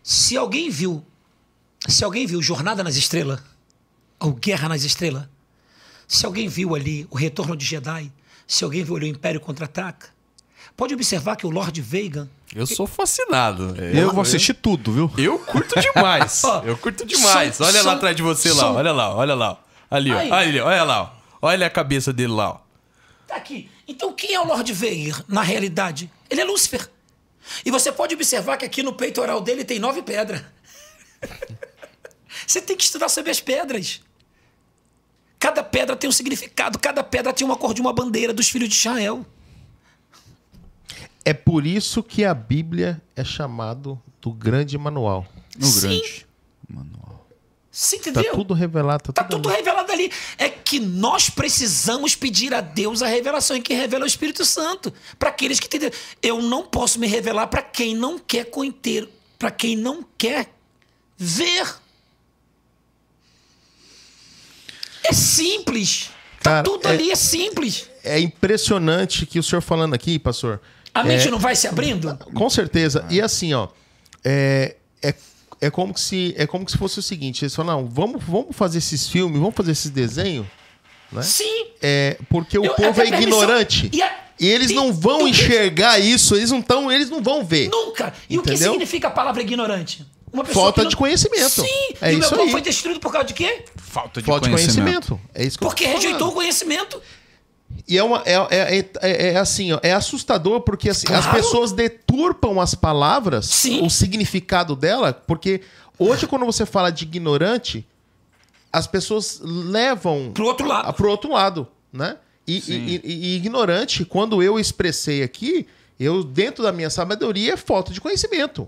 Se alguém viu Jornada nas Estrelas, ou Guerra nas Estrelas, se alguém viu ali o Retorno de Jedi, se alguém viu ali o Império Contra-Ataca, pode observar que o Lord Vagan... Eu sou fascinado. Eu vou assistir tudo, viu? Eu curto demais. Ó, Eu curto demais. Olha lá atrás de você lá. Olha lá. Ali, ó. Aí. Ali, olha lá. Ó. Olha a cabeça dele lá. Ó. Tá aqui. Então quem é o Lord Vader na realidade? Ele é Lúcifer. E você pode observar que aqui no peitoral dele tem 9 pedras. Você tem que estudar sobre as pedras. Cada pedra tem um significado, cada pedra tem uma cor de uma bandeira dos filhos de Israel. É por isso que a Bíblia é chamado do grande manual. No Sim. grande manual. Você Tá entendeu? tudo revelado. Tá tudo revelado ali. É que nós precisamos pedir a Deus a revelação, e quem revela é o Espírito Santo. Para aqueles que entendem. Eu não posso me revelar para quem não quer conhecer, para quem não quer ver. É simples. Cara, Tudo ali é simples. É impressionante que o senhor falando aqui, pastor. A mente não vai se abrindo? Com certeza. E assim, ó, é como se fosse o seguinte: eles falam, não, vamos fazer esses filmes, vamos fazer esses desenhos, né? Sim. Porque o Eu- povo até é ignorante. E eles não vão enxergar isso, eles não vão ver. Nunca. E o que Entendeu? significa a palavra ignorante? Uma pessoa Falta que não- de conhecimento. Sim. É E o meu isso povo aí. foi destruído por causa de quê? Falta de Falta de conhecimento. conhecimento. É isso que Porque eu tô rejeitou o falando. conhecimento. E é assim, ó, é assustador porque assim, as Claro. pessoas deturpam as palavras, Sim. o significado dela, porque hoje quando você fala de ignorante, as pessoas levam Pro outro lado. pro outro lado, né? E ignorante, quando eu expressei aqui, eu dentro da minha sabedoria é falta de conhecimento.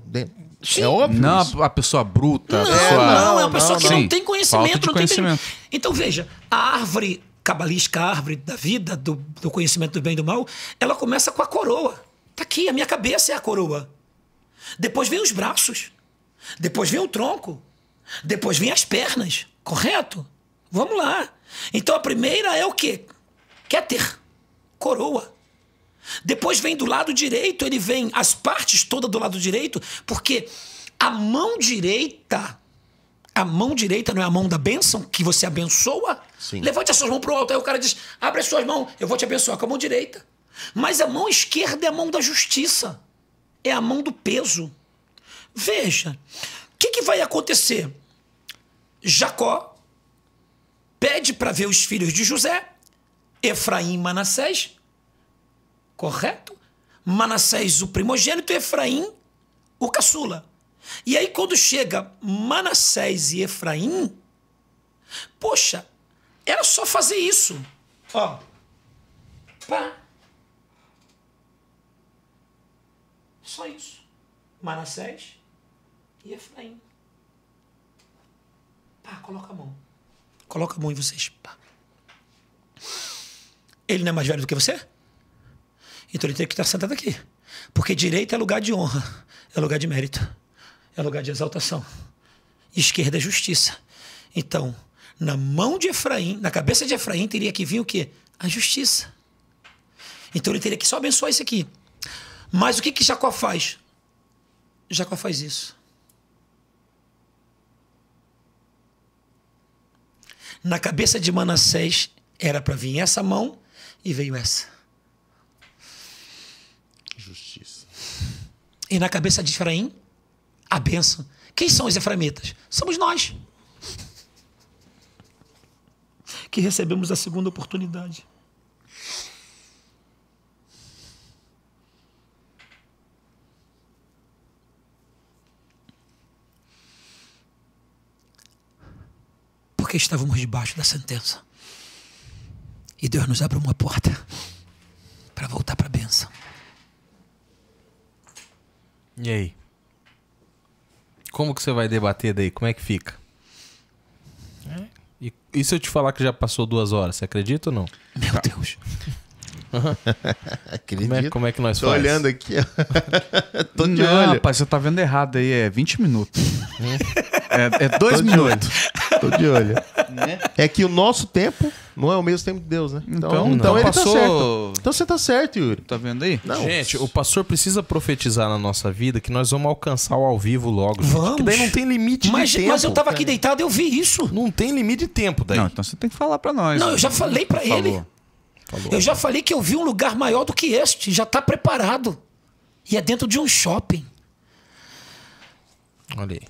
Sim. É óbvio Não isso. a pessoa bruta, a Não, pessoa... não, é uma pessoa que não Sim, tem conhecimento. falta de não tem conhecimento. Então, veja, a árvore cabalística, a árvore da vida, do conhecimento do bem e do mal, ela começa com a coroa. Tá aqui, a minha cabeça é a coroa. Depois vem os braços. Depois vem o tronco. Depois vem as pernas, correto? Vamos lá. Então a primeira é o quê? Kéter, coroa. Depois vem do lado direito, ele vem as partes todas do lado direito, porque a mão direita não é a mão da bênção, que você abençoa? Sim. Levante as suas mãos para o alto. Aí o cara diz, abre as suas mãos, eu vou te abençoar com a mão direita. Mas a mão esquerda é a mão da justiça. É a mão do peso. Veja, o que vai acontecer? Jacó pede para ver os filhos de José, Efraim e Manassés, correto? Manassés o primogênito e Efraim o caçula. E aí quando chega Manassés e Efraim, poxa, era só fazer isso. Ó, pá. Só isso. Manassés e Efraim. Pá, coloca a mão. Coloca a mão em vocês. Pá. Ele não é mais velho do que você? Então ele tem que estar sentado aqui. Porque direita é lugar de honra, é lugar de mérito, é lugar de exaltação. Esquerda é justiça. Então, na mão de Efraim, na cabeça de Efraim, teria que vir o quê? A justiça. Então ele teria que só abençoar isso aqui. Mas o que Jacó faz? Jacó faz isso. Na cabeça de Manassés era para vir essa mão e veio essa. Justiça. E na cabeça de Efraim, a bênção. Quem são os efraimitas? Somos nós. Que recebemos a segunda oportunidade. Porque estávamos debaixo da sentença. E Deus nos abre uma porta para voltar para a bênção. E aí? Como que você vai debater daí? Como é que fica? E se eu te falar que já passou 2 horas, você acredita ou não? Meu Deus. Acredito. Como é que nós Tô faz? olhando aqui, ó. Tô de Não, olho. rapaz, você tá vendo errado aí. É 20 minutos. é 2 minutos. Tô de olho. É que o nosso tempo não é o mesmo tempo de Deus, né? Então ele passou- tá certo. Então você tá certo, Yuri. Tá vendo aí? Não. Gente, o pastor precisa profetizar na nossa vida que nós vamos alcançar o ao vivo logo. gente. Vamos. Que daí não tem limite Mas, de tempo. mas eu estava aqui deitado e eu vi isso. Não tem limite de tempo daí. Não, então você tem que falar pra nós. Não, eu já falei para ele. Eu já falei que eu vi um lugar maior do que este. Já está preparado. E é dentro de um shopping. Olha aí.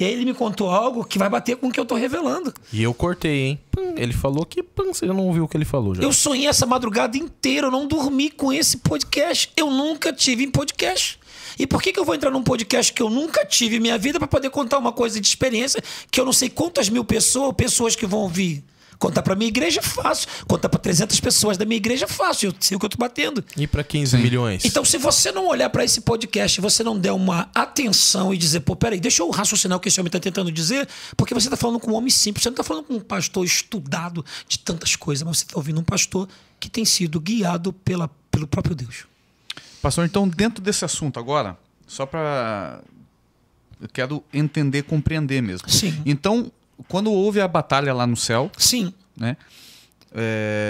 E aí ele me contou algo que vai bater com o que eu estou revelando. E eu cortei, hein? Ele falou que... Você não ouviu o que ele falou já. Eu sonhei essa madrugada inteira. Eu não dormi com esse podcast. Eu nunca tive em podcast. E por que eu vou entrar num podcast que eu nunca tive em minha vida para poder contar uma coisa de experiência que eu não sei quantas mil pessoas que vão ouvir? Contar para minha igreja é fácil. Contar para 300 pessoas da minha igreja é fácil. Eu sei o que eu tô batendo. E para 15 milhões? Então, se você não olhar para esse podcast, você não der uma atenção e dizer, pô, peraí, deixa eu raciocinar o que esse homem está tentando dizer, porque você está falando com um homem simples, você não está falando com um pastor estudado de tantas coisas, mas você está ouvindo um pastor que tem sido guiado pelo próprio Deus. Pastor, então, dentro desse assunto agora, só pra... Eu quero entender, compreender mesmo. Sim. Então, quando houve a batalha lá no céu, Sim. né?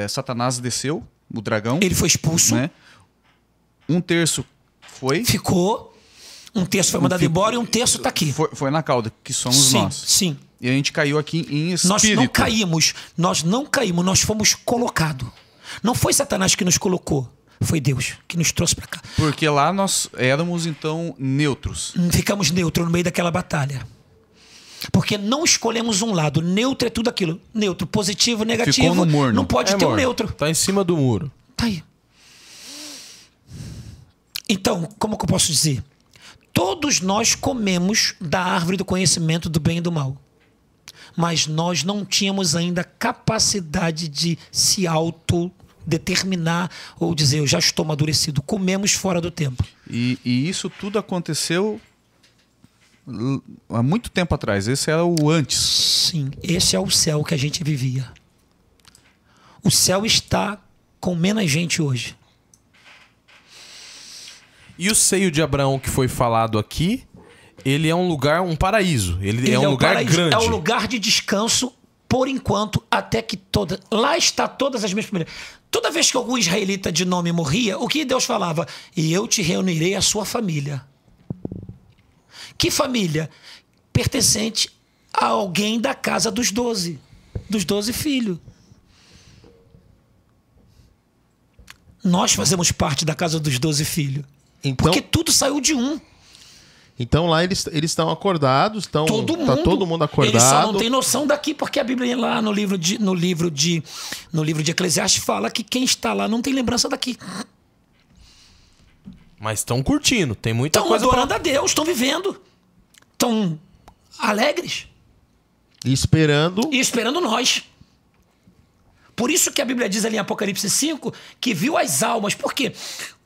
Satanás desceu, o dragão. Ele foi expulso, Né? 1/3 foi. ficou, um terço foi mandado embora e um terço está aqui. Foi na cauda, que somos Sim, nós. sim. E a gente caiu aqui em espírito. Nós não caímos, nós fomos colocados. Não foi Satanás que nos colocou, foi Deus que nos trouxe para cá. Porque lá nós éramos, então, neutros. Ficamos neutros no meio daquela batalha. Porque não escolhemos um lado. Neutro é tudo aquilo. Neutro, positivo, negativo. Ficou no morno. Não pode ter um amor, neutro. Tá em cima do muro. Tá aí. Então, como que eu posso dizer? Todos nós comemos da árvore do conhecimento do bem e do mal. Mas nós não tínhamos ainda capacidade de se autodeterminar ou dizer, eu já estou amadurecido. Comemos fora do tempo. E isso tudo aconteceu há muito tempo atrás. Esse era o antes. Sim, esse é o céu que a gente vivia. O céu está com menos gente hoje. E o seio de Abraão que foi falado aqui ele é um lugar, um paraíso. Ele é um lugar paraíso, grande. É um lugar de descanso, por enquanto, até que toda... Lá está todas as minhas famílias. Toda vez que algum israelita de nome morria, o que Deus falava? E eu te reunirei a sua família. Que família? Pertencente a alguém da casa dos 12 filhos. Nós fazemos parte da casa dos 12 filhos. Então, Porque tudo saiu de um. então lá eles estão acordados, tá todo mundo acordado. Eles só não têm noção daqui, porque a Bíblia lá no livro de Eclesiastes fala que quem está lá não tem lembrança daqui. Mas estão curtindo, tem muita Estão coisa adorando a Deus, estão vivendo. Estão alegres. E esperando nós. Por isso que a Bíblia diz ali em Apocalipse 5 que viu as almas. Por quê?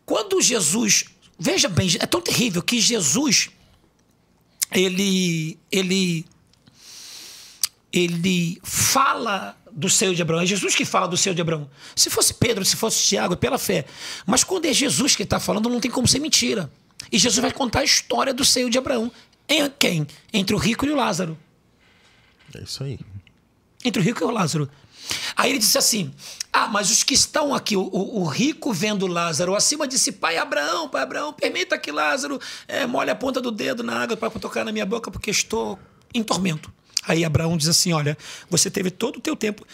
Quando Jesus... Veja bem, é tão terrível que Jesus... Ele fala do seio de Abraão. É Jesus que fala do seio de Abraão. Se fosse Pedro, se fosse Tiago, é pela fé. Mas quando é Jesus que está falando, não tem como ser mentira. E Jesus vai contar a história do seio de Abraão. Em quem? Entre o rico e o Lázaro. É isso aí. Entre o rico e o Lázaro. Aí ele disse assim: mas os que estão aqui, o rico vendo Lázaro acima, disse: pai Abraão, permita que Lázaro molhe a ponta do dedo na água para tocar na minha boca, porque estou em tormento. Aí Abraão diz assim: olha, você teve todo o teu tempo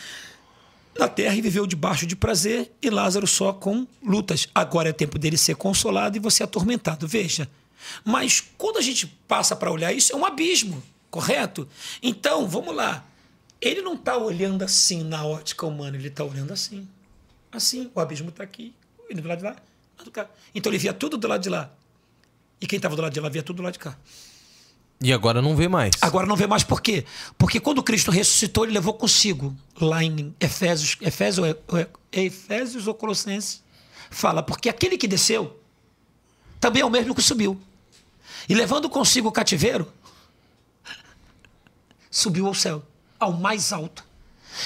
na terra e viveu debaixo de prazer, e Lázaro só com lutas. Agora é tempo dele ser consolado e você atormentado. Veja. Mas quando a gente passa para olhar isso, é um abismo, correto? Então, vamos lá. Ele não está olhando assim na ótica humana, ele está olhando assim. Assim, o abismo está aqui, ele do lado de lá, do cá. Então ele via tudo do lado de lá. E quem estava do lado de lá via tudo do lado de cá. E agora não vê mais. Agora não vê mais por quê? Porque quando Cristo ressuscitou, ele levou consigo, lá em Efésios ou Colossenses, fala, porque aquele que desceu também é o mesmo que subiu. E levando consigo o cativeiro, subiu ao céu, ao mais alto.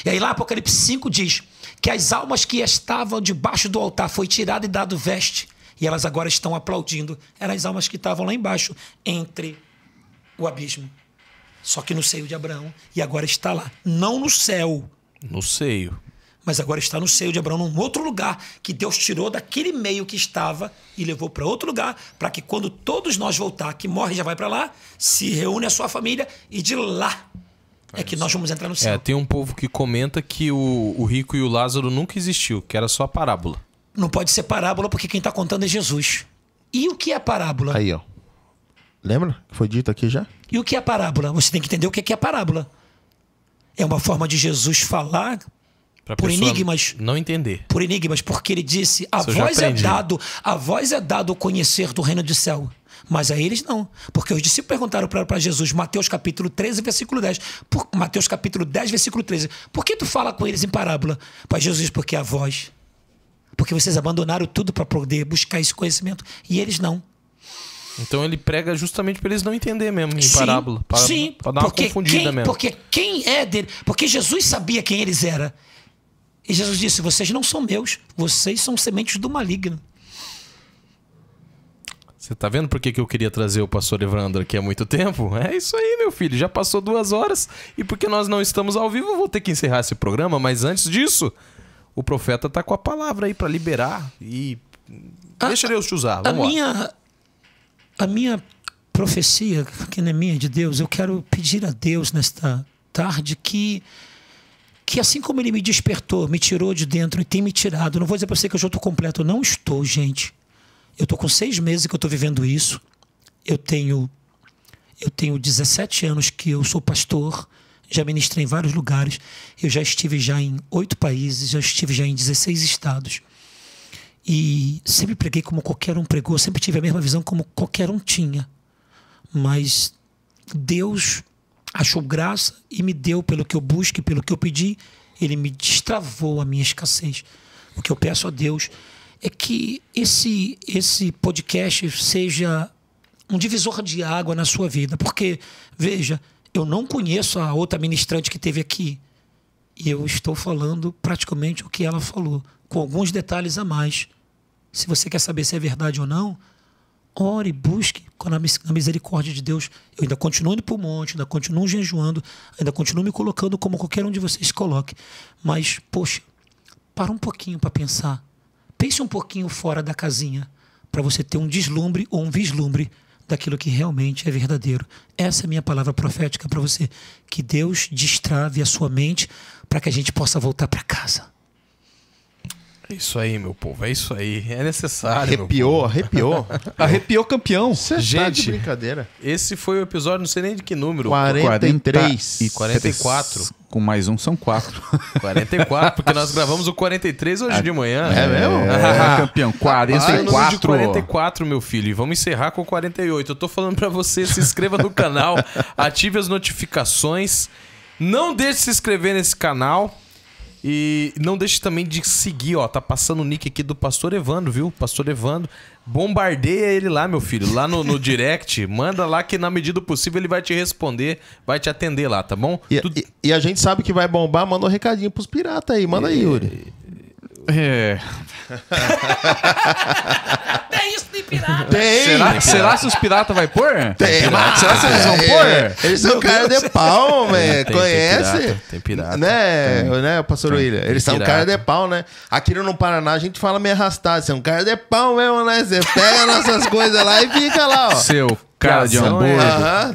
E aí lá Apocalipse 5 diz que as almas que estavam debaixo do altar foi tirado e dado veste, e elas agora estão aplaudindo. Eram as almas que estavam lá embaixo, entre o abismo. Só que no seio de Abraão, e agora está lá. Não no céu. No seio. Mas agora está no seio de Abraão, num outro lugar que Deus tirou daquele meio que estava e levou para outro lugar, para que quando todos nós voltar, que morre já vai para lá, se reúne a sua família e de lá é que nós vamos entrar no céu. Tem um povo que comenta que o rico e o Lázaro nunca existiu, que era só parábola. Não pode ser parábola porque quem está contando é Jesus. E o que é parábola? Aí, ó. Lembra que foi dito aqui já? E o que é parábola? Você tem que entender o que é parábola. É uma forma de Jesus falar Pra por pessoa enigmas. não entender. Por enigmas, porque ele disse: a Isso eu já voz aprendi. é dado o conhecer do reino do céu. Mas a eles não. Porque os discípulos perguntaram para Jesus, Mateus capítulo 13, versículo 10. Mateus capítulo 10, versículo 13. Por que tu fala com eles em parábola? Para Jesus diz, porque é a voz. Porque vocês abandonaram tudo para poder buscar esse conhecimento. E eles não. Então ele prega justamente para eles não entenderem mesmo em parábola. Para dar uma confundida mesmo. Porque quem é dele? Porque Jesus sabia quem eles eram. E Jesus disse, vocês não são meus. Vocês são sementes do maligno. Você tá vendo por que eu queria trazer o pastor Evandro aqui há muito tempo? É isso aí, meu filho. Já passou 2 horas. E porque nós não estamos ao vivo, eu vou ter que encerrar esse programa. Mas antes disso, o profeta tá com a palavra aí para liberar. E deixa Deus te usar. Vamos lá. A minha profecia, que não é minha, de Deus, eu quero pedir a Deus nesta tarde que assim como Ele me despertou, me tirou de dentro e tem me tirado, não vou dizer para você que eu já estou completo, eu não estou, gente. Eu estou com 6 meses que eu estou vivendo isso. Eu tenho 17 anos que eu sou pastor, já ministrei em vários lugares, eu já estive já em 8 países, já estive já em 16 estados. E sempre preguei como qualquer um pregou, sempre tive a mesma visão como qualquer um tinha. Mas Deus achou graça e me deu pelo que eu busco e pelo que eu pedi. Ele me destravou a minha escassez. O que eu peço a Deus é que esse podcast seja um divisor de água na sua vida. Porque, veja, eu não conheço a outra ministrante que teve aqui. E eu estou falando praticamente o que ela falou, com alguns detalhes a mais. Se você quer saber se é verdade ou não, ore, busque na misericórdia de Deus. Eu ainda continuo indo para o monte, ainda continuo jejuando, ainda continuo me colocando como qualquer um de vocês coloque. Mas, poxa, para um pouquinho para pensar. Pense um pouquinho fora da casinha para você ter um deslumbre ou um vislumbre daquilo que realmente é verdadeiro. Essa é a minha palavra profética para você. Que Deus destrave a sua mente para que a gente possa voltar para casa. É isso aí, meu povo. É isso aí. É necessário. Arrepiou. Arrepiou campeão. Você tá de Gente, brincadeira. Esse foi o episódio, não sei nem de que número. 43. E 44. Com mais um são 4. 44, porque nós gravamos o 43 hoje de manhã. É mesmo? Campeão. Número de 44. 44, meu filho. E vamos encerrar com 48. Eu tô falando pra você, se inscreva no canal, ative as notificações. Não deixe de se inscrever nesse canal. E não deixe também de seguir, ó. Tá passando o nick aqui do Pastor Evandro, viu? Pastor Evandro. Bombardeia ele lá, meu filho. Lá no direct. Manda lá que na medida do possível ele vai te responder, vai te atender lá, tá bom? E a gente sabe que vai bombar, manda um recadinho pros piratas aí. Manda aí, Yuri. É isso, tem pirata. Tem. Será que os piratas vai pôr? Tem. Será que eles vão pôr? Eles são cara de pau, velho. Tem Conhece? Tem pirata. Né, pastor William? Eles são pirata. cara de pau, né? Aqui no Paraná a gente fala meio arrastado. Você é um cara de pau mesmo, né? Você pega nossas coisas lá e fica lá, ó. Seu cara de Casão, hambúrguer. Aham,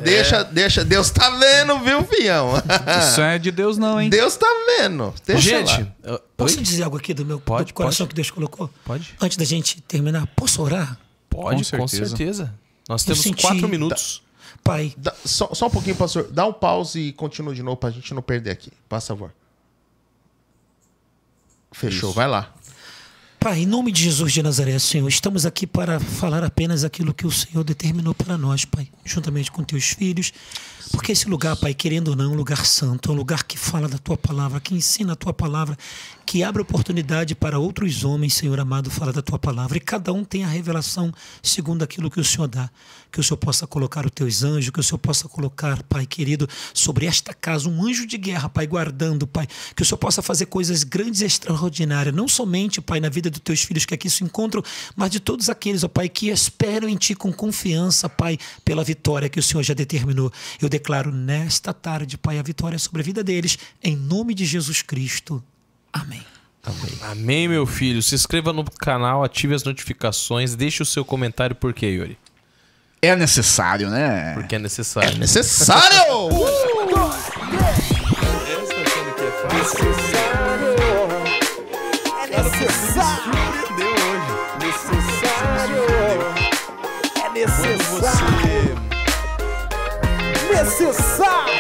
deixa. Deus tá vendo, viu, fião? Isso é de Deus não, hein? Deus tá vendo. Deixa Gente, lá. Posso dizer algo aqui do meu Pode, do coração pode. que Deus colocou? Pode. Antes da gente terminar, posso orar? pode, Com com certeza. certeza. Nós Eu temos senti- 4 minutos. Pai, Só um pouquinho, pastor. Dá um pause e continua de novo pra gente não perder aqui. Por favor. Fechou, vai lá. Pai, em nome de Jesus de Nazaré, Senhor, estamos aqui para falar apenas aquilo que o Senhor determinou para nós, Pai, juntamente com teus filhos, porque esse lugar, Pai, querendo ou não, é um lugar santo, é um lugar que fala da tua palavra, que ensina a tua palavra, que abre oportunidade para outros homens, Senhor amado, falar da tua palavra, e cada um tem a revelação segundo aquilo que o Senhor dá, que o Senhor possa colocar os teus anjos, que o Senhor possa colocar, Pai querido, sobre esta casa um anjo de guerra, Pai, guardando, Pai, que o Senhor possa fazer coisas grandes e extraordinárias, não somente, Pai, na vida dos teus filhos que aqui se encontram, mas de todos aqueles, ó Pai, que esperam em Ti com confiança, Pai, pela vitória que o Senhor já determinou. Eu declaro nesta tarde, Pai, a vitória sobre a vida deles, em nome de Jesus Cristo. Amém. Amém, meu filho. Se inscreva no canal, ative as notificações, deixe o seu comentário. Por quê, Yuri? É necessário, né? Porque é necessário. Necessário! Necessário! Necessário!